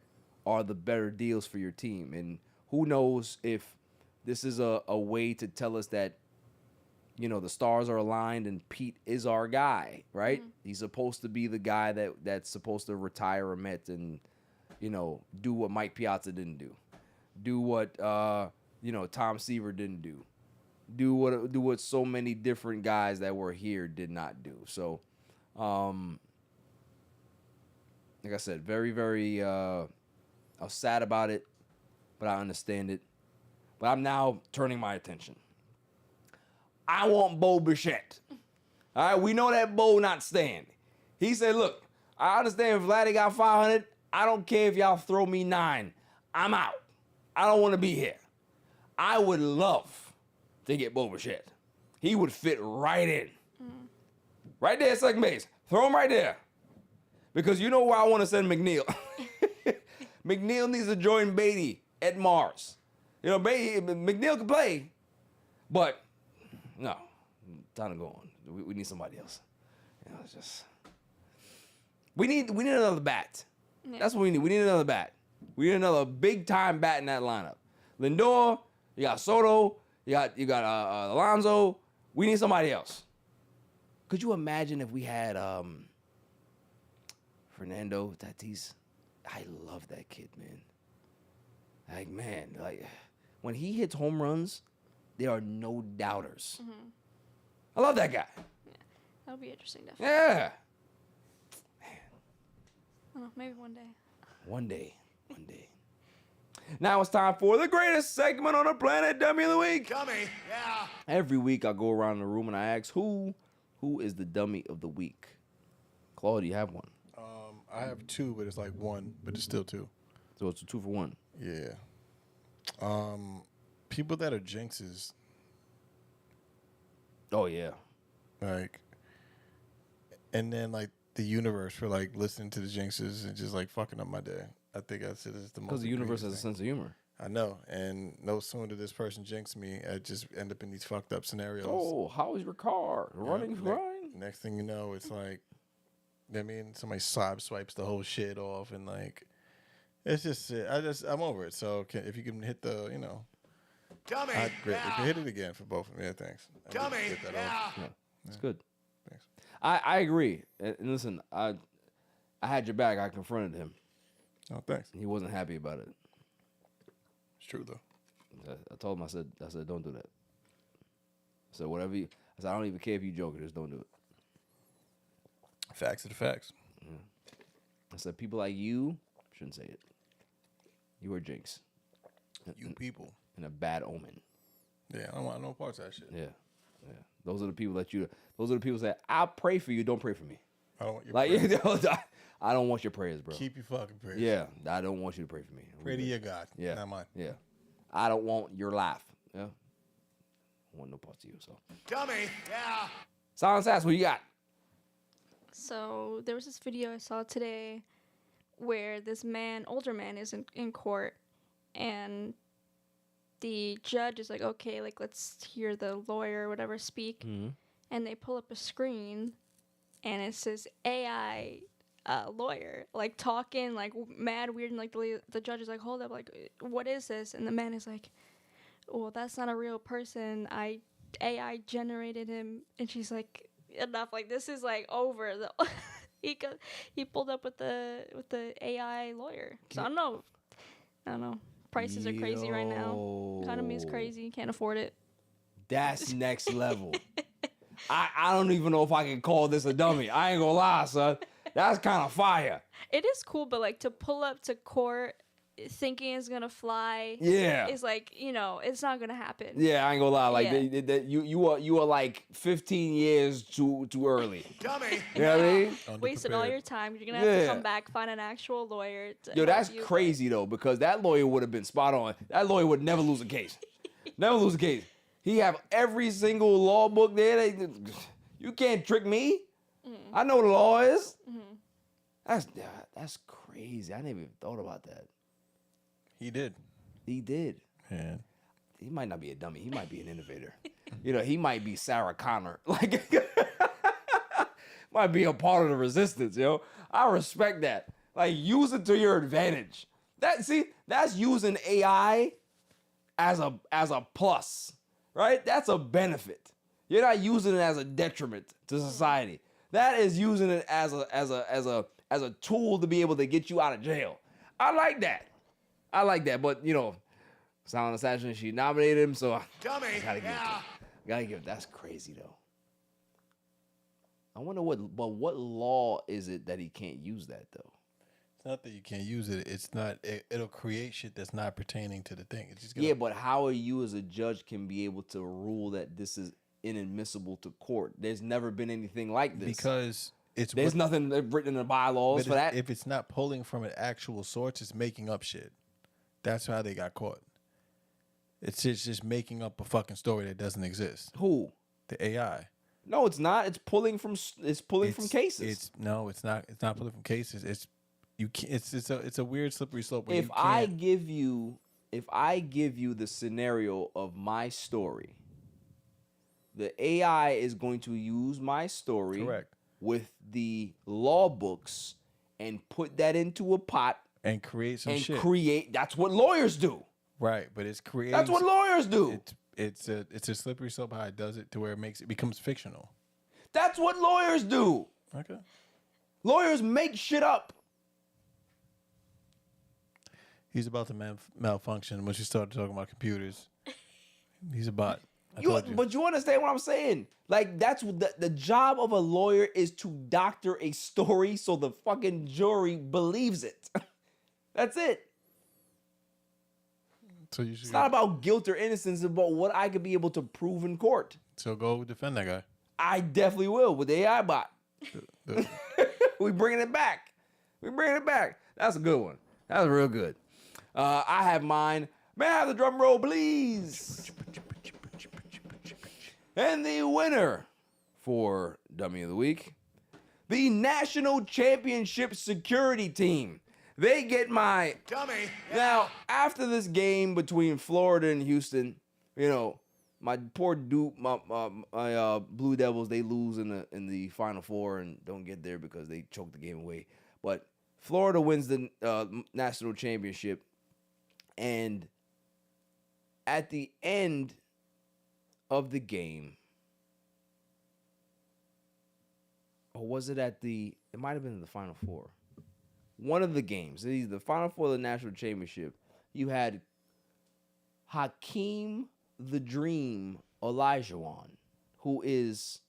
are the better deals for your team. And who knows if this is a way to tell us that, the stars are aligned and Pete is our guy, right? Mm-hmm. He's supposed to be the guy that's supposed to retire a Met and, do what Mike Piazza didn't do. Do what, Tom Seaver didn't do. Do what so many different guys that were here did not do. So, like I said, very, very, I was sad about it, but I understand it. But I'm now turning my attention. I want Bo Bichette. All right, we know that Bo not staying. He said, look, I understand if Vladdy got 500. I don't care if y'all throw me 9. I'm out. I don't want to be here. I would love to get Bo Bichette. He would fit right in. Mm. Right there at second base. Throw him right there. Because you know where I want to send McNeil. McNeil needs to join Beatty at Mars. McNeil can play, but no, time to go on. We need somebody else. It's just we need another bat. Yeah. That's what we need. We need another bat. We need another big time bat in that lineup. Lindor, you got Soto, you got Alonso. We need somebody else. Could you imagine if we had Fernando Tatis? I love that kid, man. When he hits home runs, there are no doubters. Mm-hmm. I love that guy. Yeah, that'll be interesting, definitely. Yeah. Man. I don't know, maybe one day. One day. Now it's time for the greatest segment on the planet, Dummy of the Week. Dummy, yeah. Every week I go around the room and I ask who is the Dummy of the Week. Claude, do you have one? I have 2, but it's like 1, but it's still 2. So it's a 2 for 1. Yeah. People that are jinxes. Oh yeah. And then the universe for listening to the jinxes and just fucking up my day. I think that's the most. Because the universe has a sense of humor. I know, and no sooner did this person jinx me, I just end up in these fucked up scenarios. Oh, how is your car running fine? Next thing you know, it's somebody swipes the whole shit off, and it's just I'm over it. So if you can hit the Dummy, great. Yeah. You can hit it again for both of them. Yeah, thanks. Dummy, yeah. It's good. Thanks. I agree. And listen, I had your back. I confronted him. Oh, thanks. He wasn't happy about it. It's true though. I told him. I said, don't do that. I said, whatever you. I said, I don't even care if you joking. Just don't do it. Facts are the facts. Yeah. I said, people like you shouldn't say it. You are jinx. You people. And a bad omen. Yeah, I don't want no parts of that shit. Yeah. Those are the people that I'll pray for you. Don't pray for me. I don't want your prayers. I don't want your prayers, bro. Keep your fucking prayers. Yeah, I don't want you to pray for me. Pray to your God. Yeah, not mine. Yeah, I don't want your life. Yeah, I want no parts of you. So, Dummy, yeah. Silence ass, what you got? So there was this video I saw today where this older man, is in court, and the judge is like, okay, let's hear the lawyer or whatever speak, and they pull up a screen, and it says AI lawyer, like talking like mad weird, and like the judge is like, hold up, like what is this? And the man is like, well, that's not a real person. AI generated him. And she's like, enough. Like this is like over. He pulled up with the AI lawyer. So I don't know. Prices are crazy right now. Economy is crazy. Can't afford it. That's next level. I don't even know if I can call this a dummy. I ain't gonna lie, son. That's kind of fire. It is cool, but like to pull up to court thinking it's gonna fly, is like, it's not gonna happen. Yeah, I ain't gonna lie. Like Yeah. you are like 15 years too early. Dummy. You know what I mean? Wasted all your time. You're gonna have to come back, find an actual lawyer. Yo, that's crazy though, because that lawyer would have been spot on. That lawyer would never lose a case. Never lose a case. He have every single law book there. You can't trick me. I know what the law is. That's crazy. I never even thought about that. He did. He did. Yeah. He might not be a dummy. He might be an innovator. He might be Sarah Connor. Like, might be a part of the resistance, yo. I respect that. Like, use it to your advantage. That's using AI as a plus, right? That's a benefit. You're not using it as a detriment to society. That is using it as a tool to be able to get you out of jail. I like that. But Silent Assassin, she nominated him, so Dummy. gotta give it. That's crazy though. I wonder what law is it that he can't use that though? It's not that you can't use it. It's not. It'll create shit that's not pertaining to the thing. It's just Yeah, but how are you as a judge can be able to rule that this is inadmissible to court? There's never been anything like this. Because there's nothing written in the bylaws for that. If it's not pulling from an actual source, it's making up shit. That's how they got caught. It's just making up a fucking story that doesn't exist. Who? The AI. No, it's not. It's pulling from cases. It's not. It's not pulling from cases. It's a weird slippery slope. If I give you the scenario of my story, the AI is going to use my story Correct. with the law books and put that into a pot and create some shit. That's what lawyers do. Right, but it's creating. That's what lawyers do. It's a slippery slope how it does it to where it becomes fictional. That's what lawyers do. Okay. Lawyers make shit up. He's about to malfunction when she started talking about computers. He's a bot. But you understand what I'm saying? Like, that's what the job of a lawyer is, to doctor a story so the fucking jury believes it. That's it. So you should. It's not about guilt or innocence. It's about what I could be able to prove in court. So go defend that guy. I definitely will with the AI bot. We bringing it back. That's a good one. That was real good. I have mine. May I have the drum roll, please? And the winner for Dummy of the Week, the National Championship Security Team. They get my Dummy. Now, after this game between Florida and Houston, my poor my Blue Devils, they lose in the Final Four and don't get there because they choked the game away. But Florida wins the national championship, and at the end of the game, or was it it might have been in the Final Four. One of the games, either the Final Four or the national championship, you had Hakeem the Dream Olajuwon, who is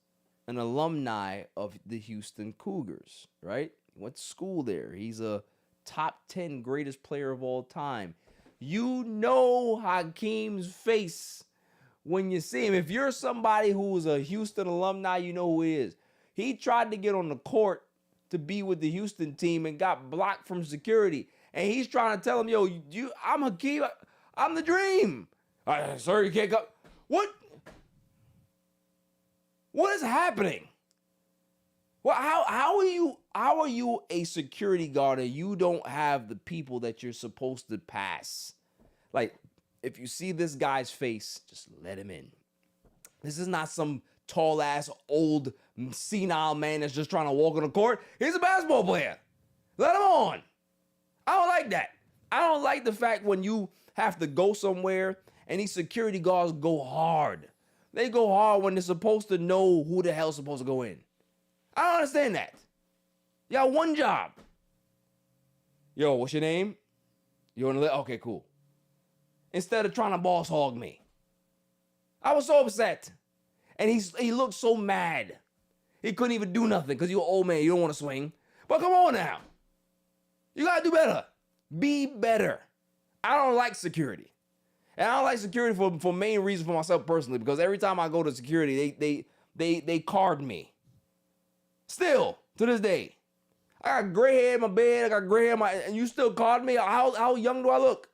an alumni of the Houston Cougars, right? He went to school there. He's a top 10 greatest player of all time. You know Hakeem's face when you see him. If you're somebody who's a Houston alumni, you know who he is. He tried to get on the court to be with the Houston team and got blocked from security. And he's trying to tell him, yo, I'm Hakeem. I'm the Dream. Sir, you can't go. What? What is happening? Well, how are you a security guard and you don't have the people that you're supposed to pass? Like, if you see this guy's face, just let him in. This is not some tall ass old senile man that's just trying to walk on the court. He's a basketball player. Let them on. I don't like that. I don't like the fact when you have to go somewhere and these security guards go hard. They go hard when they're supposed to know who the hell's supposed to go in. I don't understand that. Y'all one job. Yo, what's your name? You on the list? Okay, cool. Instead of trying to boss hog me. I was so upset. And he looked so mad. He couldn't even do nothing because you're an old man. You don't want to swing. But come on now. You got to do better. Be better. I don't like security. And I don't like security for main reason for myself personally, because every time I go to security, they card me. Still, to this day. I got gray hair in my bed. I got gray hair in my... And you still card me? How young do I look?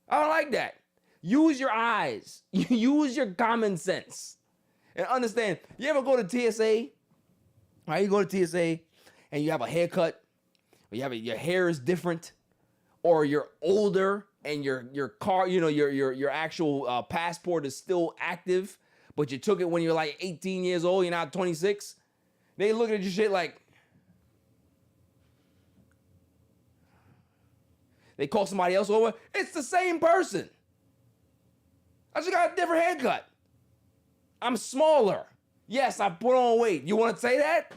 I don't like that. Use your eyes. Use your common sense. And understand, you ever go to TSA? Right, you go to TSA and you have a haircut, or your hair is different, or you're older and your car, your actual passport is still active, but you took it when you're like 18 years old, you're now 26. They look at your shit like, they call somebody else over. It's the same person. I just got a different haircut. I'm smaller. Yes, I put on weight. You want to say that?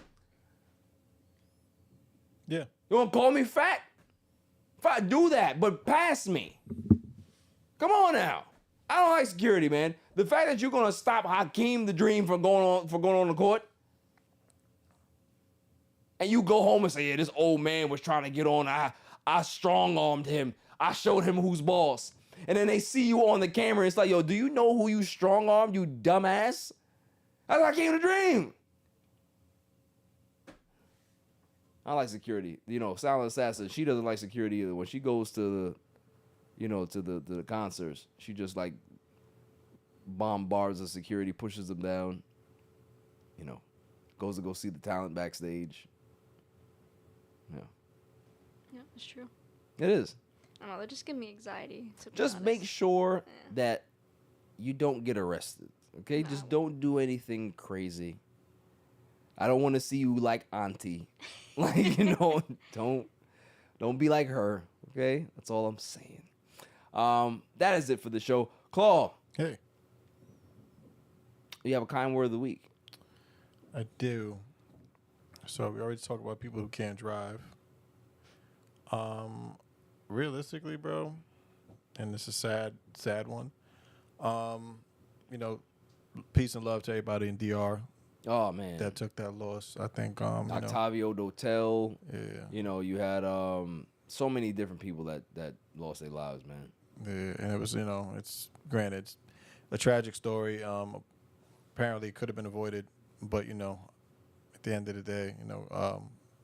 Yeah. You want to call me fat? Fine, do that, but pass me. Come on now. I don't like security, man. The fact that you're gonna stop Hakeem the Dream from going on the court, and you go home and say, "Yeah, this old man was trying to get on. I strong-armed him. I showed him who's boss." And then they see you on the camera. And it's like, yo, do you know who you strong-armed, you dumbass? That's Hakeem the Dream. I like security. Silent Assassin, she doesn't like security either. When she goes to the concerts, she just like bombards the security, pushes them down. Goes to go see the talent backstage. Yeah. Yeah, it's true. It is. I don't know. They just give me anxiety. To be Just honest. make sure that you don't get arrested. Okay? No. Just don't do anything crazy. I don't want to see you like Auntie. Don't be like her. Okay? That's all I'm saying. That is it for the show. Claw, Hey, you have a kind word of the week. I do. So we already talked about people who can't drive. Realistically, bro, and this is a sad one. Peace and love to everybody in DR Oh man. that took that loss. I think Octavio Dotel. Yeah. You had so many different people that lost their lives, man. Yeah, and it was, it's granted, it's a tragic story. Apparently it could have been avoided, but at the end of the day,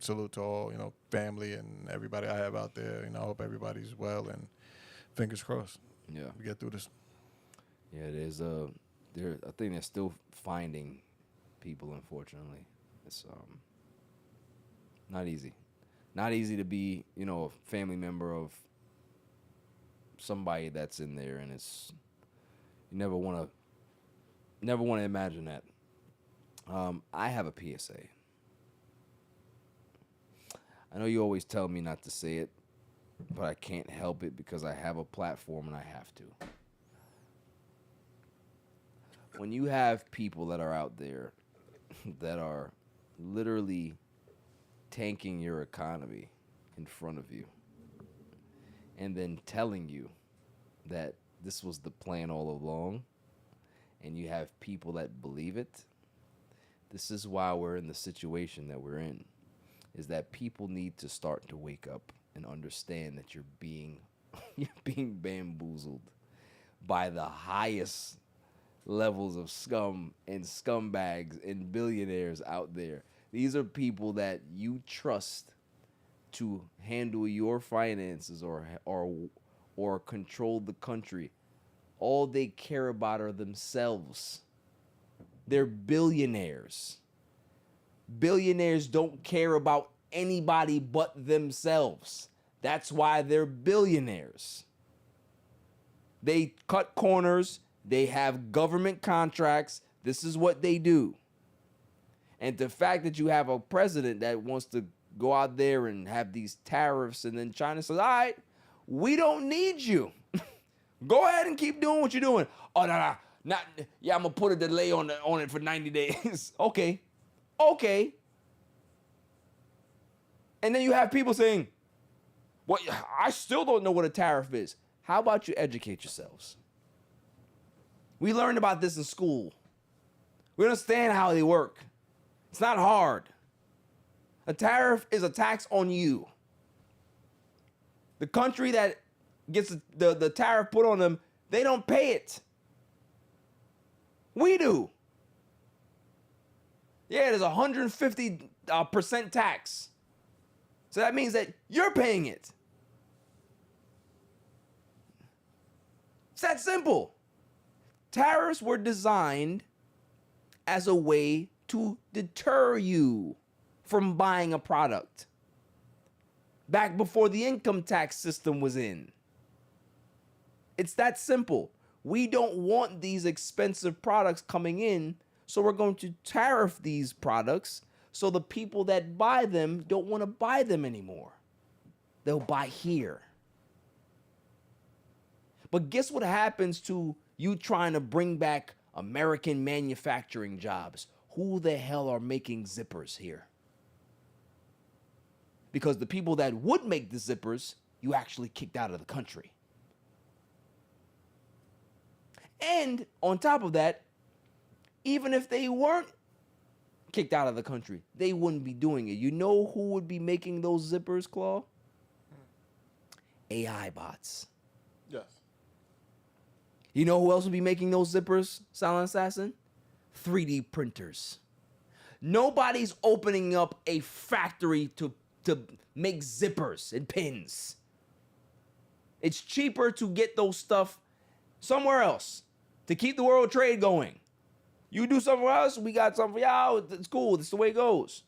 salute to all, family and everybody I have out there. I hope everybody's well and fingers crossed. Yeah. We get through this. Yeah, I think they're still finding people, unfortunately. It's not easy. Not easy to be, a family member of somebody that's in there, and you never want to imagine that. I have a PSA. I know you always tell me not to say it, but I can't help it because I have a platform and I have to. When you have people that are out there that are literally tanking your economy in front of you and then telling you that this was the plan all along, and you have people that believe it, this is why we're in the situation that we're in, is that people need to start to wake up and understand that you're being bamboozled by the highest levels of scum and scumbags and billionaires out there. These are people that you trust to handle your finances or control the country. All they care about are themselves. They're billionaires. Billionaires don't care about anybody but themselves. That's why they're billionaires. They cut corners. They have government contracts. This is what they do. And the fact that you have a president that wants to go out there and have these tariffs, and then China says, all right, we don't need you. Go ahead and keep doing what you're doing. Oh, no, not, yeah, I'm going to put a delay on it for 90 days. Okay. And then you have people saying, well, I still don't know what a tariff is. How about you educate yourselves? We learned about this in school. We understand how they work. It's not hard. A tariff is a tax on you. The country that gets the tariff put on them, they don't pay it. We do. Yeah, there's 150% tax. So that means that you're paying it. It's that simple. Tariffs were designed as a way to deter you from buying a product. Back before the income tax system was in. It's that simple. We don't want these expensive products coming in, so we're going to tariff these products so the people that buy them don't want to buy them anymore. They'll buy here. But guess what happens to you trying to bring back American manufacturing jobs? Who the hell are making zippers here? Because the people that would make the zippers, you actually kicked out of the country. And on top of that, even if they weren't kicked out of the country, they wouldn't be doing it. You know who would be making those zippers, Claw? AI bots. Yes. You know who else would be making those zippers, Silent Assassin? 3D printers. Nobody's opening up a factory to make zippers and pins. It's cheaper to get those stuff somewhere else to keep the world trade going. You do somewhere else, we got something for y'all. It's cool. That's the way it goes.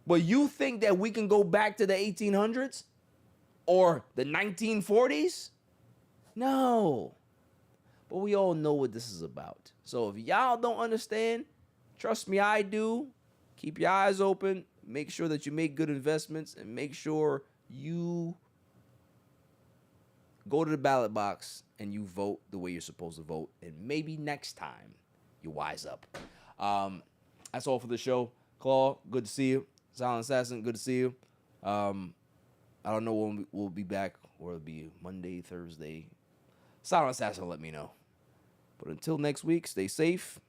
But you think that we can go back to the 1800s or the 1940s? No. But we all know what this is about. So if y'all don't understand, trust me, I do. Keep your eyes open. Make sure that you make good investments and make sure you go to the ballot box and you vote the way you're supposed to vote. And maybe next time you wise up. That's all for the show. Claw, good to see you. Silent Assassin, good to see you. I don't know when we'll be back, or it'll be Monday, Thursday. Silent Assassin will let me know. But until next week, stay safe,